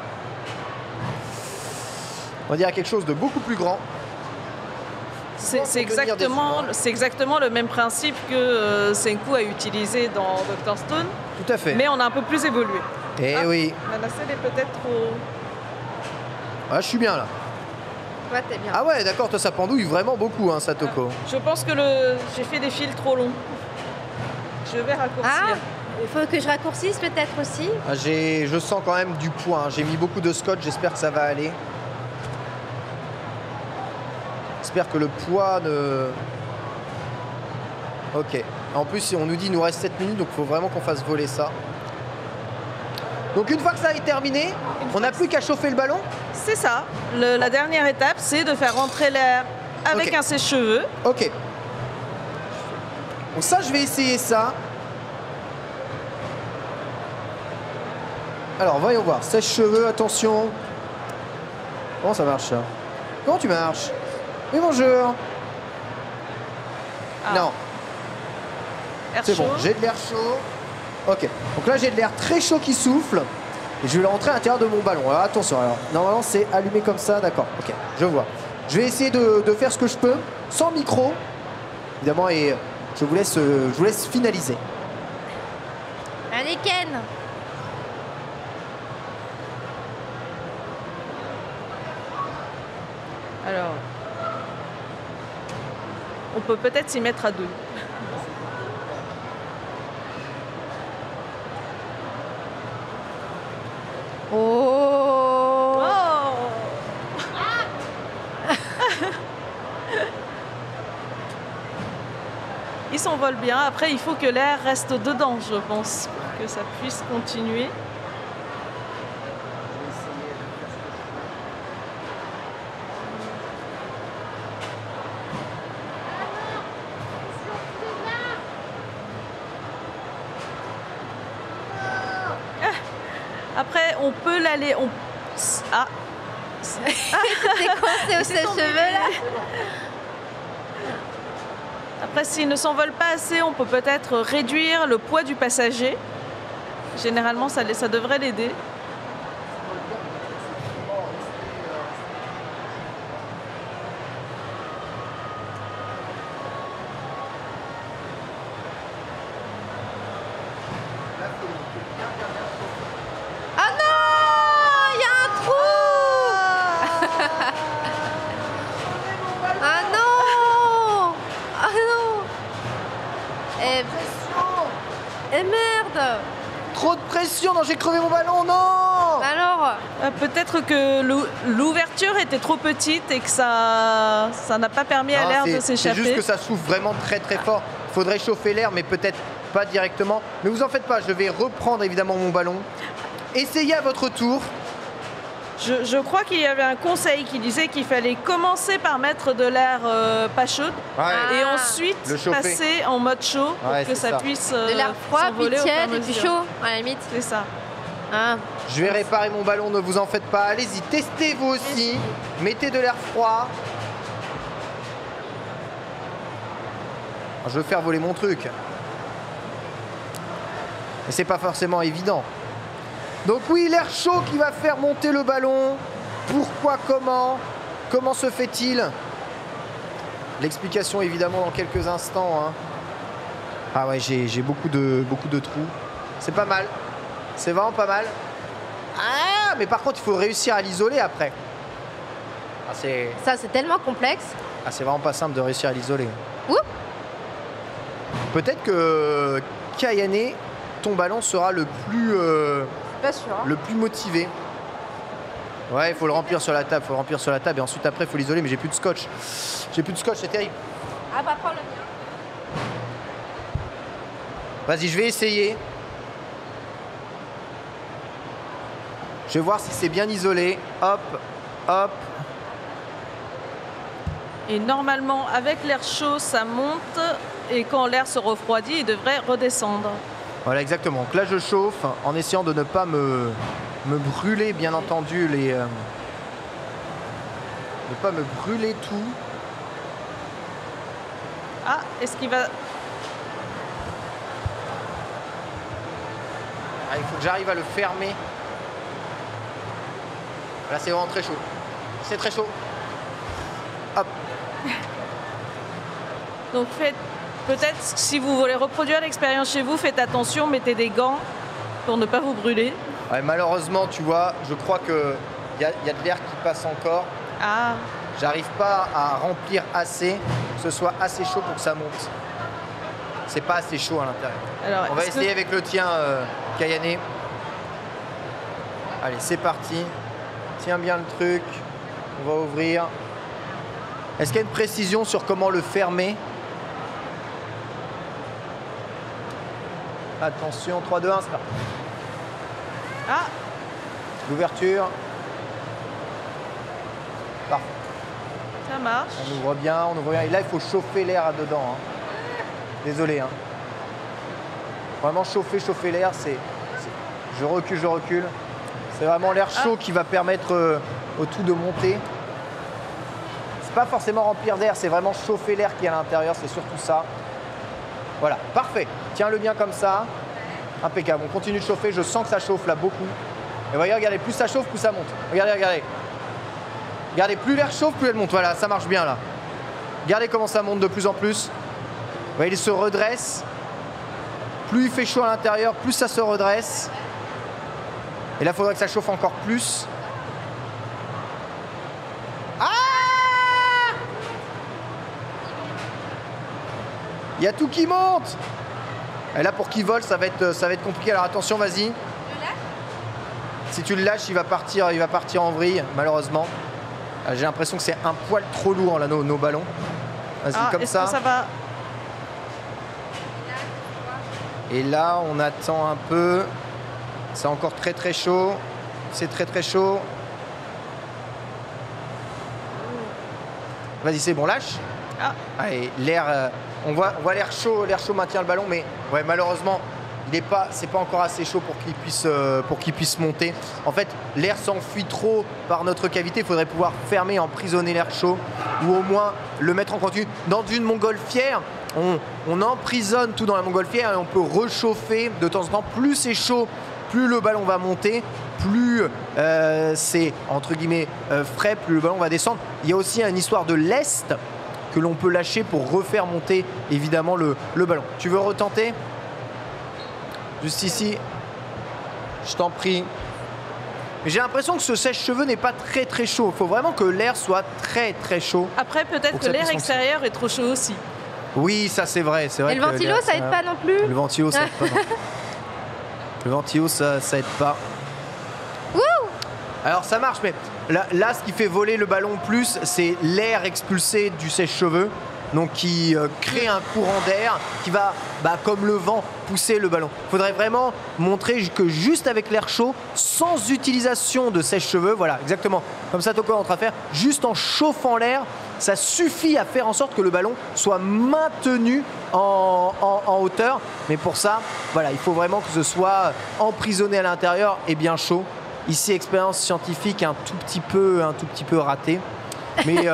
on va dire à quelque chose de beaucoup plus grand. C'est exactement le même principe que Senku a utilisé dans Dr Stone. Tout à fait. Mais on a un peu plus évolué. Eh oui. La nacelle est peut-être trop... Ah, je suis bien là. Ouais, t'es bien. Ah ouais, d'accord, toi ça pendouille vraiment beaucoup, hein, Satoko. Je pense que j'ai fait des fils trop longs. Je vais raccourcir. Il faut que je raccourcisse peut-être aussi. Ah, je sens quand même du poids. Hein. J'ai mis beaucoup de scotch, j'espère que ça va aller. J'espère que le poids ne... Ok. En plus, on nous dit qu'il nous reste 7 minutes, donc il faut vraiment qu'on fasse voler ça. Donc une fois que ça est terminé, on n'a plus qu'à chauffer le ballon. C'est ça. La dernière étape, c'est de faire rentrer l'air avec un sèche-cheveux. Ok. Donc ça, je vais essayer ça. Alors, voyons voir. Sèche-cheveux, attention. Comment ça marche, ça? Comment tu marches? Oui, bonjour. Non. C'est bon, j'ai de l'air chaud. Ok, donc là j'ai de l'air très chaud qui souffle. Et je vais le rentrer à l'intérieur de mon ballon. Alors attention, alors, normalement c'est allumé comme ça, d'accord. Ok, je vois. Je vais essayer de faire ce que je peux, sans micro, évidemment, et je vous laisse finaliser. Allez Ken. Alors, on peut peut-être s'y mettre à deux. Oh, Il s'envole bien. Après, il faut que l'air reste dedans, je pense, pour que ça puisse continuer. Après, on peut l'aller... Ah. T'es coincé au sèche-cheveux là. Après, s'il ne s'envole pas assez, on peut peut-être réduire le poids du passager. Généralement, ça devrait l'aider. Ah non, il y a un trou. Ah non. Ah non. Et merde. Trop de pression, non, j'ai crevé mon ballon, non. Alors peut-être que l'ouverture était trop petite et que ça n'a pas permis à l'air de s'échapper. C'est juste que ça souffle vraiment très très fort. Il faudrait chauffer l'air, mais peut-être pas directement. Mais vous en faites pas, je vais reprendre évidemment mon ballon. Essayez à votre tour. Je crois qu'il y avait un conseil qui disait qu'il fallait commencer par mettre de l'air pas chaud et ensuite passer en mode chaud pour que ça puisse de l'air froid, puis tiède et puis chaud à la limite. C'est ça. Je vais réparer mon ballon, ne vous en faites pas. Allez-y, testez vous aussi. Mettez de l'air froid. Je veux faire voler mon truc. Mais c'est pas forcément évident. Donc oui, l'air chaud qui va faire monter le ballon. Pourquoi, comment se fait-il? L'explication évidemment dans quelques instants. Hein. Ah ouais, j'ai beaucoup de trous. C'est pas mal. C'est vraiment pas mal. Ah, mais par contre, il faut réussir à l'isoler après. Ah, ça, c'est tellement complexe. Ah, c'est vraiment pas simple de réussir à l'isoler. Peut-être que Kayane, ton ballon sera le plus... pas sûr. Le plus motivé. Ouais, il faut le remplir sur la table. Et ensuite, après, il faut l'isoler. Mais j'ai plus de scotch. C'est terrible. Ah bah, prends le mien. Vas-y, je vais essayer. Je vais voir si c'est bien isolé. Hop, hop. Et normalement, avec l'air chaud, ça monte. Et quand l'air se refroidit, il devrait redescendre. Voilà, exactement. Donc là, je chauffe en essayant de ne pas me brûler, bien entendu, ne pas me brûler tout. Ah, est-ce qu'il va... Ah, il faut que j'arrive à le fermer. Là, c'est vraiment très chaud. C'est très chaud. Hop. Donc peut-être si vous voulez reproduire l'expérience chez vous, faites attention, mettez des gants pour ne pas vous brûler. Ouais, malheureusement, tu vois, je crois qu'il y a de l'air qui passe encore. Ah. J'arrive pas à remplir assez, que ce soit assez chaud pour que ça monte. C'est pas assez chaud à l'intérieur. On va essayer avec le tien, Kayane. Allez, c'est parti. Tiens bien le truc. On va ouvrir. Est-ce qu'il y a une précision sur comment le fermer? Attention, 3, 2, 1, c'est parti. Ah. L'ouverture. Parfait. Ça marche. On ouvre bien, Et là, il faut chauffer l'air dedans. Hein. Désolé. Hein. Vraiment chauffer l'air, Je recule. C'est vraiment l'air chaud qui va permettre au tout de monter. C'est pas forcément remplir d'air, c'est vraiment chauffer l'air qui est à l'intérieur, c'est surtout ça. Voilà, parfait. Tiens-le bien comme ça. Impeccable. On continue de chauffer, je sens que ça chauffe là beaucoup. Et voyez, regardez, plus ça chauffe, plus ça monte. Regardez. Regardez, plus l'air chauffe, plus elle monte. Voilà, ça marche bien là. Regardez comment ça monte de plus en plus. Vous voyez, il se redresse. Plus il fait chaud à l'intérieur, plus ça se redresse. Et là, il faudrait que ça chauffe encore plus. Ah! Il y a tout qui monte. Et là, pour qu'il vole, ça va être compliqué. Alors attention, vas-y. Si tu le lâches, il va partir en vrille, malheureusement. J'ai l'impression que c'est un poil trop lourd, là, nos ballons. Vas-y, comme ça. Ça va... Et là, on attend un peu. C'est encore très très chaud. C'est très très chaud. Vas-y, c'est bon, lâche. Allez, l'air, on voit l'air chaud maintient le ballon, mais ouais, malheureusement, c'est pas encore assez chaud pour qu'il puisse monter. En fait, l'air s'enfuit trop par notre cavité. Il faudrait pouvoir fermer, emprisonner l'air chaud, ou au moins le mettre en continu. Dans une montgolfière, on emprisonne tout dans la montgolfière et on peut réchauffer de temps en temps. Plus c'est chaud, plus le ballon va monter, plus c'est entre guillemets frais, plus le ballon va descendre. Il y a aussi une histoire de lest que l'on peut lâcher pour refaire monter évidemment le ballon. Tu veux retenter? Juste ici, je t'en prie. Mais j'ai l'impression que ce sèche-cheveux n'est pas très très chaud. Il faut vraiment que l'air soit très très chaud. Après, peut-être que l'air extérieur est trop chaud aussi. Oui, ça c'est vrai. Et le ventilo, ça aide pas non plus. Le ventilo, ça aide pas. Le ventilo, ça aide pas. Wouh! Alors ça marche, mais là, ce qui fait voler le ballon plus, c'est l'air expulsé du sèche-cheveux. donc qui crée un courant d'air qui va, comme le vent, pousser le ballon. Il faudrait vraiment montrer que juste avec l'air chaud, sans utilisation de sèche-cheveux, voilà, exactement, comme ça Toko est en train de faire, juste en chauffant l'air, ça suffit à faire en sorte que le ballon soit maintenu en hauteur. Mais pour ça, voilà, il faut vraiment que ce soit emprisonné à l'intérieur et bien chaud. Ici, expérience scientifique un tout petit peu ratée. Mais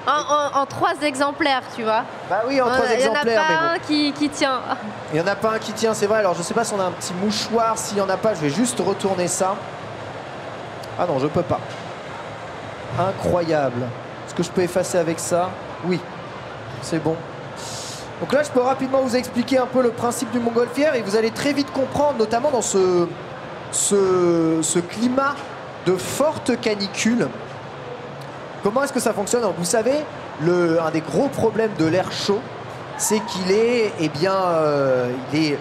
en 3 exemplaires, tu vois. Bah oui, en 3 exemplaires. Il n'y en a pas un qui tient. Il n'y en a pas un qui tient, c'est vrai. Alors je sais pas si on a un petit mouchoir. S'il n'y en a pas, je vais juste retourner ça. Ah non, je peux pas. Incroyable. Est-ce que je peux effacer avec ça? Oui, c'est bon. Donc là, je peux rapidement vous expliquer un peu le principe du montgolfière et vous allez très vite comprendre, notamment dans ce climat de forte canicule. Comment est-ce que ça fonctionne? Alors, vous savez, un des gros problèmes de l'air chaud, c'est qu'il est, il est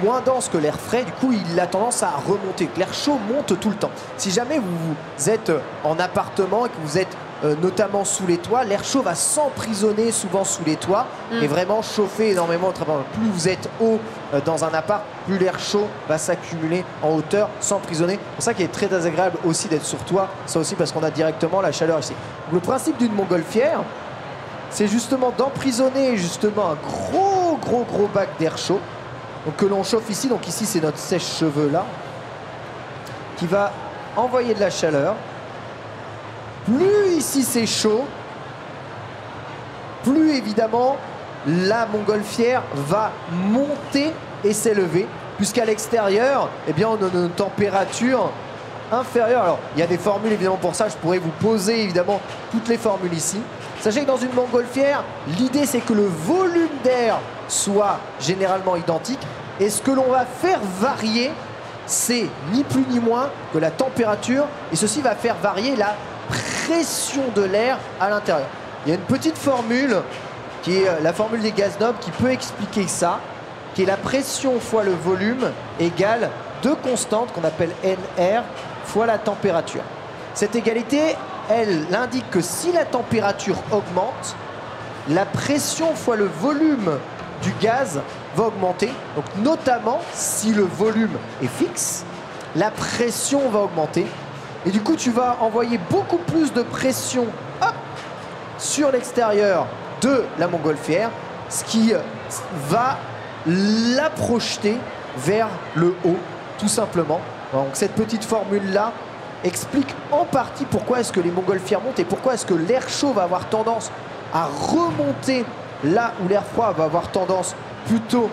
moins dense que l'air frais. Du coup, il a tendance à remonter. L'air chaud monte tout le temps. Si jamais vous êtes en appartement et que vous êtes notamment sous les toits, l'air chaud va s'emprisonner souvent sous les toits et vraiment chauffer énormément. Plus vous êtes haut dans un appart, plus l'air chaud va s'accumuler en hauteur, s'emprisonner. C'est pour ça qu'il est très désagréable aussi d'être sur toit. Ça aussi parce qu'on a directement la chaleur ici. Donc, le principe d'une montgolfière, c'est justement d'emprisonner justement un gros bac d'air chaud, donc que l'on chauffe ici. Donc ici c'est notre sèche-cheveux là, qui va envoyer de la chaleur. Plus ici c'est chaud, plus évidemment la montgolfière va monter et s'élever, puisqu'à l'extérieur, eh bien, on a une température inférieure. Alors, il y a des formules évidemment pour ça, je pourrais vous poser évidemment toutes les formules ici. Sachez que dans une montgolfière, l'idée c'est que le volume d'air soit généralement identique, et ce que l'on va faire varier, c'est ni plus ni moins que la température, et ceci va faire varier la pression de l'air à l'intérieur. Il y a une petite formule qui est la formule des gaz nobles qui peut expliquer ça, qui est la pression fois le volume égale 2 constantes qu'on appelle NR fois la température. Cette égalité, elle indique que si la température augmente, la pression fois le volume du gaz va augmenter. Donc notamment si le volume est fixe, la pression va augmenter. Et du coup, tu vas envoyer beaucoup plus de pression sur l'extérieur de la montgolfière, ce qui va la projeter vers le haut, tout simplement. Donc cette petite formule-là explique en partie pourquoi est-ce que les montgolfières montent et pourquoi est-ce que l'air chaud va avoir tendance à remonter là où l'air froid va avoir tendance plutôt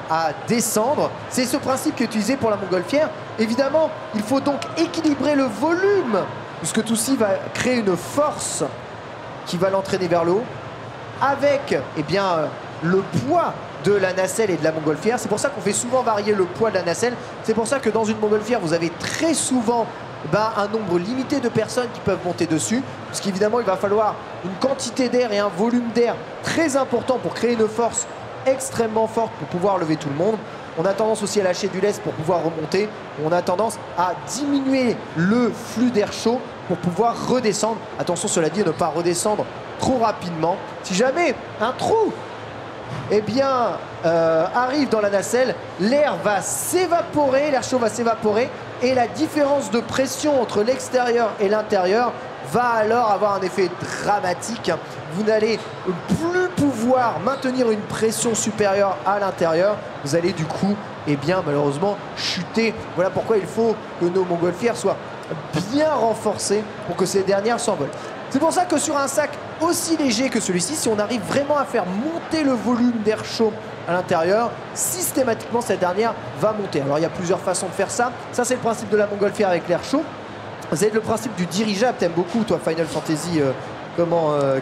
à descendre. C'est ce principe qui est utilisé pour la montgolfière. Évidemment, il faut donc équilibrer le volume, puisque tout ceci va créer une force qui va l'entraîner vers le haut, avec le poids de la nacelle et de la montgolfière. C'est pour ça qu'on fait souvent varier le poids de la nacelle. C'est pour ça que dans une montgolfière, vous avez très souvent un nombre limité de personnes qui peuvent monter dessus, parce qu'évidemment, il va falloir une quantité d'air et un volume d'air très important pour créer une force extrêmement forte pour pouvoir lever tout le monde. On a tendance aussi à lâcher du lest pour pouvoir remonter. On a tendance à diminuer le flux d'air chaud pour pouvoir redescendre. Attention, cela dit, ne pas redescendre trop rapidement. Si jamais un trou arrive dans la nacelle, l'air va s'évaporer, l'air chaud va s'évaporer et la différence de pression entre l'extérieur et l'intérieur va alors avoir un effet dramatique. Vous n'allez plus pouvoir maintenir une pression supérieure à l'intérieur. Vous allez du coup, malheureusement, chuter. Voilà pourquoi il faut que nos montgolfières soient bien renforcées pour que ces dernières s'envolent. C'est pour ça que sur un sac aussi léger que celui-ci, si on arrive vraiment à faire monter le volume d'air chaud à l'intérieur, systématiquement cette dernière va monter. Alors il y a plusieurs façons de faire ça. Ça c'est le principe de la montgolfière avec l'air chaud. C'est le principe du dirigeable. T'aimes beaucoup toi Final Fantasy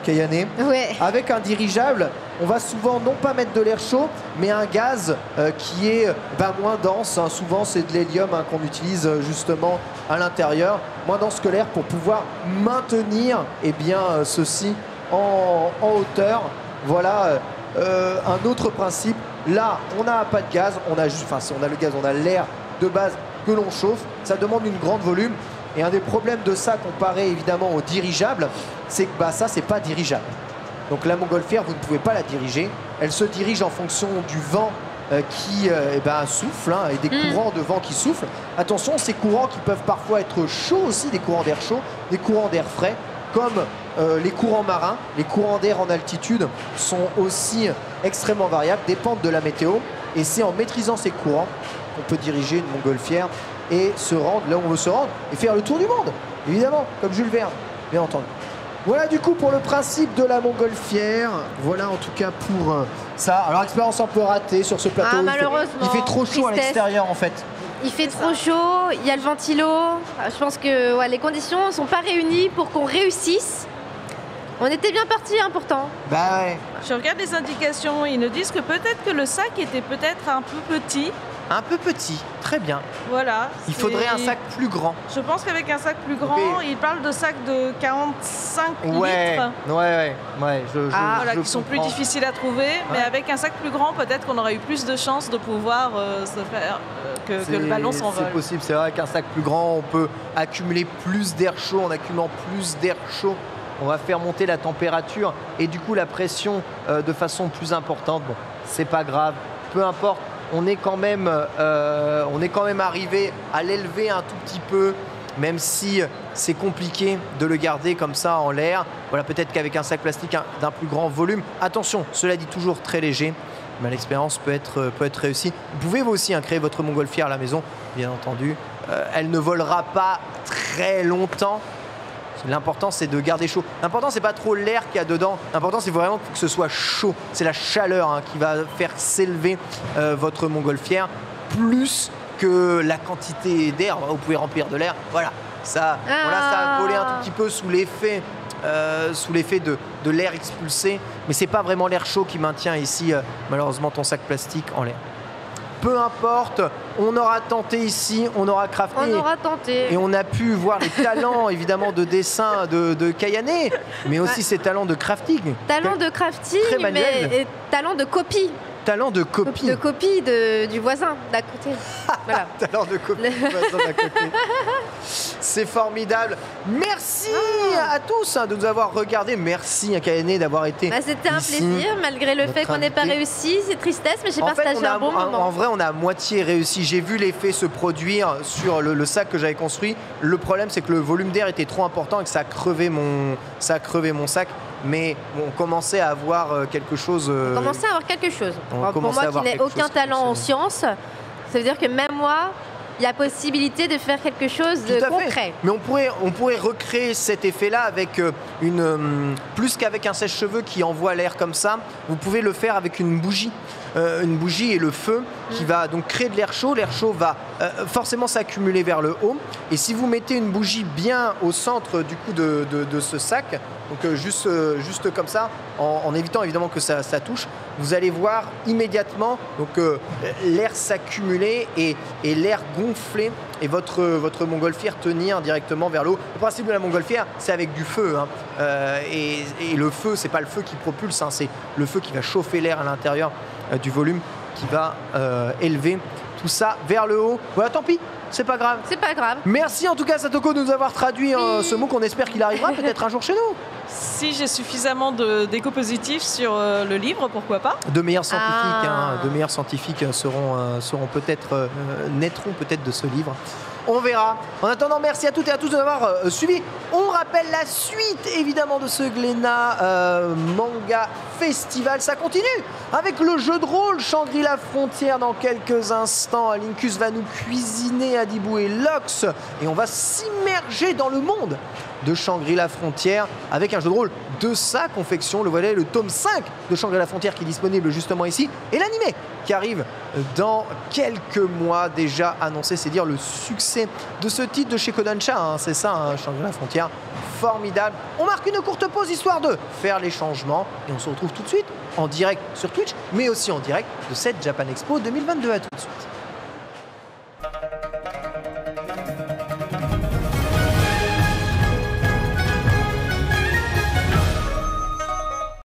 Kayane. Ouais. Avec un dirigeable, on va souvent non pas mettre de l'air chaud, mais un gaz qui est moins dense. Souvent c'est de l'hélium qu'on utilise justement à l'intérieur, moins dense que l'air pour pouvoir maintenir ceci en hauteur. Voilà un autre principe. Là, on n'a pas de gaz, on a juste, si on a le gaz, on a l'air de base que l'on chauffe. Ça demande une grande volume. Et un des problèmes de ça comparé évidemment au dirigeable, c'est que ça c'est pas dirigeable. Donc la montgolfière, vous ne pouvez pas la diriger. Elle se dirige en fonction du vent qui souffle et des courants de vent qui soufflent. Attention, ces courants qui peuvent parfois être chauds aussi, des courants d'air chaud, des courants d'air frais, comme les courants marins. Les courants d'air en altitude sont aussi extrêmement variables, dépendent de la météo. Et c'est en maîtrisant ces courants qu'on peut diriger une montgolfière et se rendre là où on veut se rendre et faire le tour du monde, évidemment, comme Jules Verne, bien entendu. Voilà du coup pour le principe de la montgolfière. Voilà en tout cas pour ça. Alors expérience un peu ratée sur ce plateau. Malheureusement. Il fait trop chaud à l'extérieur en fait. Il fait trop chaud, il y a le ventilo. Je pense que les conditions ne sont pas réunies pour qu'on réussisse. On était bien partis pourtant. Bah ouais. Je regarde les indications, ils nous disent que peut-être que le sac était peut-être un peu petit. Un peu petit, très bien. Voilà. Il faudrait un sac plus grand. Je pense qu'avec un sac plus grand, il parle de sacs de 45 litres. Ouais. Qui sont plus difficiles à trouver, mais avec un sac plus grand, peut-être qu'on aurait eu plus de chances de pouvoir se faire que le ballon s'envole. C'est possible, c'est vrai qu'un sac plus grand, on peut accumuler plus d'air chaud. En accumulant plus d'air chaud, on va faire monter la température et du coup la pression de façon plus importante. Bon, c'est pas grave, peu importe. On est quand même arrivé à l'élever un tout petit peu, même si c'est compliqué de le garder comme ça en l'air. Voilà, peut-être qu'avec un sac plastique d'un plus grand volume. Attention, cela dit toujours très léger, mais l'expérience peut être réussie. Vous pouvez vous aussi créer votre montgolfière à la maison, bien entendu. Elle ne volera pas très longtemps. L'important, c'est de garder chaud. L'important, c'est pas trop l'air qu'il y a dedans. L'important, c'est vraiment que ce soit chaud. C'est la chaleur qui va faire s'élever votre montgolfière, plus que la quantité d'air. Vous pouvez remplir de l'air. Voilà. Ça a volé un tout petit peu sous l'effet de l'air expulsé. Mais c'est pas vraiment l'air chaud qui maintient ici, malheureusement, ton sac plastique en l'air. Peu importe, on aura tenté ici, on aura crafté. On aura tenté. Et on a pu voir les talents, évidemment, de dessin de Kayane, mais aussi ses talents de crafting. Talent de crafting, mais talent de copie. Talent de copie. De copie du voisin d'à côté. Voilà. Talent de copie du voisin d'à côté. C'est formidable. Merci à tous de nous avoir regardés. Merci à Kayane d'avoir été c'était un plaisir, malgré le fait qu'on n'ait pas réussi. C'est tristesse, mais j'ai partagé un bon moment. En vrai, on a à moitié réussi. J'ai vu l'effet se produire sur le sac que j'avais construit. Le problème, c'est que le volume d'air était trop important et que ça a crevé mon sac. Mais on commençait à avoir quelque chose. On commençait à avoir quelque chose. Pour moi qui n'ai aucun talent en sciences, ça veut dire que même moi, il y a possibilité de faire quelque chose de concret. Mais on pourrait recréer cet effet-là avec plus qu'avec un sèche-cheveux qui envoie l'air comme ça. Vous pouvez le faire avec une bougie. Une bougie et le feu qui va donc créer de l'air chaud. L'air chaud va forcément s'accumuler vers le haut. Et si vous mettez une bougie bien au centre du coup de ce sac, donc juste comme ça, en évitant évidemment que ça touche, vous allez voir immédiatement l'air s'accumuler et l'air gonfler et votre montgolfière tenir directement vers le haut. Le principe de la montgolfière, c'est avec du feu. Et le feu, c'est pas le feu qui propulse, c'est le feu qui va chauffer l'air à l'intérieur du volume qui va élever tout ça vers le haut. Voilà, tant pis, c'est pas grave. C'est pas grave. Merci en tout cas Satoko de nous avoir traduit ce mot qu'on espère qu'il arrivera peut-être un jour chez nous. Si j'ai suffisamment d'écho positif sur le livre, pourquoi pas. De meilleurs scientifiques, seront peut-être naîtront peut-être de ce livre. On verra. En attendant, merci à toutes et à tous de m'avoir suivi. On rappelle la suite évidemment de ce Glénat Manga Festival. Ça continue avec le jeu de rôle Shangri-La Frontière dans quelques instants. Alinkus va nous cuisiner Adibou et Lox et on va s'immerger dans le monde de Shangri-La Frontière avec un jeu de rôle de sa confection. Le voilà, le tome 5 de Shangri-La Frontière qui est disponible justement ici et l'animé qui arrive dans quelques mois déjà annoncé. C'est dire le succès de ce titre de chez Kodansha, c'est ça, Shangri-La Frontière, formidable. On marque une courte pause histoire de faire les changements et on se retrouve tout de suite en direct sur Twitch mais aussi en direct de cette Japan Expo 2022. À tout de suite.